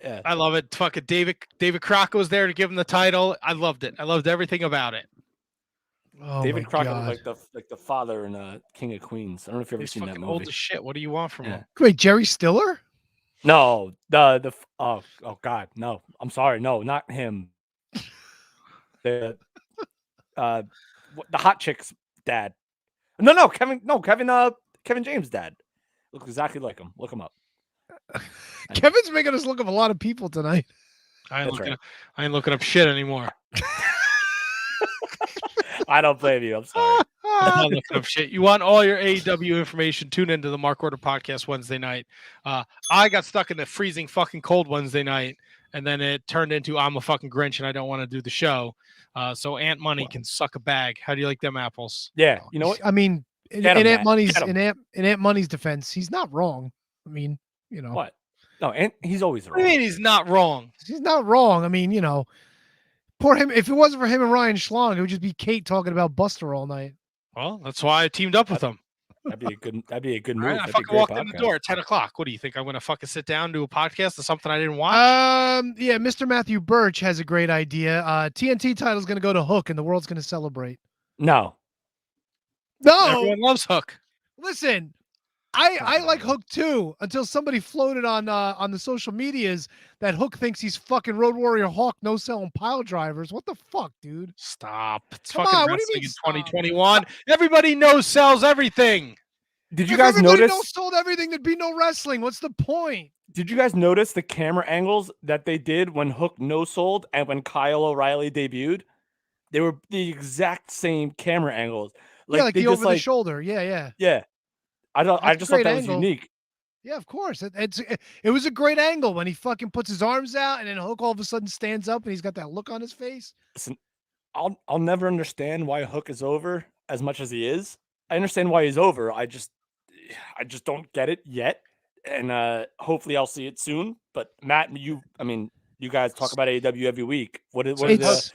Yeah. I love it. Fucking David Crockett was there to give him the title. I loved it. I loved everything about it. Oh, David Crockett was like the father in King of Queens. I don't know if you've ever seen that movie. Old as shit. What do you want from him? Wait, Jerry Stiller? No, oh god, no. I'm sorry, no, not him. The hot chick's dad. No, Kevin James' dad. Looks exactly like him. Look him up. Kevin's making us look up a lot of people tonight. I ain't looking up shit anymore. I don't blame you. I'm sorry. I'm not looking up shit. You want all your AEW information? Tune into the Mark Order podcast Wednesday night. I got stuck in the freezing fucking cold Wednesday night, and then it turned into I'm a fucking Grinch and I don't want to do the show. So Aunt Money can suck a bag. How do you like them apples? Yeah, you know what? I mean, in Aunt Money's defense, he's not wrong. I mean, you know what? No, and he's always wrong. I mean, he's not wrong. He's not wrong. I mean, you know, poor him. If it wasn't for him and Ryan Schlong, it would just be Kate talking about Buster all night. Well, that's why I teamed up with him. That'd be a good move. Right, I fucking walked in the door at 10 o'clock. What do you think? I'm going to fucking sit down and do a podcast of something I didn't watch? Yeah, Mr. Matthew Birch has a great idea. TNT title's going to go to Hook, and the world's going to celebrate. No. Everyone loves Hook. Listen, I like Hook too, until somebody floated on the social medias that Hook thinks he's fucking Road Warrior Hawk, no selling pile drivers. What the fuck, dude? Stop. It's Come fucking on, what do you wrestling mean in 2021. Everybody knows sells everything. Did you If guys everybody notice? sold everything, there'd be no wrestling. What's the point? Did you guys notice the camera angles that they did when Hook no sold and when Kyle O'Reilly debuted? They were the exact same camera angles. Like they the just, over the shoulder. Yeah. Yeah. I That's just a great thought that was angle. unique. Yeah, of course. It was a great angle when he fucking puts his arms out and then Hook all of a sudden stands up and he's got that look on his face. Listen, I'll never understand why Hook is over as much as he is. I understand why he's over. I just don't get it yet. And hopefully I'll see it soon. But Matt, you guys talk about AEW every week. What is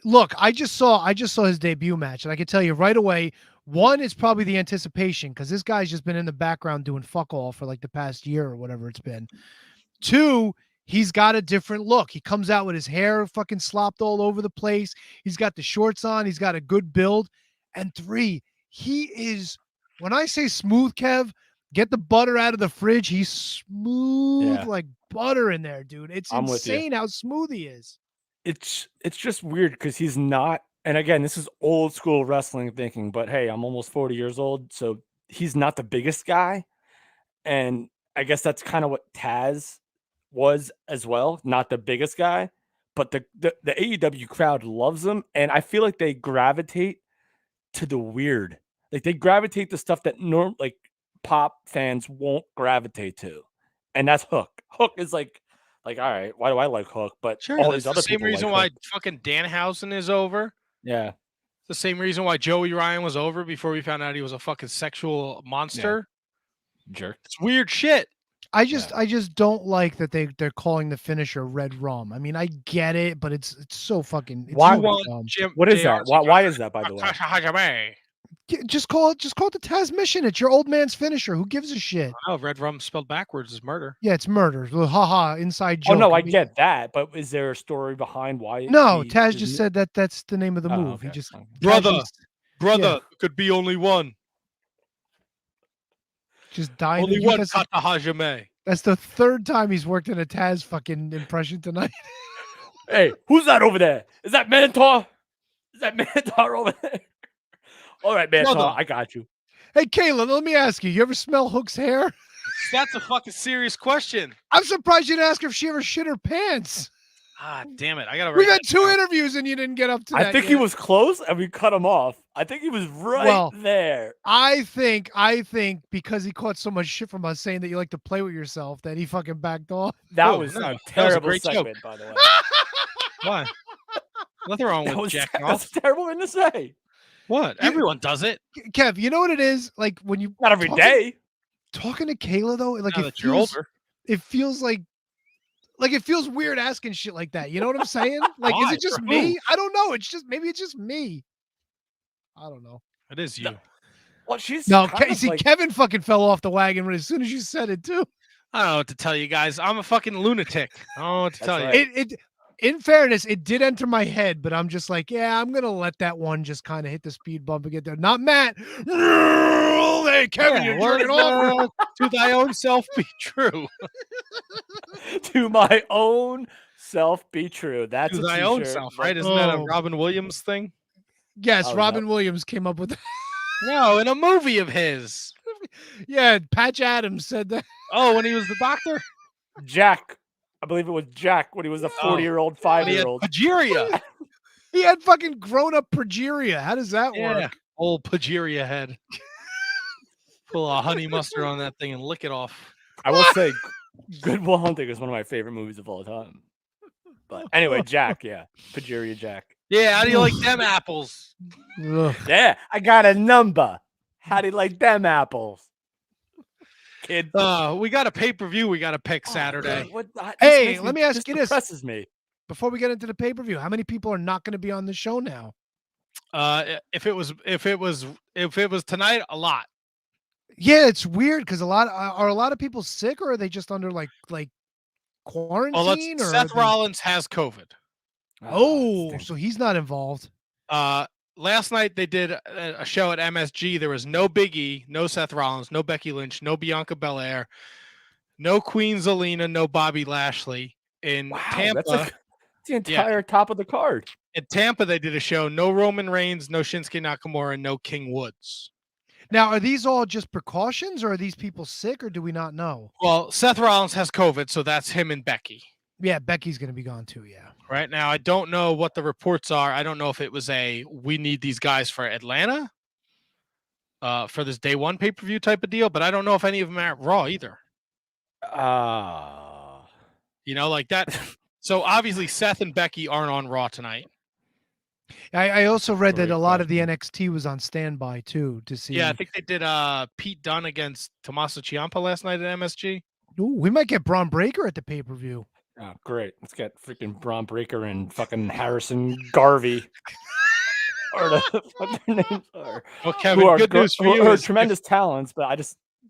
Look, I just saw his debut match, and I can tell you right away One is probably the anticipation because this guy's just been in the background doing fuck all for like the past year or whatever it's been. Two, he's got a different look. He comes out with his hair fucking slopped all over the place. He's got the shorts on. He's got a good build. And three, he is, when I say smooth, Kev, get the butter out of the fridge. He's smooth like butter in there, dude. It's insane how smooth he is. It's just weird because he's not, and again, this is old school wrestling thinking, but hey, I'm almost 40 years old, so he's not the biggest guy. And I guess that's kind of what Taz was as well, not the biggest guy, but the AEW crowd loves him, and I feel like they gravitate to the weird. Like they gravitate to stuff that like pop fans won't gravitate to. And that's Hook. Hook is like all right, why do I like Hook? But Sure, all that's these other the same people reason like why Hook. fucking Danhausen is over. Yeah. It's the same reason why Joey Ryan was over before we found out he was a fucking sexual monster. Jerk. It's weird shit. I just don't like that they're calling the finisher Red Rum. I mean, I get it, but it's so fucking. It's Why? so dumb. What is that? Why is that, by the way? Just call it the Taz mission. It's your old man's finisher. Who gives a shit? Oh, Red Rum spelled backwards is murder. Yeah, it's murder. Haha, inside joke. Oh no, I get that, but is there a story behind why? No, Taz just said that's the name of the move. Okay. He just Brother, yeah. could be only one. Just dying. Only one Kata Hajime. That's the third time he's worked in a Taz fucking impression tonight. Hey, who's that over there? Is that Mantar? Is that Mantar over there? All right, Mantar, Brother. I got you. Hey, Kayla, let me ask you. You ever smell Hook's hair? That's a fucking serious question. I'm surprised you didn't ask her if she ever shit her pants. Ah, damn it. I gotta. We've had 2 interviews and you didn't get up to that. I think he was close and we cut him off. I think he was right there. I think because he caught so much shit from us saying that you like to play with yourself that he fucking backed off. That was a terrible great segment, joke. by the way. Why? Nothing wrong That with was, jacking that's off. a terrible thing to say. What? Everyone does it. Kev, you know what it is? Like when you Not every day. Talking to Kayla though, like Now it that you're feels, older. it feels like it feels weird asking shit like that. You know what I'm saying? Like, is Why? it just For me? who? I don't know. It's just maybe it's just me. I don't know. It is you. Well, she's No, kind of see, like, Kevin fucking fell off the wagon as soon as you said it too. I don't know what to tell you guys. I'm a fucking lunatic. I don't know what to tell you. It in fairness, it did enter my head, but I'm just like, yeah, I'm gonna let that one just kind of hit the speed bump and get there. Not Matt. Hey, Kevin, you're jerking off. To thy own self be true. to my own self be true. That's To a thy own t-shirt. self, right? Isn't that a Oh. Robin Williams thing? Yes, Oh, Robin no. Williams came up with that. No, in a movie of his. Yeah, Patch Adams said that. Oh, when he was the doctor? Jack. I believe it was Jack when he was a 40-year-old, When he had 5-year-old. progeria. He had fucking grown up progeria. How does that Yeah. work? Old progeria head. Pull a honey mustard on that thing and lick it off. I will say, Good Will Hunting is one of my favorite movies of all time. But anyway, Jack, yeah. Pageria Jack. Yeah, how do you like them apples? Ugh. Yeah, I got a number. How do you like them apples? Kid. We got a pay-per-view we got to pick Saturday. Hey, let me ask you this. Depresses me. Before we get into the pay-per-view, how many people are not going to be on the show now? If it was tonight, a lot. Yeah, it's weird because a lot of people sick, or are they just under like quarantine? Well, or Seth Rollins has COVID. Oh, so he's not involved. Last night they did a show at MSG. There was no Big E, no Seth Rollins, no Becky Lynch, no Bianca Belair, no Queen Zelina, no Bobby Lashley. In Tampa, That's the entire top of the card. In Tampa, they did a show. No Roman Reigns, no Shinsuke Nakamura, and no King Woods. Now, are these all just precautions, or are these people sick, or do we not know? Well, Seth Rollins has COVID, so that's him and Becky. Yeah, Becky's going to be gone too. Yeah. Right now, I don't know what the reports are. I don't know if it was we need these guys for Atlanta for this day one pay-per-view type of deal, but I don't know if any of them are at Raw either. You know, like that. So obviously Seth and Becky aren't on Raw tonight. I also read that a lot of the NXT was on standby too to see. Yeah, I think they did Pete Dunne against Tommaso Ciampa last night at MSG. Ooh, we might get Braun Breaker at the pay-per-view. Oh, great. Let's get freaking Braun Breaker and fucking Harrison Garvey. what their names are. Well, Kevin, good news for you Who are is tremendous talents, but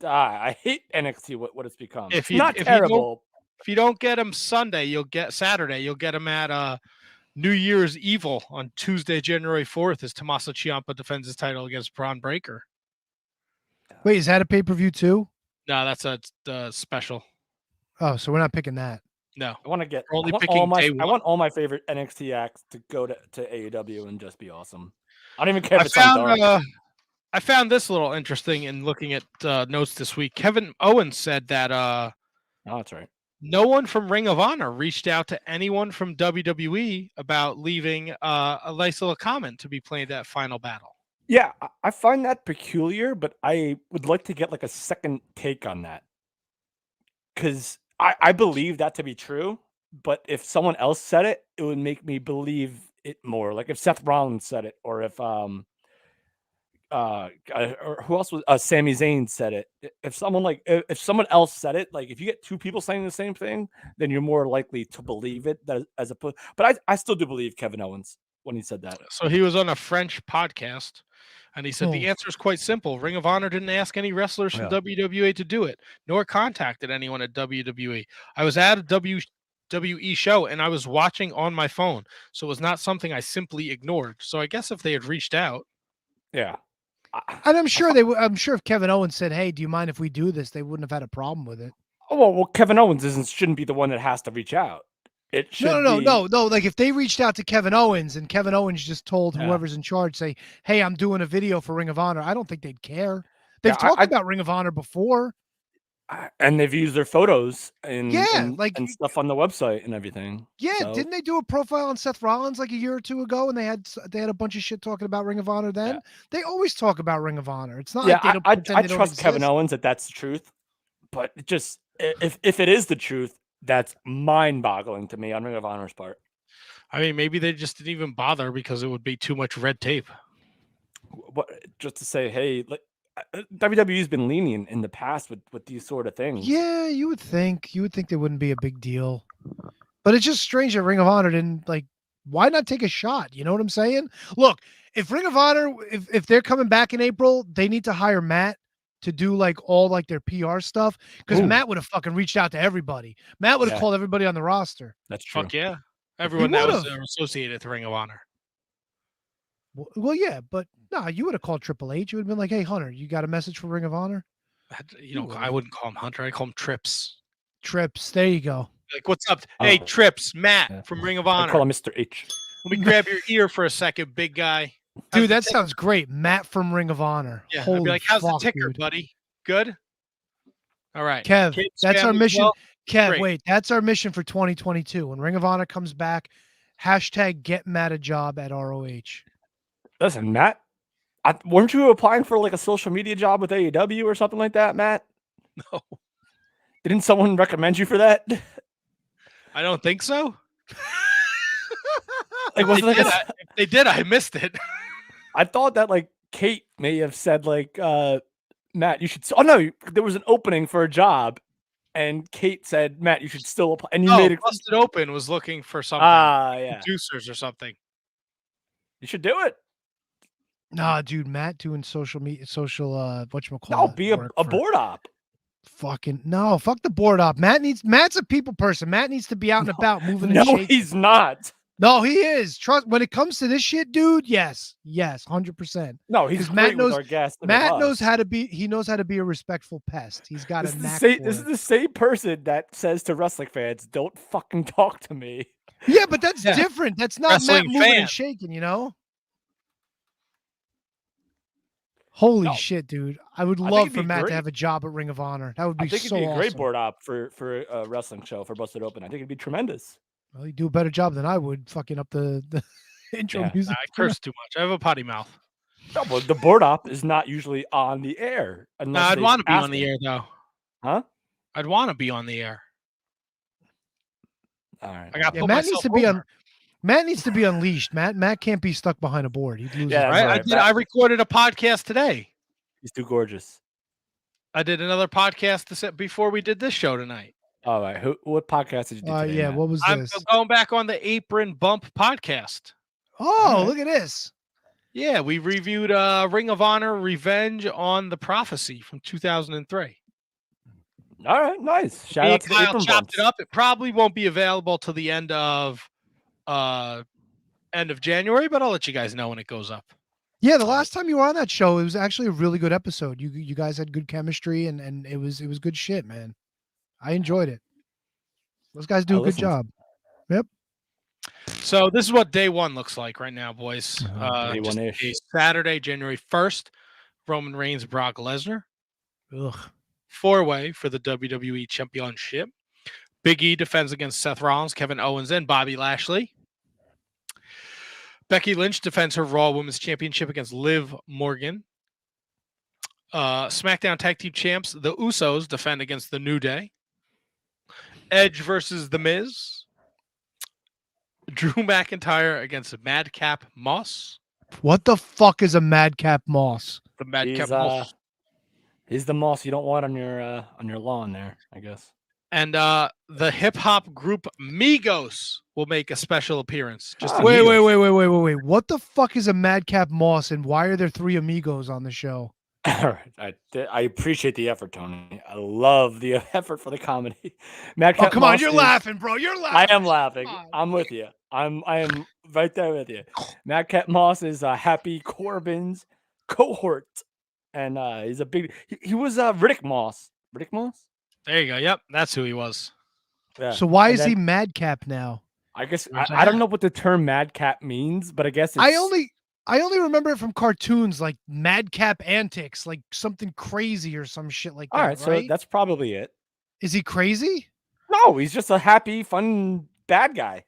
I hate NXT. What it's become. if It's you not if terrible. you don't get them Sunday, you'll get Saturday. You'll get them at New Year's Evil on Tuesday, January 4th, as Tommaso Ciampa defends his title against Braun Breaker. Wait, is that a pay-per-view too? No, that's a special. Oh, so we're not picking that. No, I want to get. We're only I want picking all my. day I one. want all my favorite NXT acts to go to AEW and just be awesome. I don't even care if it's on dark. I found this a little interesting in looking at notes this week. Kevin Owens said that Oh, that's right. no one from Ring of Honor reached out to anyone from WWE about leaving a nice little comment to be played at Final Battle. Yeah, I find that peculiar, but I would like to get like a second take on that. Because I believe that to be true, but if someone else said it, it would make me believe it more. Like if Seth Rollins said it, or if or who else was Sami Zayn said it. If someone else said it, like if you get two people saying the same thing, then you're more likely to believe it as opposed. But I still do believe Kevin Owens when he said that. So he was on a French podcast, and he said the answer is quite simple. Ring of Honor didn't ask any wrestlers from WWE to do it, nor contacted anyone at WWE. I was at a WWE show, and I was watching on my phone, so it was not something I simply ignored. So I guess if they had reached out, yeah. And I'm sure I'm sure if Kevin Owens said, "Hey, do you mind if we do this?" they wouldn't have had a problem with it. Oh well, Kevin Owens shouldn't be the one that has to reach out. It should No. Like if they reached out to Kevin Owens and Kevin Owens just told whoever's in charge, say, "Hey, I'm doing a video for Ring of Honor," I don't think they'd care. They've talked about Ring of Honor before, and they've used their photos and and stuff on the website and everything. Yeah, so. Didn't they do a profile on Seth Rollins like a year or two ago, and they had a bunch of shit talking about Ring of Honor then? They always talk about Ring of Honor. It's not like they don't pretend I they don't trust exist. Kevin Owens that's the truth, but just if it is the truth, that's mind-boggling to me on Ring of Honor's part. I mean, maybe they just didn't even bother because it would be too much red tape. What just to say, hey, WWE's been lenient in the past with these sort of things. Yeah, you would think there wouldn't be a big deal, but it's just strange that Ring of Honor didn't why not take a shot? You know what I'm saying? Look, if Ring of Honor, if they're coming back in April, they need to hire Matt to do all their PR stuff, because Matt would have fucking reached out to everybody. Matt would have called everybody on the roster. That's true. Fuck yeah, everyone that was associated with Ring of Honor. Well, yeah, but no, you would have called Triple H. You would have been like, "Hey, Hunter, you got a message for Ring of Honor?" I wouldn't call him Hunter. I call him Trips. Trips. There you go. Like, what's up? Hey, Trips, Matt from Ring of Honor. I call him Mr. H. Let me grab your ear for a second, big guy. Dude, that sounds great. Matt from Ring of Honor. Yeah, Holy I'd be like, how's the ticker, dude. buddy? Good? All right. Kev, that's our mission. Well? Kev, Great. wait, that's our mission for 2022. When Ring of Honor comes back, # get Matt a job at ROH. Listen, Matt, weren't you applying for a social media job with AEW or something like that, Matt? No. Didn't someone recommend you for that? I don't think so. If they did, I missed it. I thought that Kate may have said Matt, you should. Oh no, there was an opening for a job, and Kate said, Matt, you should still apply. And you made it. Busted Open was looking for something. Yeah, producers or something. You should do it. Nah, dude, Matt doing social whatchamacallit. No, be a board op. Fucking no, fuck the board op. Matt's a people person. Matt needs to be out and about moving and shaking. He's not. No, he is. Trust when it comes to this shit, dude. Yes, 100%. No, he's great Matt knows. With our guest. Matt knows how to be. He knows how to be a respectful pest. He's got a knack. This is the same person that says to wrestling fans, "Don't fucking talk to me." Yeah, but that's different. That's not Wrestling Matt moving fan. and shaking. Holy shit, dude! I would love for Matt to have a job at Ring of Honor. That would be I think so it'd be a great awesome. board op for a wrestling show for Busted Open. I think it'd be tremendous. Well, he'd do a better job than I would fucking up the intro music. I curse too much. I have a potty mouth. No, but the board op is not usually on the air. No, I'd want to be on the air though. Huh? I'd want to be on the air. All right. I got Matt needs to be on. Matt needs to be unleashed. Matt can't be stuck behind a board. He'd lose. Yeah, his right. I recorded a podcast today. He's too gorgeous. I did another podcast before we did this show tonight. All right. What podcast did you do today, yeah, Matt? what was I'm this? going back on the Apron Bump podcast. Oh, look at this. Yeah, we reviewed Ring of Honor Revenge on the Prophecy from 2003. All right, nice. Shout Me out and to the Kyle apron chopped bumps. it up. It probably won't be available till the end of January, but I'll let you guys know when it goes up. Yeah, the last time you were on that show, it was actually a really good episode. You guys had good chemistry and it was good shit, man. I enjoyed it. Those guys do a good job. Yep. So this is what day one looks like right now, boys. Day Just one-ish. a Saturday, January 1st, Roman Reigns, Brock Lesnar. Ugh. 4-way for the WWE Championship. Big E defends against Seth Rollins, Kevin Owens, and Bobby Lashley. Becky Lynch defends her Raw Women's Championship against Liv Morgan. SmackDown Tag Team Champs, the Usos, defend against the New Day. Edge versus The Miz. Drew McIntyre against Madcap Moss. What the fuck is a Madcap Moss? The Madcap He's, Moss. he's the moss you don't want on your lawn there, I guess. And the hip hop group Migos will make a special appearance. Just to Wait. Migos. What the fuck is a Madcap Moss and why are there three amigos on the show? All right, I appreciate the effort, Tony. I love the effort for the comedy. Madcap Come on, Moss you're is- laughing, bro. You're laughing. I am laughing. I'm with you. I am right there with you. Madcap Moss is Happy Corbin's cohort, and he's a big. He was Riddick Moss. Riddick Moss. There you go. Yep, that's who he was. Yeah. So why And is he then- Madcap now? I guess I don't know what the term madcap means, but I guess it's, I only remember it from cartoons like Madcap Antics, like something crazy or some shit like that. all right. So that's probably it. Is he crazy? No, he's just a happy, fun bad guy.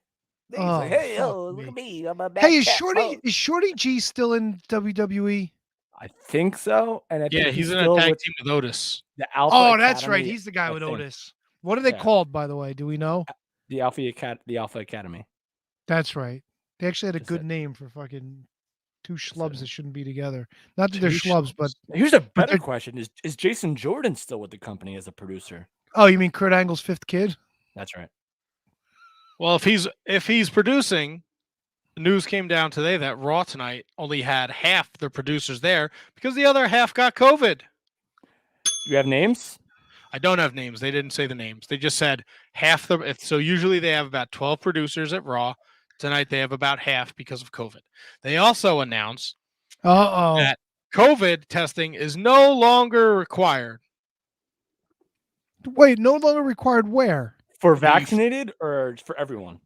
He's Oh, like, hey, fuck yo, look at me. I'm a Hey, is Madcap Moss." Shorty G still in WWE? I think so. And I Yeah, think he's in a still tag with team with Otis. the Alpha Oh, that's right. Academy, He's the guy I with think. Otis. What are they Yeah. called, by the way? Do we know? The Alpha Academy. That's right. They actually had a That's good it. name for fucking two schlubs that shouldn't be together. Not that they're Two schlubs, but Here's a better they're- question: Is Jason Jordan still with the company as a producer? oh, you mean Kurt Angle's fifth kid? That's right. Well, if he's producing, news came down today that Raw tonight only had half the producers there because the other half got COVID. You have names? I don't have names. They didn't say the names. They just said half the. So usually they have about 12 producers at Raw. Tonight they have about half because of COVID. They also announced that COVID testing is no longer required. Wait, no longer required where? For vaccinated or for everyone?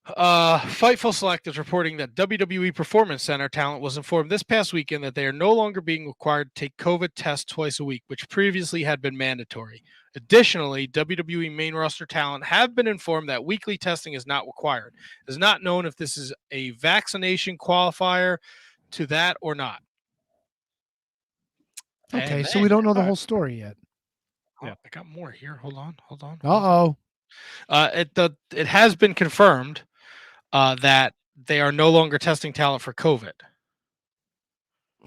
Fightful Select is reporting that WWE Performance Center talent was informed this past weekend that they are no longer being required to take COVID tests twice a week, which previously had been mandatory. Additionally, WWE main roster talent have been informed that weekly testing is not required. It is not known if this is a vaccination qualifier to that or not. Okay, And so then- we don't know the whole story yet. Yeah, I got more here. Hold on. Uh-oh. It has been confirmed that they are no longer testing talent for COVID.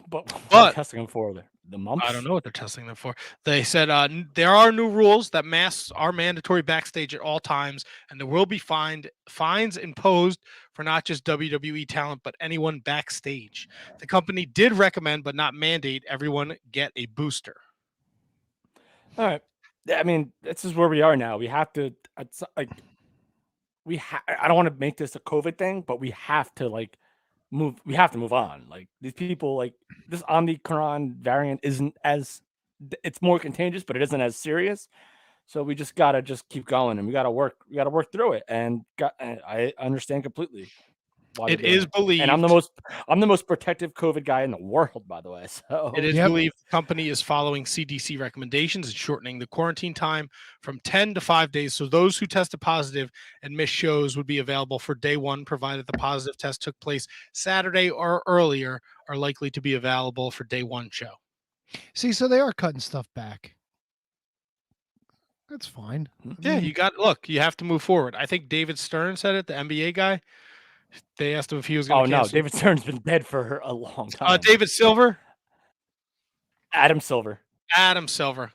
But what are But they testing them for the mumps? I don't know what they're testing them for. They said there are new rules that masks are mandatory backstage at all times, and there will be fines imposed for not just WWE talent but anyone backstage. The company did recommend but not mandate everyone get a booster. All right. I mean, this is where we are now. We have to. It's like I don't want to make this a COVID thing, but we have to move. We have to move on. Like these people, like this Omicron variant isn't as. It's more contagious, but it isn't as serious. So we just gotta keep going, and we gotta work. We gotta work through it. And I understand completely. why It they're doing is believed, and I'm the most protective COVID guy in the world, by the way. So it is believed the company is following CDC recommendations and shortening the quarantine time from 10 to 5 days. So those who tested positive and missed shows would be available for day one, provided the positive test took place Saturday or earlier, are likely to be available for day one show. See, so they are cutting stuff back. That's fine. Yeah, you have to move forward. I think David Stern said it, the NBA guy. They asked him if he was going to cancel. David Stern's been dead for a long time. David Silver? Adam Silver.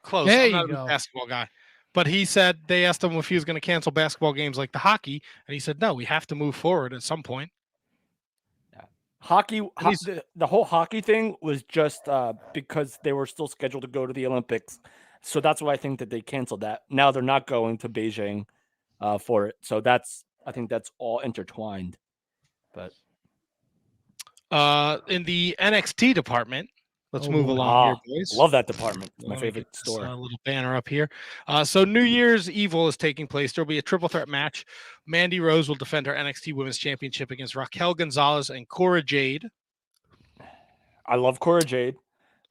Close. There I'm not you a go. basketball guy. But he said they asked him if he was going to cancel basketball games like the hockey, and he said, no, we have to move forward at some point. The whole hockey thing was just because they were still scheduled to go to the Olympics. So that's why I think that they canceled that. Now they're not going to Beijing for it. So I think that's all intertwined. But in the NXT department, let's move along here, boys. Love that department. It's my favorite store. A little banner up here. So New Year's Evil is taking place. There'll be a triple threat match. Mandy Rose will defend her NXT Women's Championship against Raquel Gonzalez and Cora Jade. I love Cora Jade.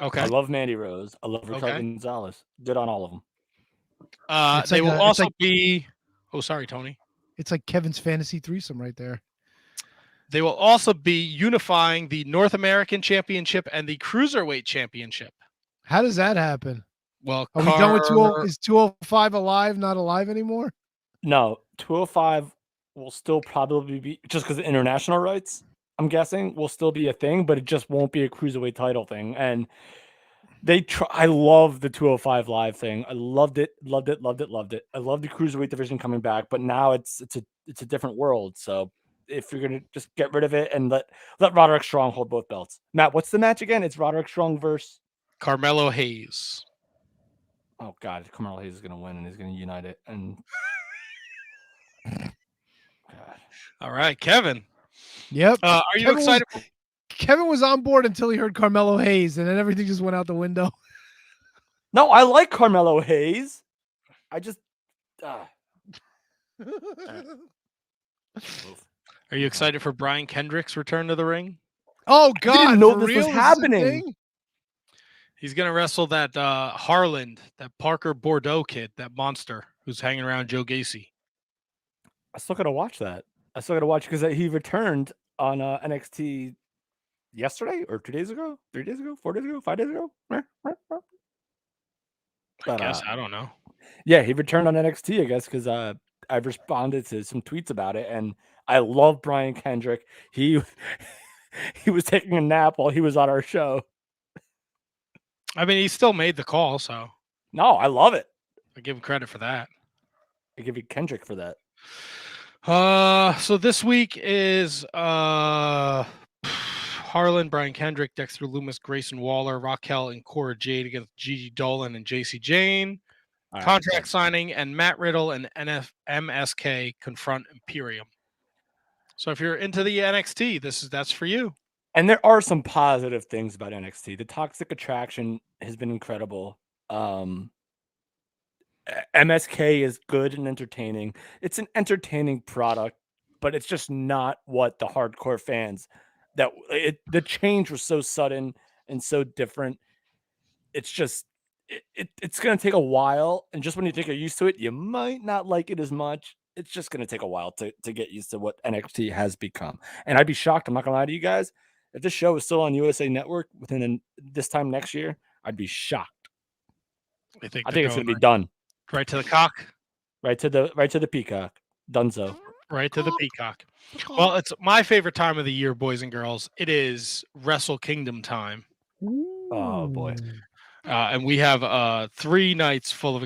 Okay. I love Mandy Rose. I love Raquel Gonzalez. Good on all of them. They will also be. Oh, sorry, Tony. It's like Kevin's fantasy threesome right there. They will also be unifying the North American Championship and the Cruiserweight Championship. How does that happen? Well, are we done with 20? Is 205 alive? Not alive anymore? No, 205 will still probably be just because of international rights. I'm guessing will still be a thing, but it just won't be a cruiserweight title thing. And I love the 205 live thing. I loved it. I love the cruiserweight division coming back, but now it's a different world. So if you're gonna just get rid of it and let Roderick Strong hold both belts. Matt, what's the match again? It's Roderick Strong versus Carmelo Hayes. Oh God, Carmelo Hayes is gonna win and he's gonna unite it. And all right, Kevin. Yep. Are you excited? Kevin was on board until he heard Carmelo Hayes, and then everything just went out the window. No, I like Carmelo Hayes. I just. Are you excited for Brian Kendrick's return to the ring? Oh God! I didn't know for this real? was happening. He's gonna wrestle that Harland, that Parker Bordeaux kid, that monster who's hanging around Joe Gacy. I still gotta watch that. I still gotta watch because he returned on NXT yesterday or 2 days ago, 3 days ago, 4 days ago, 5 days ago. I guess I don't know. Yeah, he returned on NXT, I guess, because I've responded to some tweets about it, and I love Brian Kendrick. He was taking a nap while he was on our show. I mean, he still made the call, so no, I love it. I give him credit for that. I give you Kendrick for that. So this week is Harlan, Brian Kendrick, Dexter Loomis, Grayson Waller, Raquel and Cora Jade against Gigi Dolan and JC Jane. All Contract right. signing, and Matt Riddle and MSK confront Imperium. So if you're into the NXT, that's for you. And there are some positive things about NXT. The Toxic Attraction has been incredible. MSK is good and entertaining. It's an entertaining product, but it's just not what the hardcore fans the change was so sudden and so different. It's just it's going to take a while, and just when you think you're used to it, you might not like it as much. It's just going to take a while to get used to what NXT has become. And I'd be shocked, I'm not going to lie to you guys, if this show is still on USA Network within this time next year, I'd be shocked. I think it's going to be done. Right to the cock. Right to the peacock. Dunzo. Right to the peacock. Well, it's my favorite time of the year, boys and girls. It is Wrestle Kingdom time. Oh boy. And we have 3 nights full of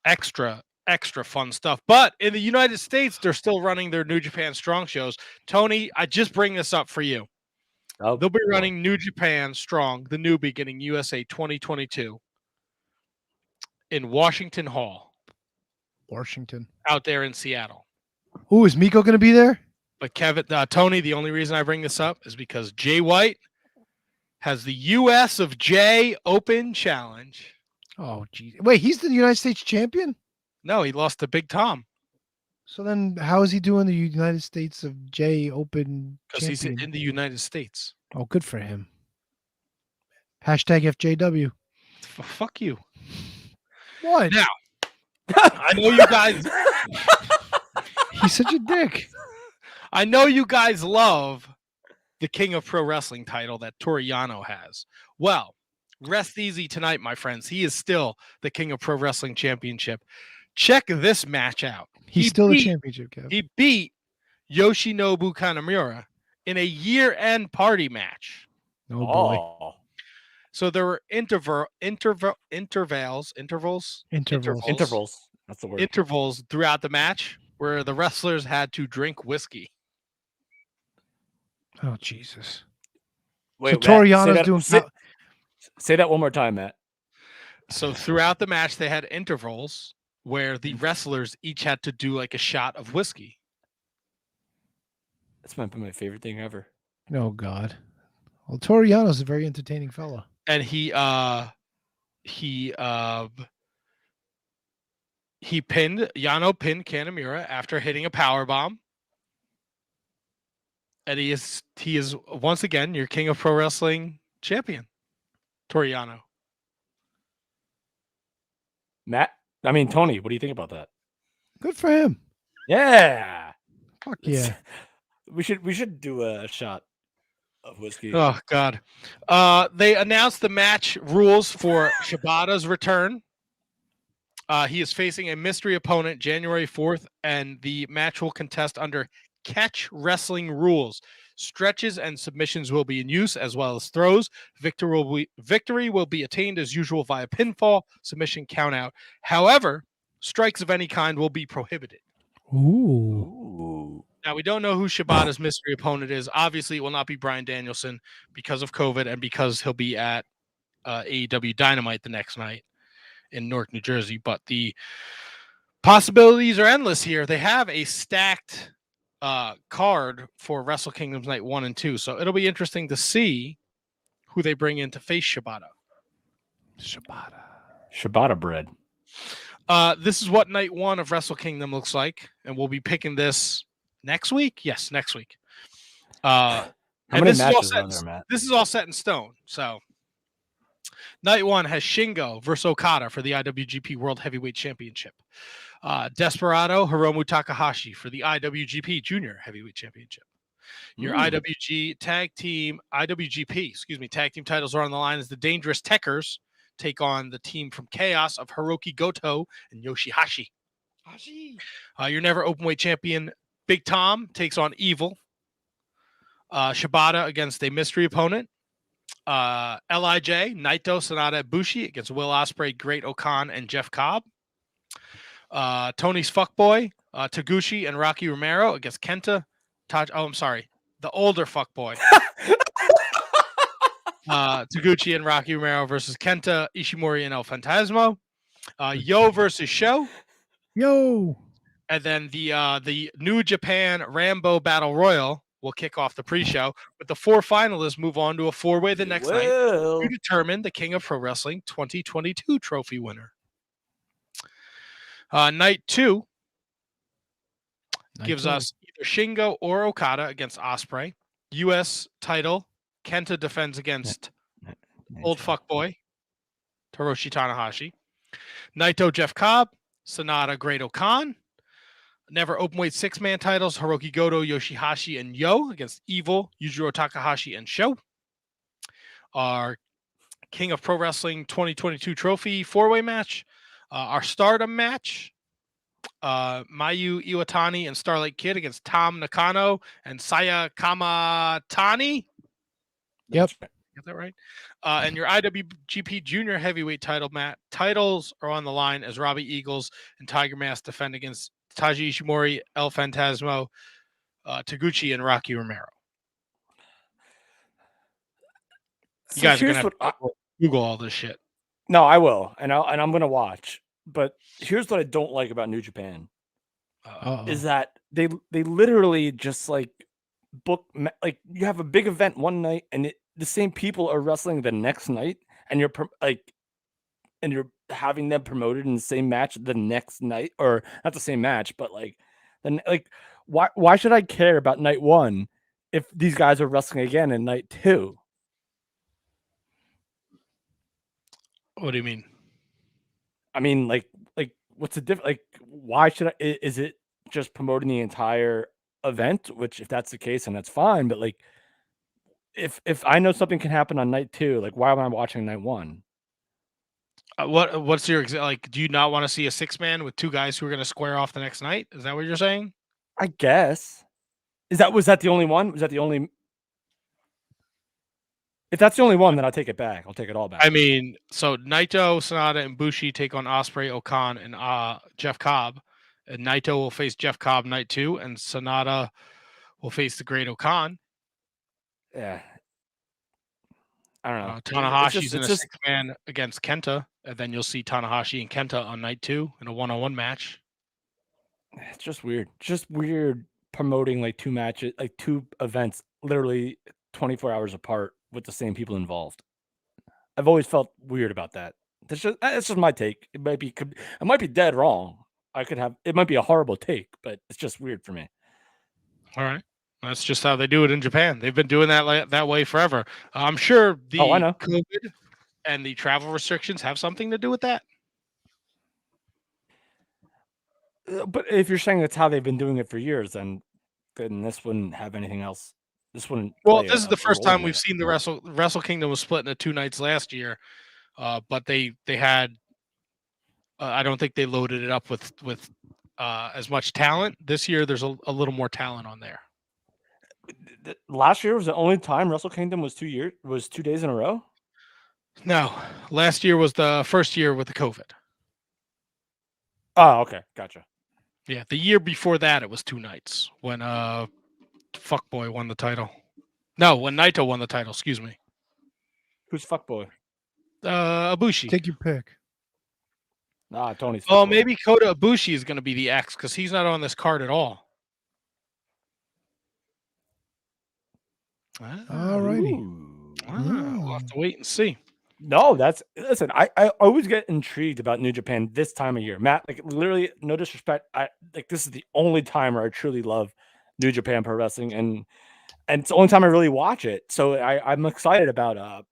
extra fun stuff. But in the United States, they're still running their New Japan Strong shows. Tony, I just bring this up for you. They'll be running New Japan Strong, the new beginning USA 2022 in Washington Hall. Washington. Out there in Seattle. Ooh, is Miko going to be there? But Kevin, Tony, the only reason I bring this up is because Jay White has the US of J Open Challenge. Oh, geez. Wait, he's the United States champion? No, he lost to Big Tom. So then how is he doing the United States of J Open Because he's in the United States. Oh, good for him. Hashtag FJW. Fuck you. What? Now, I know you guys... He's such a dick. I know you guys love the King of Pro Wrestling title that Toriano has. Well, rest easy tonight, my friends. He is still the King of Pro Wrestling Championship. Check this match out. He's still the championship, Kev. He beat Yoshinobu Kanemaru in a year-end party match. Oh, boy. So there were intervals. That's the word. Intervals throughout the match where the wrestlers had to drink whiskey. Oh, Jesus. Wait, So Matt, say Toriano's that, doing. say that one more time, Matt. So throughout the match, they had intervals where the wrestlers each had to do like a shot of whiskey. That's might be my favorite thing ever. Oh God. Well, Toriano's a very entertaining fellow. And he pinned Yano pinned Kanemaru after hitting a power bomb. And he is once again your King of Pro Wrestling champion, Toriano. Matt, I mean Tony, what do you think about that? Good for him. Yeah. Fuck yeah. We should do a shot of whiskey. Oh God. They announced the match rules for Shibata's return. He is facing a mystery opponent January 4th, and the match will contest under catch wrestling rules. Stretches and submissions will be in use, as well as throws. Victory will be attained as usual via pinfall, submission, countout. However, strikes of any kind will be prohibited. Ooh. Now, we don't know who Shibata's mystery opponent is. Obviously, it will not be Bryan Danielson because of COVID and because he'll be at AEW Dynamite the next night in Newark, New Jersey. But the possibilities are endless here. They have a stacked card for Wrestle Kingdoms Night 1 and 2. So it'll be interesting to see who they bring in to face Shibata. Shibata bread. This is what Night 1 of Wrestle Kingdom looks like. And we'll be picking this next week. Yes, next week. How and many this is all matches set, are on there, Matt? This is all set in stone. So Night 1 has Shingo versus Okada for the IWGP World Heavyweight Championship. Desperado, Hiromu Takahashi for the IWGP Junior Heavyweight Championship. Your IWGP tag team titles are on the line as the Dangerous Techers take on the team from Chaos of Hiroki Goto and Yoshihashi. Your Never Openweight champion Big Tom takes on Evil. Shibata against a mystery opponent. LIJ, Naito, Sanada, Bushi against Will Ospreay, Great Okan, and Jeff Cobb. Tony's fuckboy, Taguchi and Rocky Romero against Kenta. The older fuckboy. Taguchi and Rocky Romero versus Kenta, Ishimori, and El Fantasmo. Yo versus Sho. Yo. And then the New Japan Rambo Battle Royal will kick off the pre-show, but the 4 finalists move on to a 4-way the next night to determine the King of Pro Wrestling 2022 trophy winner. Night 2 gives us either Shingo or Okada against Ospreay. U.S. title, Kenta defends against old fuckboy Hiroshi Tanahashi. Naito, Jeff Cobb. Sanada, Great Okan. Never Openweight 6-man titles, Hiroki Goto, Yoshihashi, and Yo against Evil, Yujiro Takahashi, and Sho. Our King of Pro Wrestling 2022 trophy 4-way match. Our Stardom match, Mayu Iwatani and Starlight Kid against Tam Nakano and Saya Kamatani. Yep. Get that right? And your IWGP Junior Heavyweight title titles are on the line as Robbie Eagles and Tiger Mask defend against Taji Ishimori, El Fantasmo, Taguchi, and Rocky Romero. You guys are gonna have to Google all this shit. No, I will, and I'm gonna watch. But here's what I don't like about New Japan is that they literally just like book like you have a big event one night and the same people are wrestling the next night, and you're having them promoted in the same match the next night, or not the same match, but then why should I care about night 1 if these guys are wrestling again in night 2? What do you mean? I mean, like what's the difference? Like, why should I? Is it just promoting the entire event? Which, if that's the case, then that's fine. But like, if I know something can happen on night 2, like, why am I watching night 1? What's your like? Do you not want to see a 6-man with 2 guys who are going to square off the next night? Is that what you're saying? I guess. Was that the only one? Was that the only? If that's the only one, then I'll take it back. I'll take it all back. I mean, so Naito, Sanada, and Bushi take on Ospreay, Okan, and Jeff Cobb. And Naito will face Jeff Cobb night 2, and Sanada will face the Great Okan. Yeah. I don't know. Tanahashi's in a 6-man against Kenta, and then you'll see Tanahashi and Kenta on night 2 in a 1-on-1 match. It's just weird. Just weird promoting like 2 matches, like 2 events, literally 24 hours apart with the same people involved. I've always felt weird about that. That's just my take. It might be dead wrong. It might be a horrible take, but it's just weird for me. All right. That's just how they do it in Japan. They've been doing that way forever. I'm sure the I know. COVID and the travel restrictions have something to do with that. But if you're saying that's how they've been doing it for years, then this wouldn't have anything else. This wouldn't. Well, this is the first time we've seen the Wrestle Kingdom was split into 2 nights last year, but they had. I don't think they loaded it up with as much talent. This year, there's a little more talent on there. Last year was the only time Wrestle Kingdom was 2 days in a row. No, last year was the first year with the COVID. Oh, okay, gotcha. Yeah, the year before that it was 2 nights when Fuckboy won the title. No, when Naito won the title. Excuse me. Who's Fuckboy? Ibushi. Take your pick. Tony's. Oh, maybe Kota Ibushi is going to be the X because he's not on this card at all. All righty. We'll have to wait and see. No, listen. I always get intrigued about New Japan this time of year, Matt. Like literally, no disrespect. This is the only time where I truly love New Japan Pro Wrestling, and it's the only time I really watch it. So I'm excited about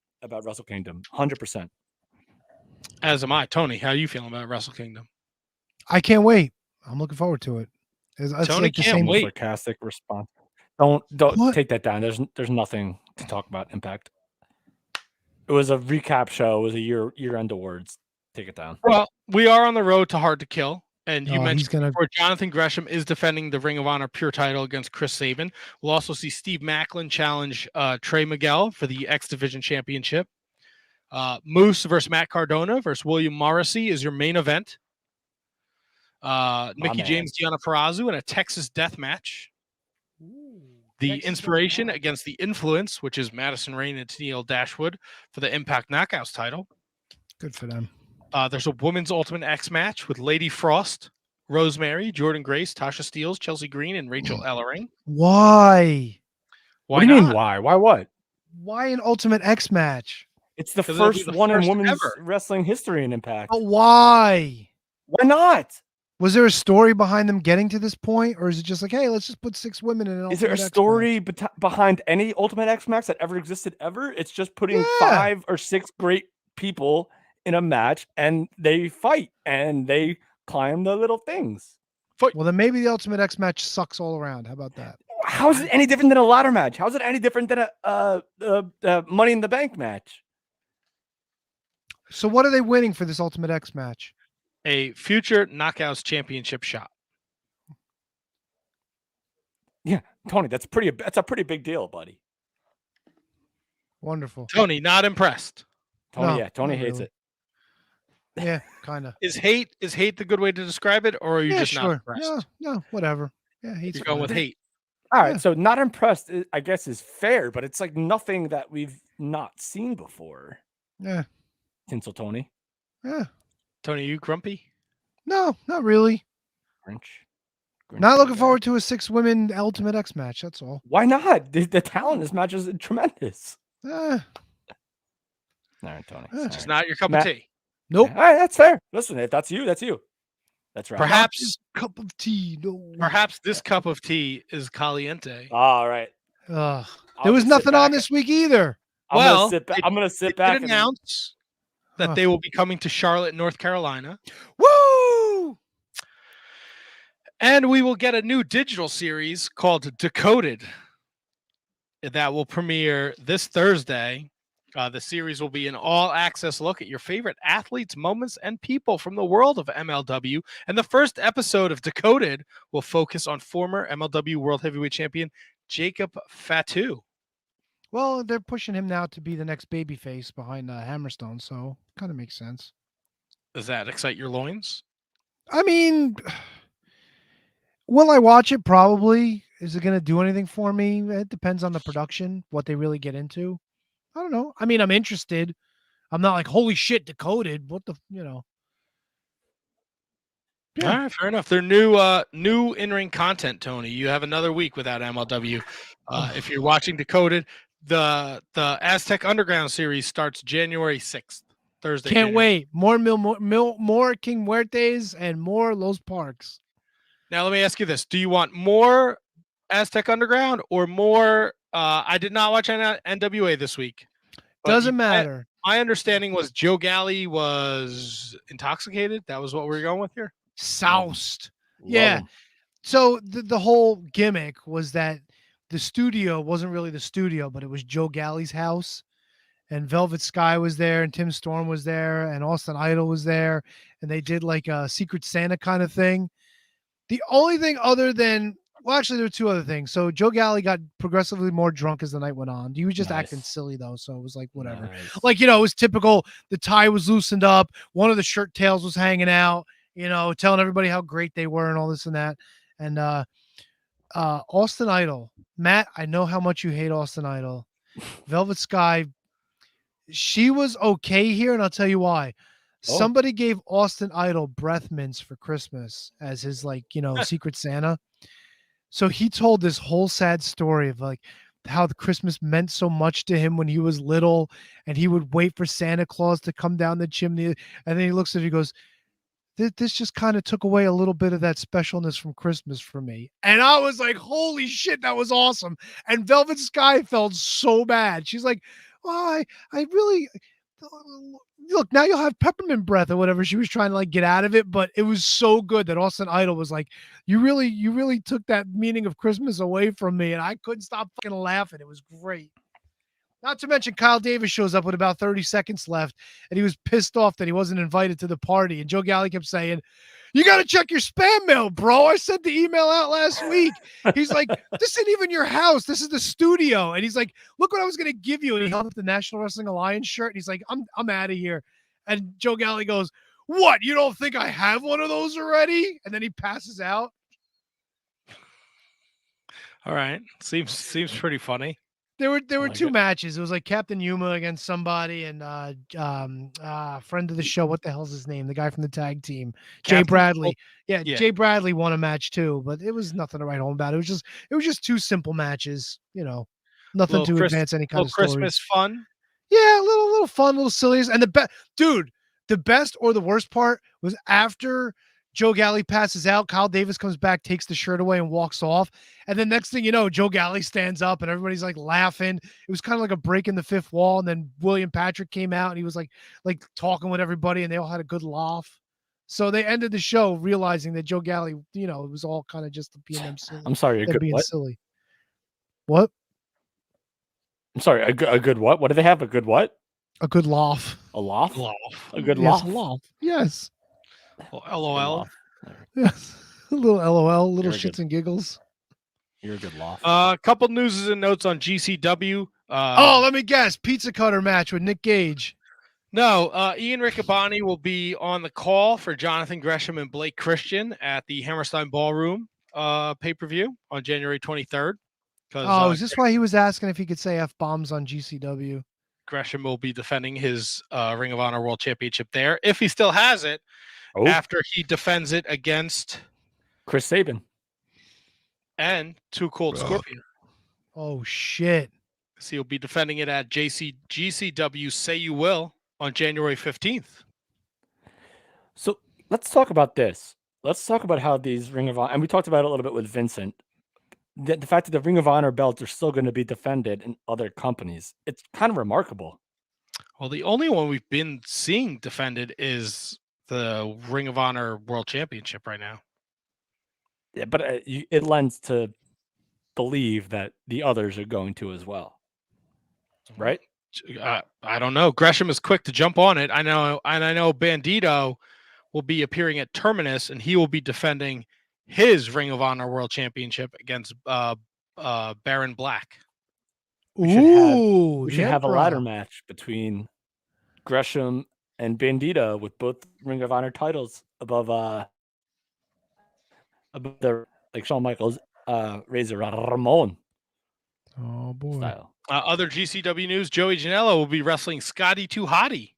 Wrestle Kingdom, 100%. As am I, Tony. How are you feeling about Wrestle Kingdom? I can't wait. I'm looking forward to it. It's Tony like the can't same wait. Sarcastic response. Don't take that down. There's nothing to talk about. Impact. It was a recap show. It was a year-end awards. Take it down. Well, we are on the road to Hard to Kill, and you Oh, mentioned he's gonna- before Jonathan Gresham is defending the Ring of Honor Pure title against Chris Sabin. We'll also see Steve Macklin challenge Trey Miguel for the X Division Championship. Moose versus Matt Cardona versus William Morrissey is your main event. Mickey man. James, Deonna Purrazzo in a Texas death match. The Inspiration against the Influence, which is Madison Rayne and Tennille Dashwood for the Impact Knockouts title. Good for them. There's a Women's Ultimate X match with Lady Frost, Rosemary, Jordan Grace, Tasha Steeles, Chelsea Green, and Rachel Ellering. Why? What do you mean? Why? Why what? Why an Ultimate X match? It's the 'Cause it'll be first the one in first women's ever. wrestling history in Impact. But why? Why not? Was there a story behind them getting to this point, or is it just like, hey, let's just put 6 women in an Is there a Ultimate X story behind any Ultimate X match that ever existed ever? It's just putting 5 or 6 great people in a match and they fight and they climb the little things. Well, then maybe the Ultimate X match sucks all around. How about that? How is it any different than a ladder match? How is it any different than a Money in the Bank match? So what are they winning for this Ultimate X match? A future Knockouts Championship shot. Yeah, Tony, that's a pretty big deal, buddy. Wonderful. Tony, not impressed. Tony, No, Tony not hates really. it. Yeah, kind of. Is hate the good way to describe it, or are you just not sure. impressed? No, whatever. Yeah, he's You're going with hate. All right, so not impressed, I guess, is fair, but it's like nothing that we've not seen before. Yeah. Tinsel Tony. Yeah. Tony, you grumpy? No, not really. Grinch. Not looking forward to a 6 women Ultimate X match. That's all. Why not? The talent in this match is tremendous. Eh, All right, Tony. It's just not your cup of tea. Nope. All right, that's fair. Listen, if that's you, that's you. That's right. Perhaps cup of tea. No. Perhaps this cup of tea is caliente. All right. There was nothing on this week either. I'm Well, gonna sit they back did and announce that they will be coming to Charlotte, North Carolina. Woo! And we will get a new digital series called Decoded that will premiere this Thursday. The series will be an all-access look at your favorite athletes, moments, and people from the world of MLW. And the first episode of Decoded will focus on former MLW World Heavyweight Champion Jacob Fatu. Well, they're pushing him now to be the next babyface behind Hammerstone, so kind of makes sense. Does that excite your loins? I mean, will I watch it? Probably. Is it going to do anything for me? It depends on the production, what they really get into. I don't know. I mean, I'm interested. I'm not like, holy shit, decoded. What the, All right, fair enough. They're new in-ring content, Tony. You have another week without MLW. If you're watching Decoded, the Aztec Underground series starts January 6th, Thursday. Can't January. wait. More King Muertes and more Los Parks. Now let me ask you this: do you want more Aztec Underground or more? I did not watch NWA this week. Doesn't matter. My understanding was Joe Galley was intoxicated. That was what we were going with here. Soused. Yeah. So the whole gimmick was that the studio wasn't really the studio, but it was Joe Galley's house. And Velvet Sky was there, and Tim Storm was there, and Austin Idol was there, and they did like a Secret Santa kind of thing. The only thing other than, well, actually, there were two other things. So Joe Galley got progressively more drunk as the night went on. He was just acting silly though, so it was like whatever. Like, it was typical. The tie was loosened up. One of the shirt tails was hanging out. Telling everybody how great they were and all this and that. And Austin Idol, Matt, I know how much you hate Austin Idol. Velvet Sky, she was okay here, and I'll tell you why. Somebody gave Austin Idol breath mints for Christmas as his Secret Santa. So he told this whole sad story of like how the Christmas meant so much to him when he was little, and he would wait for Santa Claus to come down the chimney, and then he looks at it, he goes, this just kind of took away a little bit of that specialness from Christmas for me. And I was like, holy shit, that was awesome. And Velvet Sky felt so bad. She's like, oh, I really, look, now you'll have peppermint breath or whatever. She was trying to like get out of it, but it was so good that Austin Idol was like, you really took that meaning of Christmas away from me. And I couldn't stop fucking laughing. It was great. Not to mention Kyle Davis shows up with about 30 seconds left, and he was pissed off that he wasn't invited to the party. And Joe Galley kept saying, you got to check your spam mail, bro. I sent the email out last week. He's like, this isn't even your house. This is the studio. And he's like, look what I was going to give you. And he held up the National Wrestling Alliance shirt. And he's like, I'm out of here. And Joe Galley goes, what? You don't think I have one of those already? And then he passes out. All right. Seems pretty funny. There were two matches. It was like Captain Yuma against somebody, and friend of the show. What the hell's his name? The guy from the tag team, Jay Bradley. Yeah, Jay Bradley won a match too, but it was nothing to write home about. It was just two simple matches. Nothing to advance any kind of story. Christmas fun. Yeah, a little fun, little silliness. And the best or the worst part was after Joe Galley passes out, Kyle Davis comes back, takes the shirt away, and walks off. And then next thing you know, Joe Galley stands up and everybody's like laughing. It was kind of like a break in the fifth wall. And then William Patrick came out and he was like talking with everybody, and they all had a good laugh. So they ended the show realizing that Joe Galley, it was all kind of just being them silly. I'm sorry, being silly. What? I'm sorry, a good what? What do they have? A good what? A good laugh. A laugh? A good Yes, laugh? laugh. Yes. LOL. Yes. A little LOL, little You're a shits good- and giggles. You're a good laugh. A couple newses and notes on GCW. Let me guess. Pizza cutter match with Nick Gage. No, Ian Riccaboni will be on the call for Jonathan Gresham and Blake Christian at the Hammerstein Ballroom pay-per-view on January 23rd. Is this why he was asking if he could say F-bombs on GCW? Gresham will be defending his Ring of Honor World Championship there, if he still has it, after he defends it against Chris Sabin and Too Cold Scorpion. Oh, shit. So he'll be defending it at GCW Say You Will on January 15th. So let's talk about this. Let's talk about how these Ring of Honor, and we talked about it a little bit with Vincent, the fact that the Ring of Honor belts are still going to be defended in other companies. It's kind of remarkable. Well, the only one we've been seeing defended is the Ring of Honor World Championship right now. Yeah, but it lends to believe that the others are going to as well. Right? I don't know. Gresham is quick to jump on it. I know Bandito will be appearing at Terminus, and he will be defending his Ring of Honor World Championship against Baron Black. We should have a ladder match between Gresham and Bandito with both Ring of Honor titles above their, like Shawn Michaels, Razor Ramon. Oh boy. Style. Other GCW news: Joey Janela will be wrestling Scotty 2 Hottie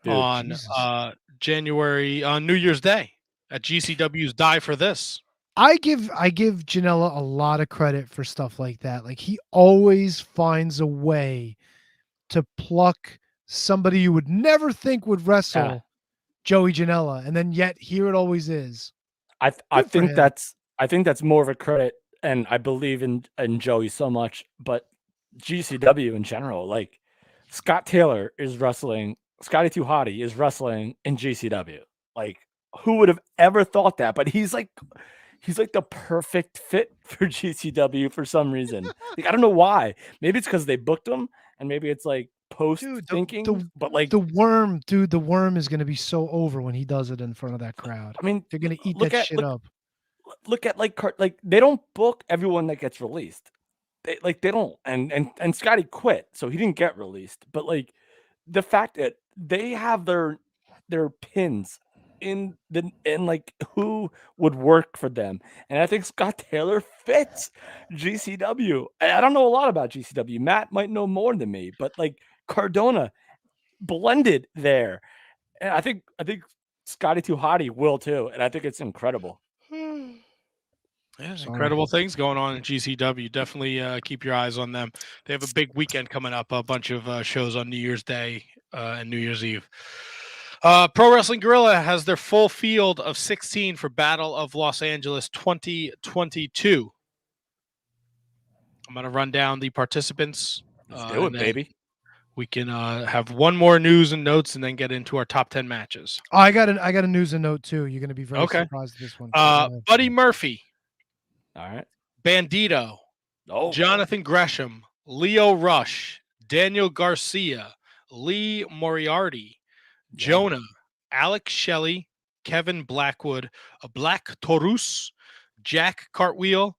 on New Year's Day at GCW's Die for This. I give Janela a lot of credit for stuff like that. Like, he always finds a way to pluck somebody you would never think would wrestle Joey Janela, and then yet here it always is. I Good for think him. that's more of a credit, and I believe in Joey so much, but GCW in general, like Scott Taylor is wrestling, Scotty 2 Hottie is wrestling in GCW. Like, who would have ever thought that? But he's like the perfect fit for GCW for some reason. Like, I don't know why. Maybe it's because they booked him, and maybe it's like post thinking. But like the worm is going to be so over when he does it in front of that crowd. I mean, they're going to eat look that at- shit look- up. look at like they don't book everyone that gets released. They don't, and Scotty quit, so he didn't get released. But like the fact that they have their pins in like who would work for them, and I think Scott Taylor fits GCW. I don't know a lot about GCW. Matt might know more than me, but like Cardona blended there, and I think Scotty 2 Hottie will too, and I think it's incredible. Yeah, incredible things going on in GCW. Definitely keep your eyes on them. They have a big weekend coming up, a bunch of shows on New Year's Day and New Year's Eve. Pro Wrestling Guerrilla has their full field of 16 for Battle of Los Angeles 2022. I'm going to run down the participants. Let's do it, baby. We can have one more news and notes and then get into our top 10 matches. Oh, I got a news and note too. You're going to be very surprised at this one. Buddy Murphy. All right. Bandito. Jonathan Gresham. Leo Rush. Daniel Garcia. Lee Moriarty. Jonah. Alex Shelley. Kevin Blackwood. Black Taurus. Jack Cartwheel.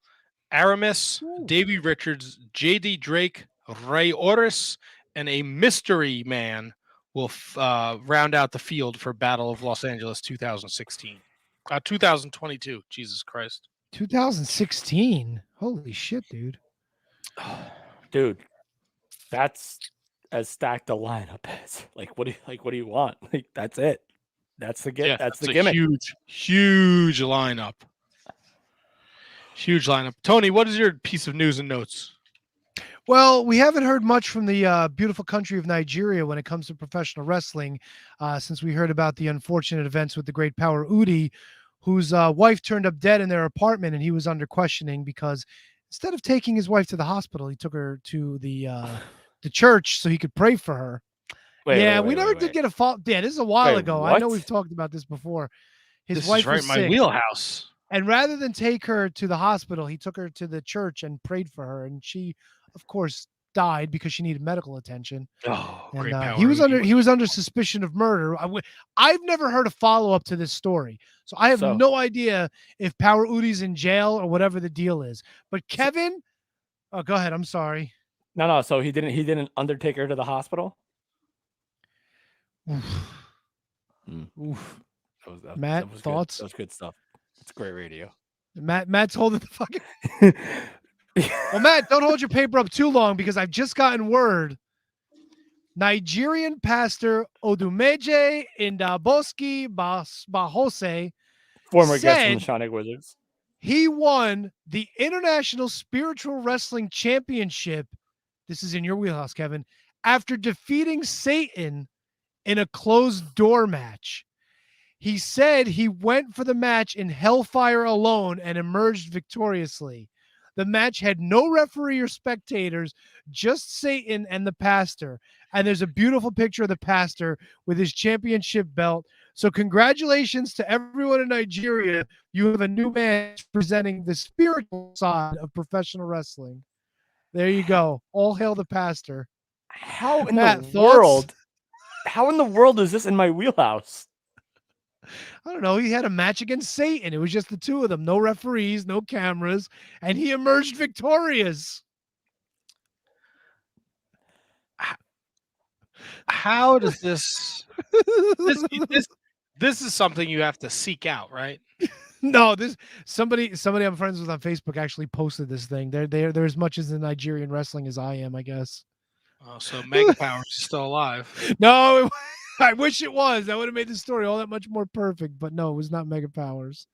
Aramis. Davey Richards. JD Drake. Ray Oris. And a mystery man will round out the field for Battle of Los Angeles 2022. Jesus Christ. 2016. Holy shit, dude. Dude, that's as stacked a lineup as. Like, what do you want? Like, that's it. That's the that's the gimmick. Huge lineup. Huge lineup. Tony, what is your piece of news and notes? Well, we haven't heard much from the beautiful country of Nigeria when it comes to professional wrestling, since we heard about the unfortunate events with the great Power Udi, whose wife turned up dead in their apartment, and he was under questioning because instead of taking his wife to the hospital, he took her to the church so he could pray for her. We never did get a fault. Yeah, this is a while ago. what? I know we've talked about this before. This wife is right was in my sick. wheelhouse. And rather than take her to the hospital, he took her to the church and prayed for her. And she, of course, died because she needed medical attention. Oh, and great Power he was Udi. under suspicion of murder. I've never heard a follow up to this story, so I have no idea if Power Udi's in jail or whatever the deal is. But Kevin, go ahead. I'm sorry. No. So he didn't undertake her to the hospital. Oof. That Matt, was thoughts? Good. That was good stuff. It's great radio. Matt's holding the fucking. Well, Matt, don't hold your paper up too long because I've just gotten word. Nigerian pastor Odumeje Indaboski Bahose, Former guest from the Shining Wizards. He won the International Spiritual Wrestling Championship. This is in your wheelhouse, Kevin. After defeating Satan in a closed door match. He said he went for the match in Hellfire alone and emerged victoriously. The match had no referee or spectators, just Satan and the pastor. And there's a beautiful picture of the pastor with his championship belt. So congratulations to everyone in Nigeria. You have a new match presenting the spiritual side of professional wrestling. There you go. All hail the pastor. How in Matt, the thoughts? world? How in the world is this in my wheelhouse? I don't know. He had a match against Satan. It was just the two of them. No referees, no cameras. And he emerged victorious. How does this... this is something you have to seek out, right? No, this somebody I'm friends with on Facebook actually posted this thing. They're as much into Nigerian wrestling as I am, I guess. Oh, so Mega Powers is still alive. No, I wish it was. That would have made the story all that much more perfect. But no, it was not Mega Powers.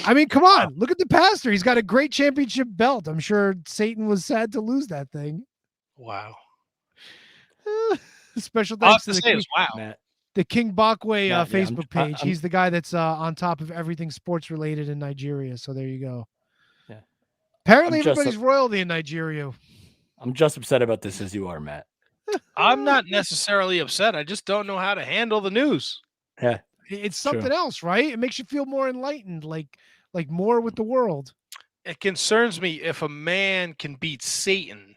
I mean, come on, look at the pastor. He's got a great championship belt. I'm sure Satan was sad to lose that thing. Wow. Special All I have thanks to to the say King, is wow. the King Bakwe Matt, yeah, Facebook page. He's the guy that's on top of everything sports related in Nigeria. So there you go. Yeah. Apparently, I'm just everybody's royalty in Nigeria. I'm just upset about this as you are, Matt. I'm not necessarily upset. I just don't know how to handle the news. Yeah. It's something else, right? It makes you feel more enlightened, like more with the world. It concerns me if a man can beat Satan.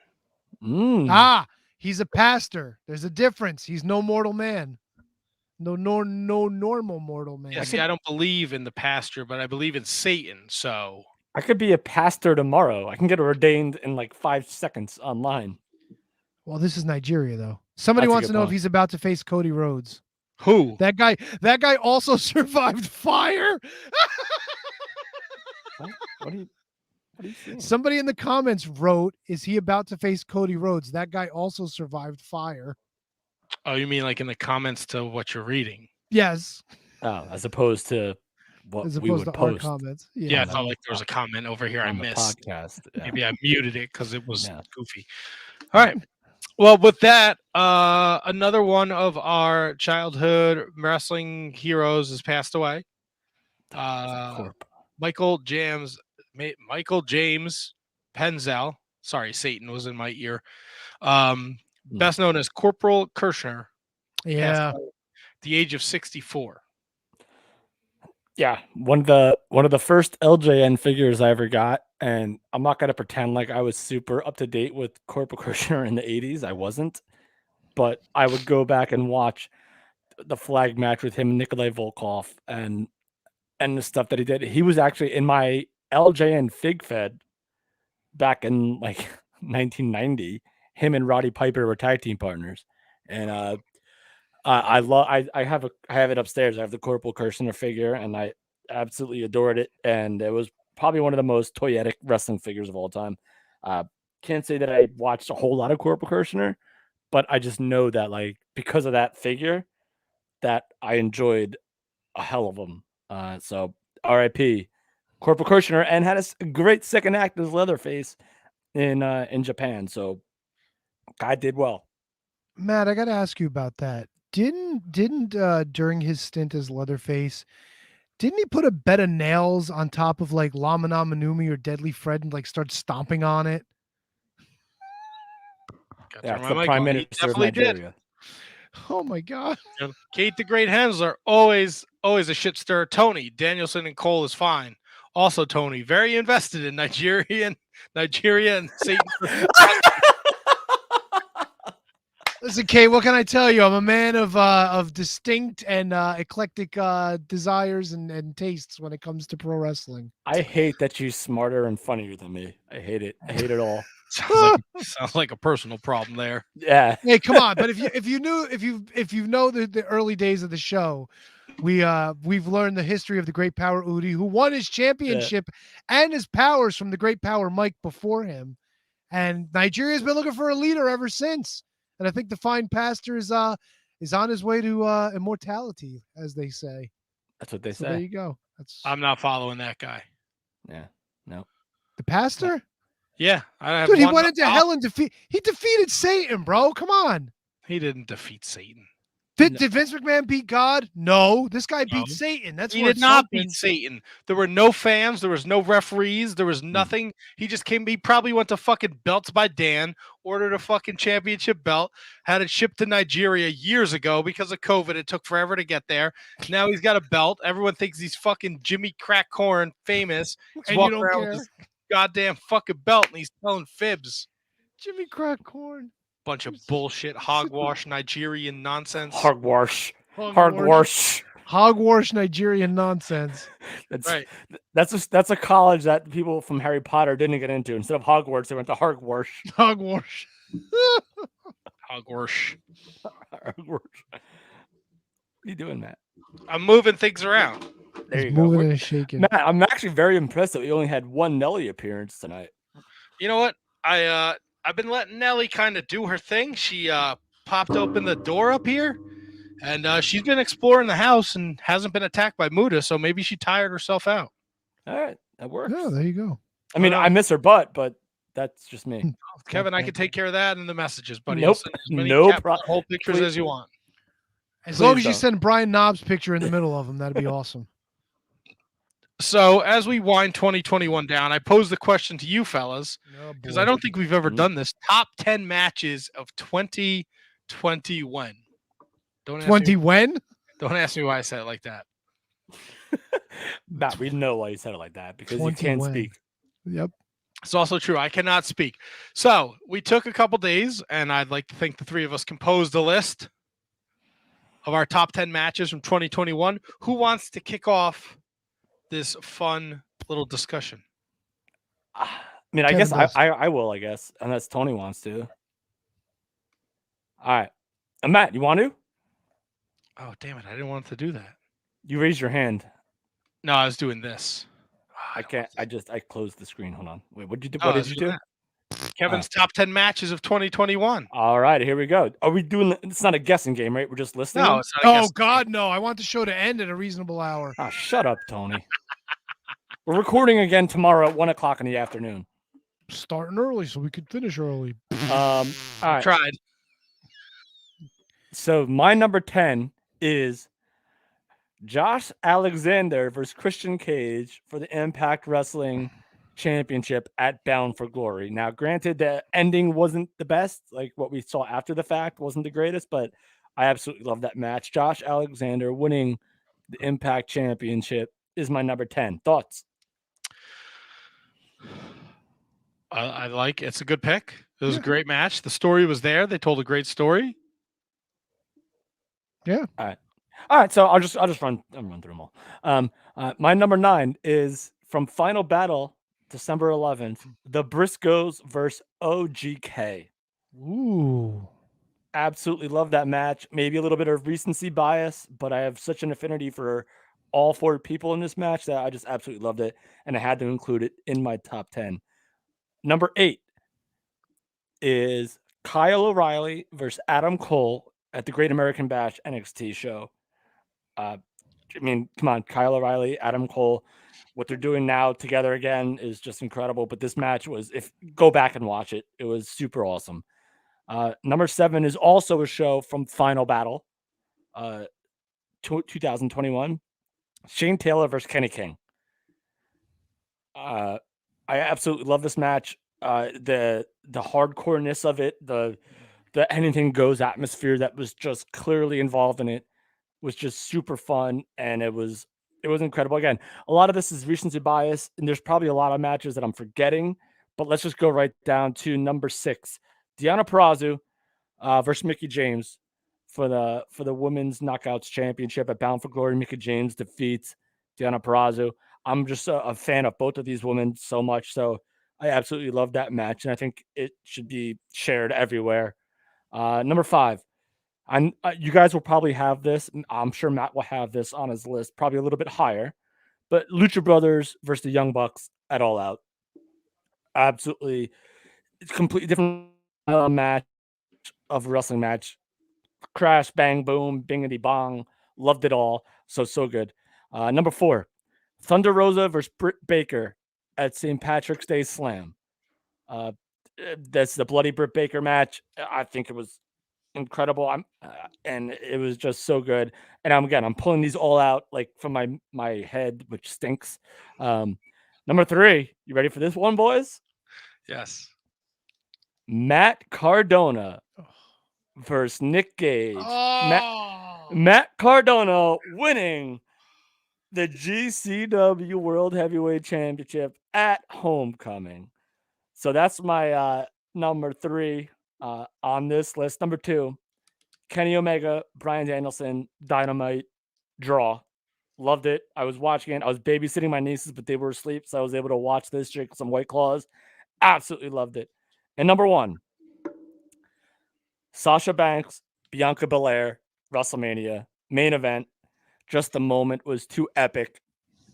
Ah, he's a pastor. There's a difference. He's no mortal man. No normal mortal man. Yeah, see, I don't believe in the pastor, but I believe in Satan. So I could be a pastor tomorrow. I can get ordained in like 5 seconds online. Well, this is Nigeria, though. Somebody That's a wants good to know if point. he's about to face Cody Rhodes. Who? That guy also survived fire. What are you saying? Somebody in the comments wrote, "Is he about to face Cody Rhodes?" That guy also survived fire. Oh, you mean like in the comments to what you're reading? Yes. Oh, as opposed to what As we opposed would to our post. comments. Yeah, I on the- felt like there was a comment over here I on the missed. podcast. Yeah. Maybe I muted it because it was goofy. All right. Well, with that, another one of our childhood wrestling heroes has passed away. Michael James Penzel. Sorry, Satan was in my ear. Best known as Corporal Kirshner. Yeah. Passed away at the age of 64. Yeah, one of the first LJN figures I ever got, and I'm not gonna pretend like I was super up to date with Corporal Kirshner in the 80s. I wasn't, but I would go back and watch the flag match with him and Nikolai Volkov and the stuff that he did. He was actually in my LJN Fig Fed back in like 1990. Him and Roddy Piper were tag team partners, and I have it upstairs. I have the Corporal Kirshner figure, and I absolutely adored it. And it was probably one of the most toyetic wrestling figures of all time. Can't say that I watched a whole lot of Corporal Kirshner, but I just know that like because of that figure, that I enjoyed a hell of them. So R.I.P. Corporal Kirshner, and had a great second act as Leatherface in Japan. So guy did well. Matt, I got to ask you about that. Didn't during his stint as Leatherface, didn't he put a bed of nails on top of like Lamana Manumi or Deadly Fred and like start stomping on it? Yeah, it's the Prime Minister of Nigeria. Oh my God. Kate the Great Hensler, always a shit stir. Tony, Danielson and Cole is fine. Also, Tony, very invested in Nigeria and Satan. Listen, Kate, what can I tell you? I'm a man of distinct and eclectic desires and tastes when it comes to pro wrestling. I hate that you're smarter and funnier than me. I hate it. I hate it all. Sounds like a personal problem there. Yeah. Hey, come on! But if you know the early days of the show, we've learned the history of the Great Power Udi, who won his championship and his powers from the Great Power Mike before him, and Nigeria's been looking for a leader ever since. And I think the fine pastor is on his way to immortality, as they say. That's what they say. There you go. I'm not following that guy. Yeah. No. The pastor? Yeah. I have Dude, he one- went into hell and he defeated Satan, bro. Come on. He didn't defeat Satan. Did Vince McMahon beat God? No. This guy beat Satan. That's He worth did not something. beat Satan. There were no fans. There was no referees. There was nothing. He just came. He probably went to fucking Belts by Dan, ordered a fucking championship belt, had it shipped to Nigeria years ago because of COVID. It took forever to get there. Now he's got a belt. Everyone thinks he's fucking Jimmy Crack Corn famous. He's And you walking don't around care. with his goddamn fucking belt and he's telling fibs. Jimmy Crack Corn. Bunch of bullshit, hogwash, Nigerian nonsense. Hogwash. Hogwash. Hogwash Nigerian nonsense. That's right. That's a college that people from Harry Potter didn't get into. Instead of Hogwarts, they went to Hogwash. Hogwash. Hogwash. Hogwash. What are you doing, Matt? I'm moving things around. There He's you go. moving and shaking. Matt, I'm actually very impressed that we only had one Nelly appearance tonight. You know what? I've been letting Nelly kind of do her thing. She popped open the door up here, and she's been exploring the house and hasn't been attacked by Muda, so maybe she tired herself out. All right, that works. Yeah, there you go. I mean, I miss her butt, but that's just me. Kevin, I can take care of that in the messages, buddy. Nope. I'll send as many No cat problem. whole pictures as you want. As long as you don't. send Brian Knobs' picture in the middle of them, that'd be awesome. So as we wind 2021 down, I pose the question to you fellas, because I don't think we've ever done this. Top 10 matches of 2021. Don't ask 20 me, when? Don't ask me why I said it like that. Matt, we know why you said it like that because you 20 can't when? speak. Yep. It's also true. I cannot speak. So we took a couple days, and I'd like to think the three of us composed a list of our top 10 matches from 2021. Who wants to kick off this fun little discussion? I mean, I Kevin guess does. I will, I guess, unless Tony wants to. All right. Matt, you want to? Oh, damn it. I didn't want to do that. You raised your hand. No, I was doing this. I can't. I closed the screen. Hold on. Wait, what did you do? Oh, What I did was you doing do? that. Kevin's top 10 matches of 2021. All right, here we go. Are we doing? It's not a guessing game, right? We're just listening. No, it's not a Oh, guess. God, no. I want the show to end at a reasonable hour. Ah, shut up, Tony. We're recording again tomorrow at 1:00 in the afternoon. Starting early so we could finish early. All right. Tried. So my number 10 is Josh Alexander versus Christian Cage for the Impact Wrestling Championship at Bound for Glory. Now, granted, the ending wasn't the best. Like what we saw after the fact wasn't the greatest, but I absolutely love that match. Josh Alexander winning the Impact Championship is my number 10. Thoughts? I like it's a good pick. It was a great match. The story was there. They told a great story. Yeah. All right. So I'll just run through them all. My number 9 is from Final Battle, December 11th, the Briscoes versus OGK. Ooh. Absolutely love that match. Maybe a little bit of recency bias, but I have such an affinity for all 4 people in this match that I just absolutely loved it, and I had to include it in my top 10. Number 8 is Kyle O'Reilly versus Adam Cole at the Great American Bash NXT show. I mean, come on, Kyle O'Reilly, Adam Cole, what they're doing now together again is just incredible. But this match was, if go back and watch it, it was super awesome. Number 7 is also a show from Final Battle, 2021. Shane Taylor versus Kenny King. I absolutely love this match. The hardcoreness of it, the anything goes atmosphere that was just clearly involved in it was just super fun, and it was incredible. Again, a lot of this is recency bias, and there's probably a lot of matches that I'm forgetting, but let's just go right down to number 6. Deonna Purrazzo versus Mickie James for the Women's Knockouts Championship at Bound for Glory. Mickie James defeats Deonna Purrazzo. I'm just a fan of both of these women so much, so I absolutely love that match, and I think it should be shared everywhere. Number 5, you guys will probably have this. I'm sure Matt will have this on his list, probably a little bit higher, but Lucha Brothers versus the Young Bucks at All Out. Absolutely, it's completely different match of a wrestling match. Crash, bang, boom, bingity bong. Loved it all. So good. Number 4, Thunder Rosa versus Britt Baker at St. Patrick's Day Slam. That's the Bloody Britt Baker match. I think it was incredible. And it was just so good. And I'm pulling these all out like from my head, which stinks. Number 3, you ready for this one, boys? Yes. Matt Cardona versus Nick Gage. Matt Cardona winning the GCW World Heavyweight Championship at Homecoming. So that's my number 3 on this list. Number 2, Kenny Omega, Bryan Danielson, Dynamite draw. Loved it. I was watching it. I was babysitting my nieces, but they were asleep, so I was able to watch this, drink some White Claws. Absolutely loved it. And number 1, Sasha Banks, Bianca Belair, WrestleMania main event. Just the moment was too epic.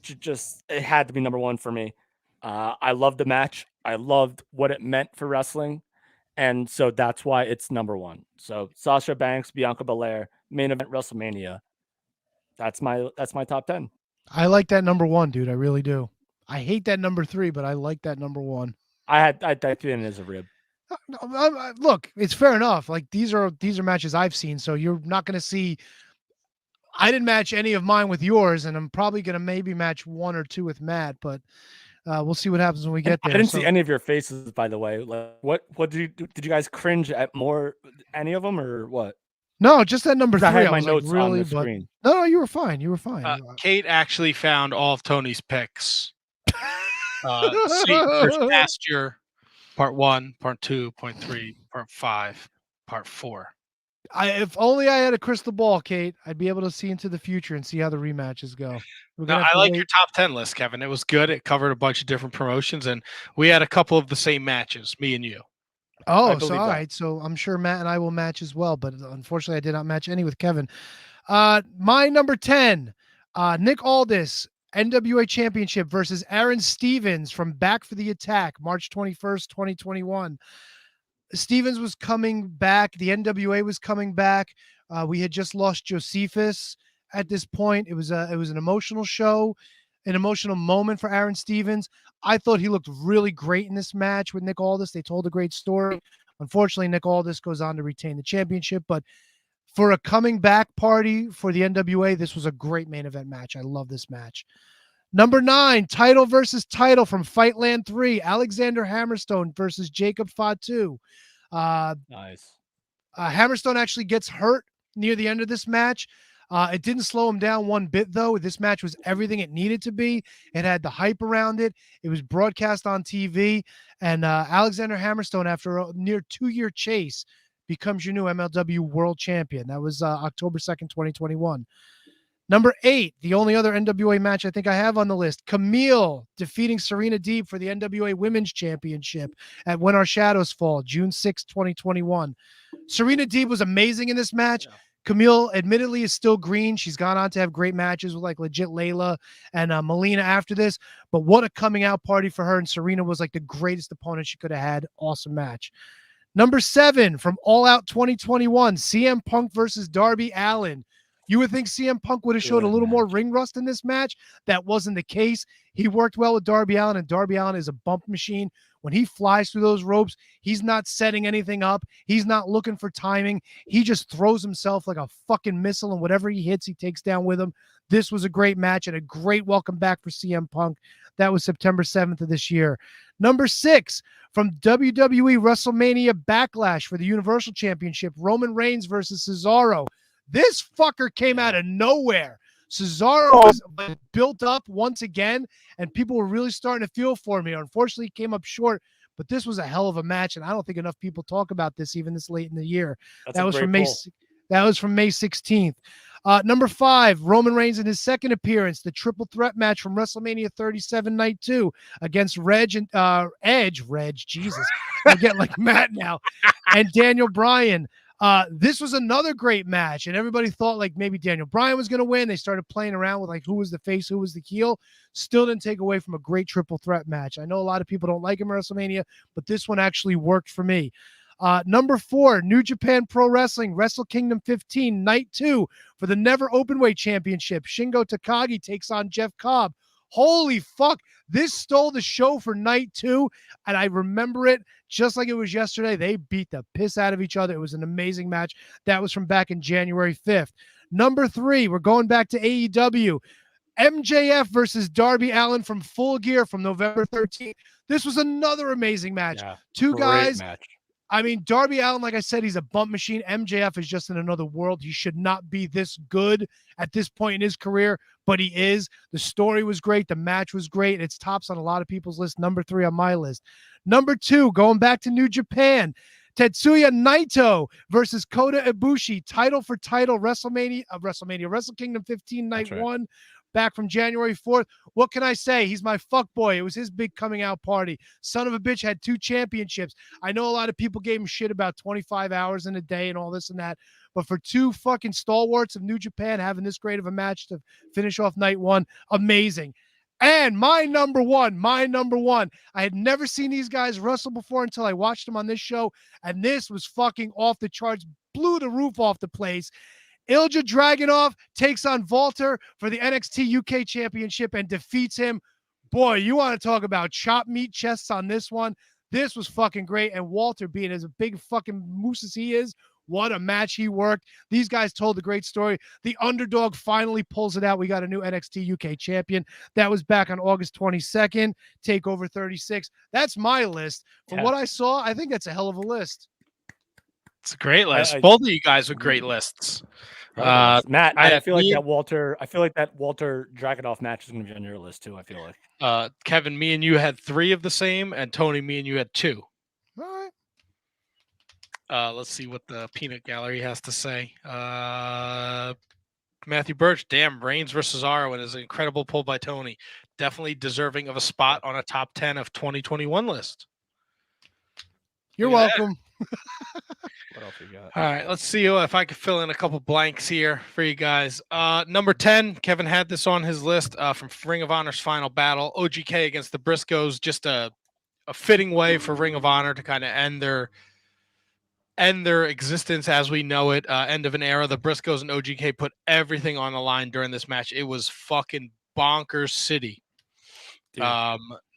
it had to be number one for me. I loved the match. I loved what it meant for wrestling. And so that's why it's number one. So Sasha Banks, Bianca Belair, main event WrestleMania. That's my top 10. I like that number one, dude. I really do. I hate that number three, but I like that number one. I typed it in as a rib. Look, it's fair enough. Like these are matches I've seen, so you're not going to see. I didn't match any of mine with yours, and I'm probably going to maybe match one or two with Matt, but we'll see what happens when we get there. I didn't see any of your faces, by the way. Like, what did you guys cringe at more? Any of them or what? No, just that number three. I had I my was notes like, really, on the screen. No, you were fine. You were fine. Kate actually found all of Tony's picks. Satan versus Pasture, Part 1, Part 2, Part 3, Part 5, Part 4. If only I had a crystal ball, Kate, I'd be able to see into the future and see how the rematches go. No, I like your top 10 list, Kevin. It was good. It covered a bunch of different promotions, and we had a couple of the same matches, me and you. Oh, so all right. So I'm sure Matt and I will match as well, but unfortunately I did not match any with Kevin. My number 10, Nick Aldis, NWA Championship versus Aaron Stevens from Back for the Attack, March 21st, 2021. Stevens was coming back. The NWA was coming back. We had just lost Josephus at this point. It was an emotional show, an emotional moment for Aaron Stevens. I thought he looked really great in this match with Nick Aldis. They told a great story. Unfortunately, Nick Aldis goes on to retain the championship, but for a coming back party for the NWA, this was a great main event match. I love this match. Number 9, title versus title from Fightland 3, Alexander Hammerstone versus Jacob Fatu. Nice. Hammerstone actually gets hurt near the end of this match. It didn't slow him down one bit, though. This match was everything it needed to be. It had the hype around it. It was broadcast on TV. And Alexander Hammerstone, after a near 2-year chase, becomes your new MLW World Champion. That was October 2nd, 2021. Number 8, the only other NWA match I think I have on the list, Camille defeating Serena Deeb for the NWA Women's Championship at When Our Shadows Fall, June 6, 2021. Serena Deeb was amazing in this match. Yeah. Camille admittedly is still green. She's gone on to have great matches with like legit Layla and Melina after this, but what a coming out party for her. And Serena was like the greatest opponent she could have had. Awesome match. Number 7 from All Out 2021, CM Punk versus Darby Allin. You would think CM Punk would have showed a little more ring rust in this match. That wasn't the case. He worked well with Darby Allin, and Darby Allin is a bump machine. When he flies through those ropes, he's not setting anything up. He's not looking for timing. He just throws himself like a fucking missile, and whatever he hits, he takes down with him. This was a great match and a great welcome back for CM Punk. That was September 7th of this year. Number 6, from WWE WrestleMania Backlash for the Universal Championship, Roman Reigns versus Cesaro. This fucker came out of nowhere. Cesaro was built up once again, and people were really starting to feel for me. Unfortunately, he came up short, but this was a hell of a match, and I don't think enough people talk about this even this late in the year. That was from May 16th. Number 5, Roman Reigns in his second appearance, the triple threat match from WrestleMania 37 Night 2 against Edge, Jesus, I get like Matt now, and Daniel Bryan. This was another great match, and everybody thought like maybe Daniel Bryan was going to win. They started playing around with like who was the face, who was the heel. Still didn't take away from a great triple threat match. I know a lot of people don't like him at WrestleMania, but this one actually worked for me. Number 4, New Japan Pro Wrestling, Wrestle Kingdom 15, Night 2 for the Never Openweight Championship. Shingo Takagi takes on Jeff Cobb. Holy fuck. This stole the show for Night 2, and I remember it just like it was yesterday. They beat the piss out of each other. It was an amazing match. That was from back in January 5th. Number 3, we're going back to AEW. MJF versus Darby Allin from Full Gear from November 13th. This was another amazing match. Yeah, Two guys. Match. I mean, Darby Allin, like I said, he's a bump machine. MJF is just in another world. He should not be this good at this point in his career, but he is. The story was great. The match was great. It's tops on a lot of people's list. Number 3 on my list. Number 2, going back to New Japan, Tetsuya Naito versus Kota Ibushi, title for title, Wrestle Kingdom 15 Night 1. Back from January 4th. What can I say? He's my fuck boy. It was his big coming out party. Son of a bitch had 2 championships. I know a lot of people gave him shit about 25 hours in a day and all this and that, but for 2 fucking stalwarts of New Japan having this great of a match to finish off Night 1, amazing. And my number one. I had never seen these guys wrestle before until I watched them on this show, and this was fucking off the charts, blew the roof off the place. Ilja Dragunov takes on Walter for the NXT UK Championship and defeats him. Boy, you want to talk about chop meat chests on this one. This was fucking great. And Walter, being as a big fucking moose as he is, what a match he worked. These guys told a great story. The underdog finally pulls it out. We got a new NXT UK champion. That was back on August 22nd, TakeOver 36. That's my list. From what I saw, I think that's a hell of a list. It's a great list. Both of you guys with great lists. Matt, I feel like that Walter Dragunov match is going to be on your list too. I feel like Kevin, me and you had 3 of the same, and Tony, me and you had 2. All right. Let's see what the peanut gallery has to say. Matthew Birch, damn, Reigns versus Arrow is an incredible pull by Tony. Definitely deserving of a spot on a top 10 of 2021 list. You're welcome. What else we got? All right, let's see if I can fill in a couple blanks here for you guys. Number 10, Kevin had this on his list from Ring of Honor's Final Battle. OGK against the Briscoes, just a fitting way for Ring of Honor to kind of end their existence as we know it. End of an era. The Briscoes and OGK put everything on the line during this match. It was fucking bonkers city.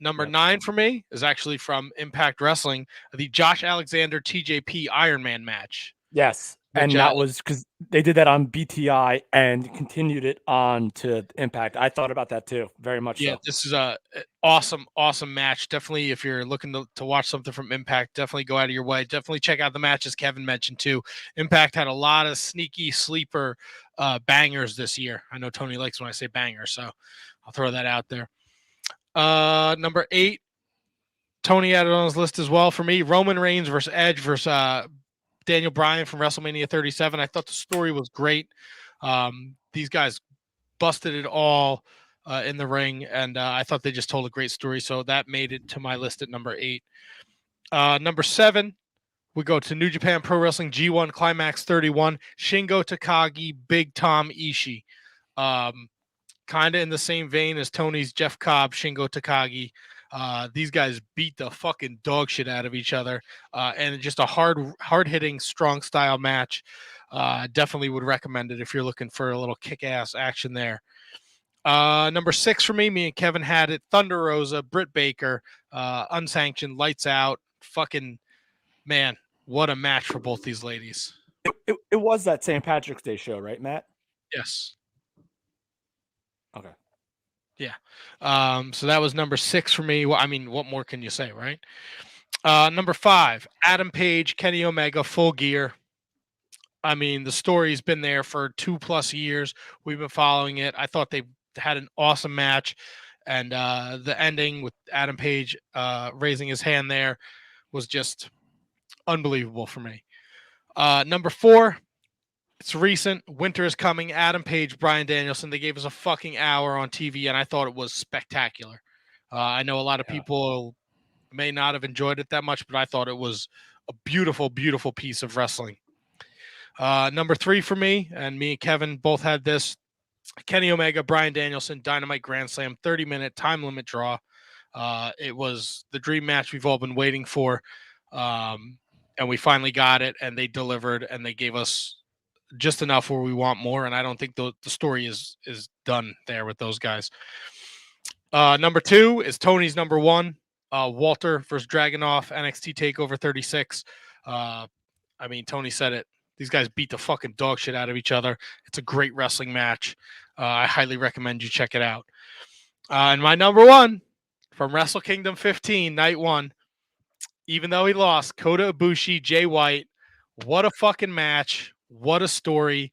Number 9 for me is actually from Impact Wrestling, the Josh Alexander TJP Iron Man match. Yes, and that was because they did that on BTI and continued it on to Impact. I thought about that too, very much. Yeah, so. This is a awesome match. Definitely, if you're looking to watch something from Impact, definitely go out of your way. Definitely check out the matches Kevin mentioned too. Impact had a lot of sneaky sleeper bangers this year. I know Tony likes when I say banger, so I'll throw that out there. Number 8, Tony had it on his list as well for me. Roman Reigns versus Edge versus Daniel Bryan from WrestleMania 37. I thought the story was great. These guys busted it all in the ring, and I thought they just told a great story. So that made it to my list at number 8. Number 7, we go to New Japan Pro Wrestling G1 Climax 31. Shingo Takagi, Big Tom Ishii. Kind of in the same vein as Tony's Jeff Cobb, Shingo Takagi. These guys beat the fucking dog shit out of each other, and just a hard-hitting, strong style match. Definitely would recommend it if you're looking for a little kick-ass action there. Number 6 for me and Kevin had it. Thunder Rosa, Britt Baker, unsanctioned, lights out. Fucking man, what a match for both these ladies. It was that St. Patrick's Day show, right, Matt? Yes. Okay. Yeah. So that was number 6 for me. Well, I mean, what more can you say, right? Number 5, Adam Page, Kenny Omega, Full Gear. I mean, the story's been there for 2+ years. We've been following it. I thought they had an awesome match, and the ending with Adam Page raising his hand there was just unbelievable for me. Number 4, it's recent. Winter is coming. Adam Page, Bryan Danielson. They gave us a fucking hour on TV, and I thought it was spectacular. I know a lot of people may not have enjoyed it that much, but I thought it was a beautiful, beautiful piece of wrestling. Number 3 for me, and me and Kevin both had this. Kenny Omega, Bryan Danielson, Dynamite Grand Slam, 30-minute time limit draw. It was the dream match we've all been waiting for, and we finally got it, and they delivered, and they gave us just enough where we want more, and I don't think the story is done there with those guys. Number 2 is Tony's number 1, Walter versus Dragunov, NXT TakeOver 36. I mean, Tony said it. These guys beat the fucking dog shit out of each other. It's a great wrestling match. I highly recommend you check it out. And my number 1 from Wrestle Kingdom 15, night 1, even though he lost, Kota Ibushi, Jay White. What a fucking match. What a story.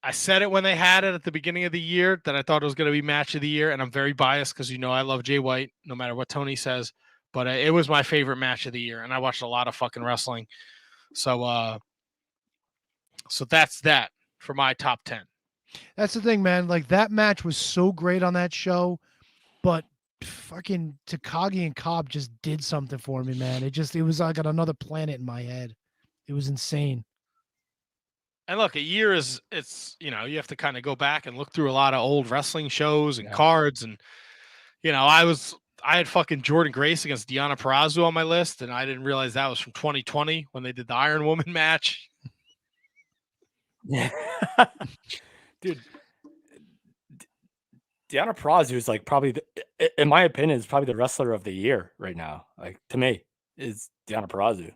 I said it when they had it at the beginning of the year that I thought it was going to be match of the year, and I'm very biased because I love Jay White no matter what Tony says, but it was my favorite match of the year, and I watched a lot of fucking wrestling. So that's that for my top 10. That's the thing, man. Like, that match was so great on that show, but fucking Takagi and Cobb just did something for me, man. It was like on another planet in my head. It was insane. And look, a year you have to kind of go back and look through a lot of old wrestling shows and cards, and I had fucking Jordan Grace against Deonna Purrazzo on my list, and I didn't realize that was from 2020 when they did the Iron Woman match. Yeah. Dude, Deonna Purrazzo is like probably, in my opinion, is probably the wrestler of the year right now. Like, to me, is Deonna Purrazzo.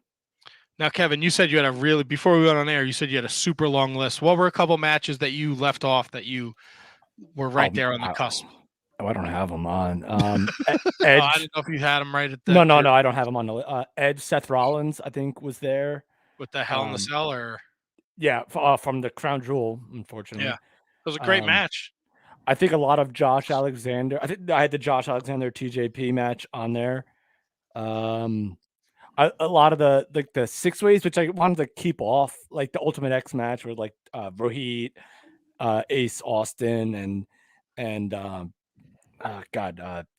Now, Kevin, you said you had before we went on air, you said you had a super long list. What were a couple matches that you left off that you were right there on the cusp? Oh, I don't have them on. Edge. I didn't know if you had them right at the. No, I don't have them on the list. Edge, Seth Rollins, I think, was there. With the Hell in the Cell, or yeah, from the Crown Jewel, unfortunately. Yeah, it was a great match. I think a lot of Josh Alexander. I think I had the Josh Alexander TJP match on there. A lot of the 6-ways, which I wanted to keep off, like the Ultimate X match with like Rohit, Ace Austin, and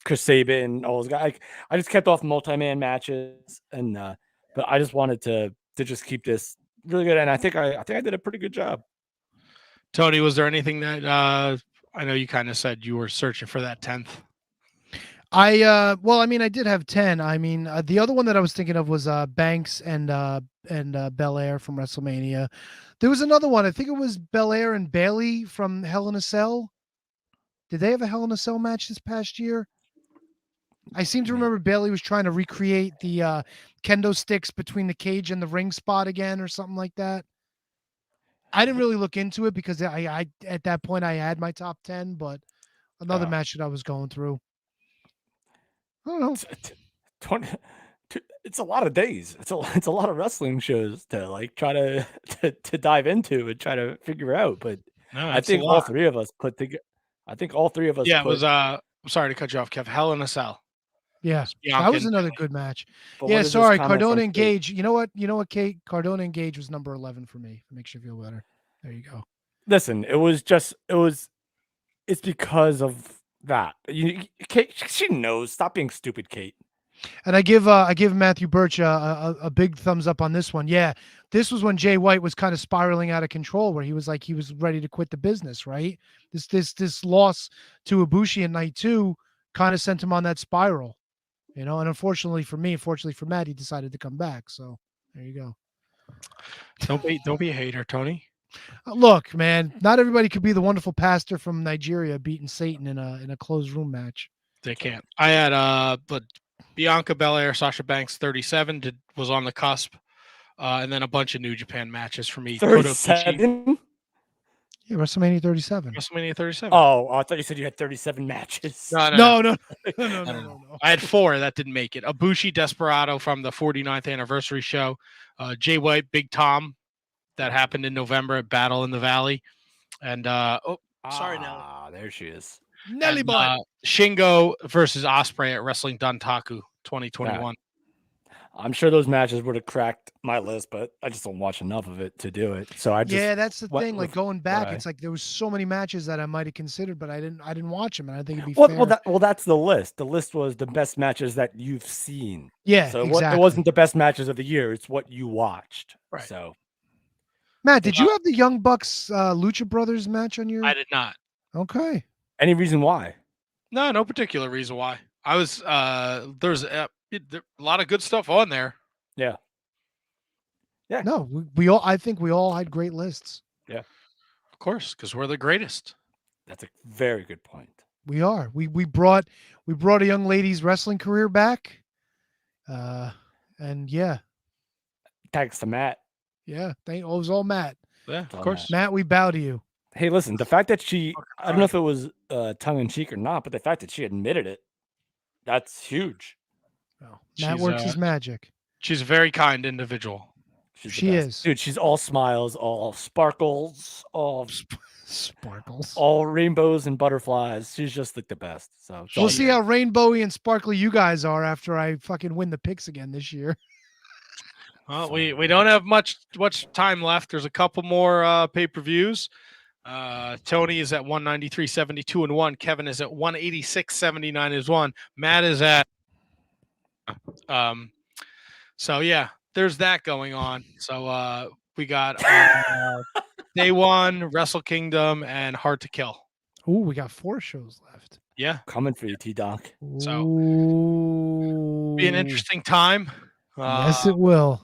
Chris Sabin, all those guys. I just kept off multi-man matches, and but I just wanted to just keep this really good, and I think I did a pretty good job. Tony, was there anything that I know you kind of said you were searching for that 10th? Well, I mean, I did have 10. I mean, the other one that I was thinking of was Banks and Belair from WrestleMania. There was another one. I think it was Belair and Bayley from Hell in a Cell. Did they have a Hell in a Cell match this past year? I seem to remember Bayley was trying to recreate the kendo sticks between the cage and the ring spot again, or something like that. I didn't really look into it because I at that point I had my top 10, but another match that I was going through. I don't know. 20, it's a lot of days. It's a lot of wrestling shows to like try to dive into and try to figure out. But No, I think all three of us put together. I think all three of us. Yeah, it was. I'm sorry to cut you off, Kev. Hell in a Cell. Yeah, that was another good match. But Yeah, sorry, Cardona and Gage. You know what, Kate? Cardona and Gage was number 11 for me. It makes you feel better. There you go. Listen, it's because of that. Kate, she knows. Stop being stupid, Kate. And I give Matthew Birch a big thumbs up on this one. Yeah, this was when Jay White was kind of spiraling out of control, where he was ready to quit the business. Right. This loss to Ibushi in night 2 kind of sent him on that spiral. And unfortunately for me, fortunately for Matt, he decided to come back. So there you go. Don't be a hater, Tony. Look, man, not everybody could be the wonderful pastor from Nigeria beating Satan in a closed room match. They can't. I had but Bianca Belair, Sasha Banks, 37 was on the cusp, and then a bunch of New Japan matches for me. 37. Yeah, WrestleMania 37. WrestleMania 37. Oh, I thought you said you had 37 matches. No. I had 4 that didn't make it. Ibushi Desperado from the 49th anniversary show. Jay White, Big Tom, that happened in November at Battle in the Valley. And sorry, Nelly. There she is. Nelly boy. Shingo versus Ospreay at Wrestling Dantaku 2021. Yeah. I'm sure those matches would have cracked my list, but I just don't watch enough of it to do it. So I just that's the thing. Like going back, it's like there was so many matches that I might have considered, but I didn't watch them, and I think it'd be fair. Well, that's the list. The list was the best matches that you've seen. Yeah, so exactly. It wasn't the best matches of the year. It's what you watched. Right. So, Matt, did you have the Young Bucks Lucha Brothers match on your? I did not. Okay. Any reason why? No particular reason why. I was there's a lot of good stuff on there. Yeah. Yeah. No, I think we all had great lists. Yeah. Of course, because we're the greatest. That's a very good point. We are. We brought a young lady's wrestling career back. And yeah. Thanks to Matt. Yeah. It was all Matt. Yeah, of course. Matt, we bow to you. Hey, listen, the fact that I don't know if it was tongue in cheek or not, but the fact that she admitted it, that's huge. Oh, Matt works his magic. She's a very kind individual. She is. Dude, she's all smiles, all sparkles, all sparkles, all rainbows and butterflies. She's just like the best. So we'll see how rainbowy and sparkly you guys are after I fucking win the picks again this year. Well, we don't have much time left. There's a couple more pay-per-views. Tony is at 193.72-1. Kevin is at 186.79-1. Matt is at so yeah, there's that going on. So we got Day One, Wrestle Kingdom, and Hard to Kill. Ooh, we got 4 shows left. Yeah. Coming for you, T-Donk. So be an interesting time. Yes, it will.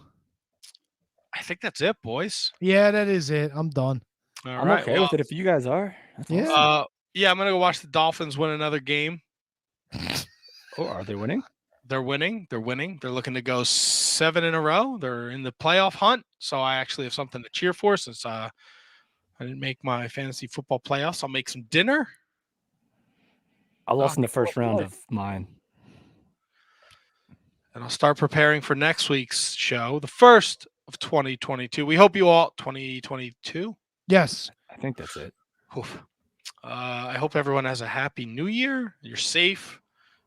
I think that's it, boys. Yeah, that is it. I'm done. All I'm right. okay Well, with it if you guys are. That's Yeah. awesome. Yeah, I'm gonna go watch the Dolphins win another game. Oh, are they winning? They're winning. They're winning. They're looking to go 7 in a row. They're in the playoff hunt. So I actually have something to cheer for since I didn't make my fantasy football playoffs. I'll make some dinner. I lost in the Full first round blood. of mine. And I'll start preparing for next week's show, the first of 2022. We hope you all 2022. Yes. I think that's it. Oof. I hope everyone has a happy new year. You're safe.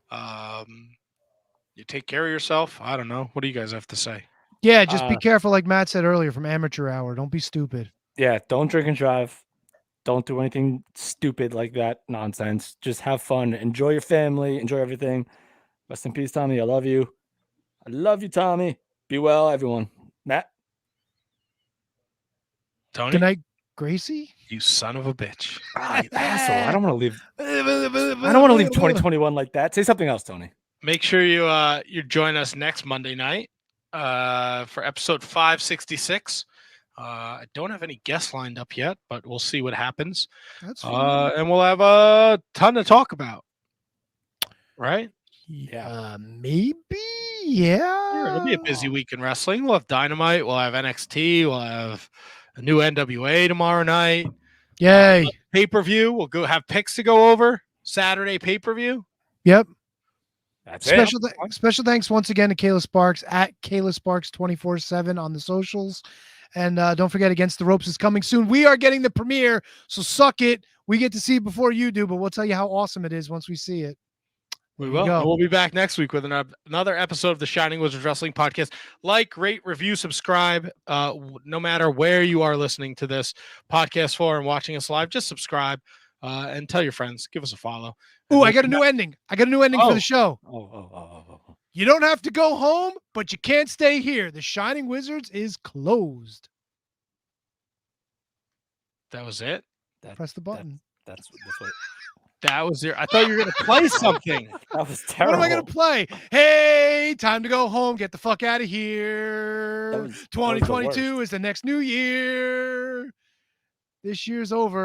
You take care of yourself. I don't know. What do you guys have to say? Yeah, just be careful, like Matt said earlier, from amateur hour. Don't be stupid. Yeah, don't drink and drive. Don't do anything stupid like that nonsense. Just have fun. Enjoy your family. Enjoy everything. Rest in peace, Tommy. I love you. I love you, Tommy. Be well, everyone. Matt? Tony? Good night, Gracie. You son of a bitch. Ah, you asshole. I don't want to leave. I don't want to leave 2021 like that. Say something else, Tony. Make sure you join us next Monday night for episode 566. I don't have any guests lined up yet, but we'll see what happens. That's fine. And we'll have a ton to talk about. Right? Yeah. Maybe. Yeah. Sure, it'll be a busy week in wrestling. We'll have Dynamite. We'll have NXT. We'll have a new NWA tomorrow night. Yay. Pay-per-view. We'll go have picks to go over. Saturday pay-per-view. Yep. That's Special thanks once again to Kayla Sparks at Kayla Sparks 24/7 on the socials. And don't forget, Against the Ropes is coming soon. We are getting the premiere, so suck it. We get to see it before you do, but we'll tell you how awesome it is once we see it. We will. And we'll be back next week with another episode of the Shining Wizards Wrestling Podcast. Like, rate, review, subscribe. No matter where you are listening to this podcast for and watching us live, just subscribe and tell your friends. Give us a follow. Ooh, I got a new ending. I got a new ending for the show. Oh. You don't have to go home, but you can't stay here. The Shining Wizards is closed. That was it? Press the button. That's what. That was your. I thought you were going to play something. That was terrible. What am I going to play? Hey, time to go home. Get the fuck out of here. 2022 is the next new year. This year's over.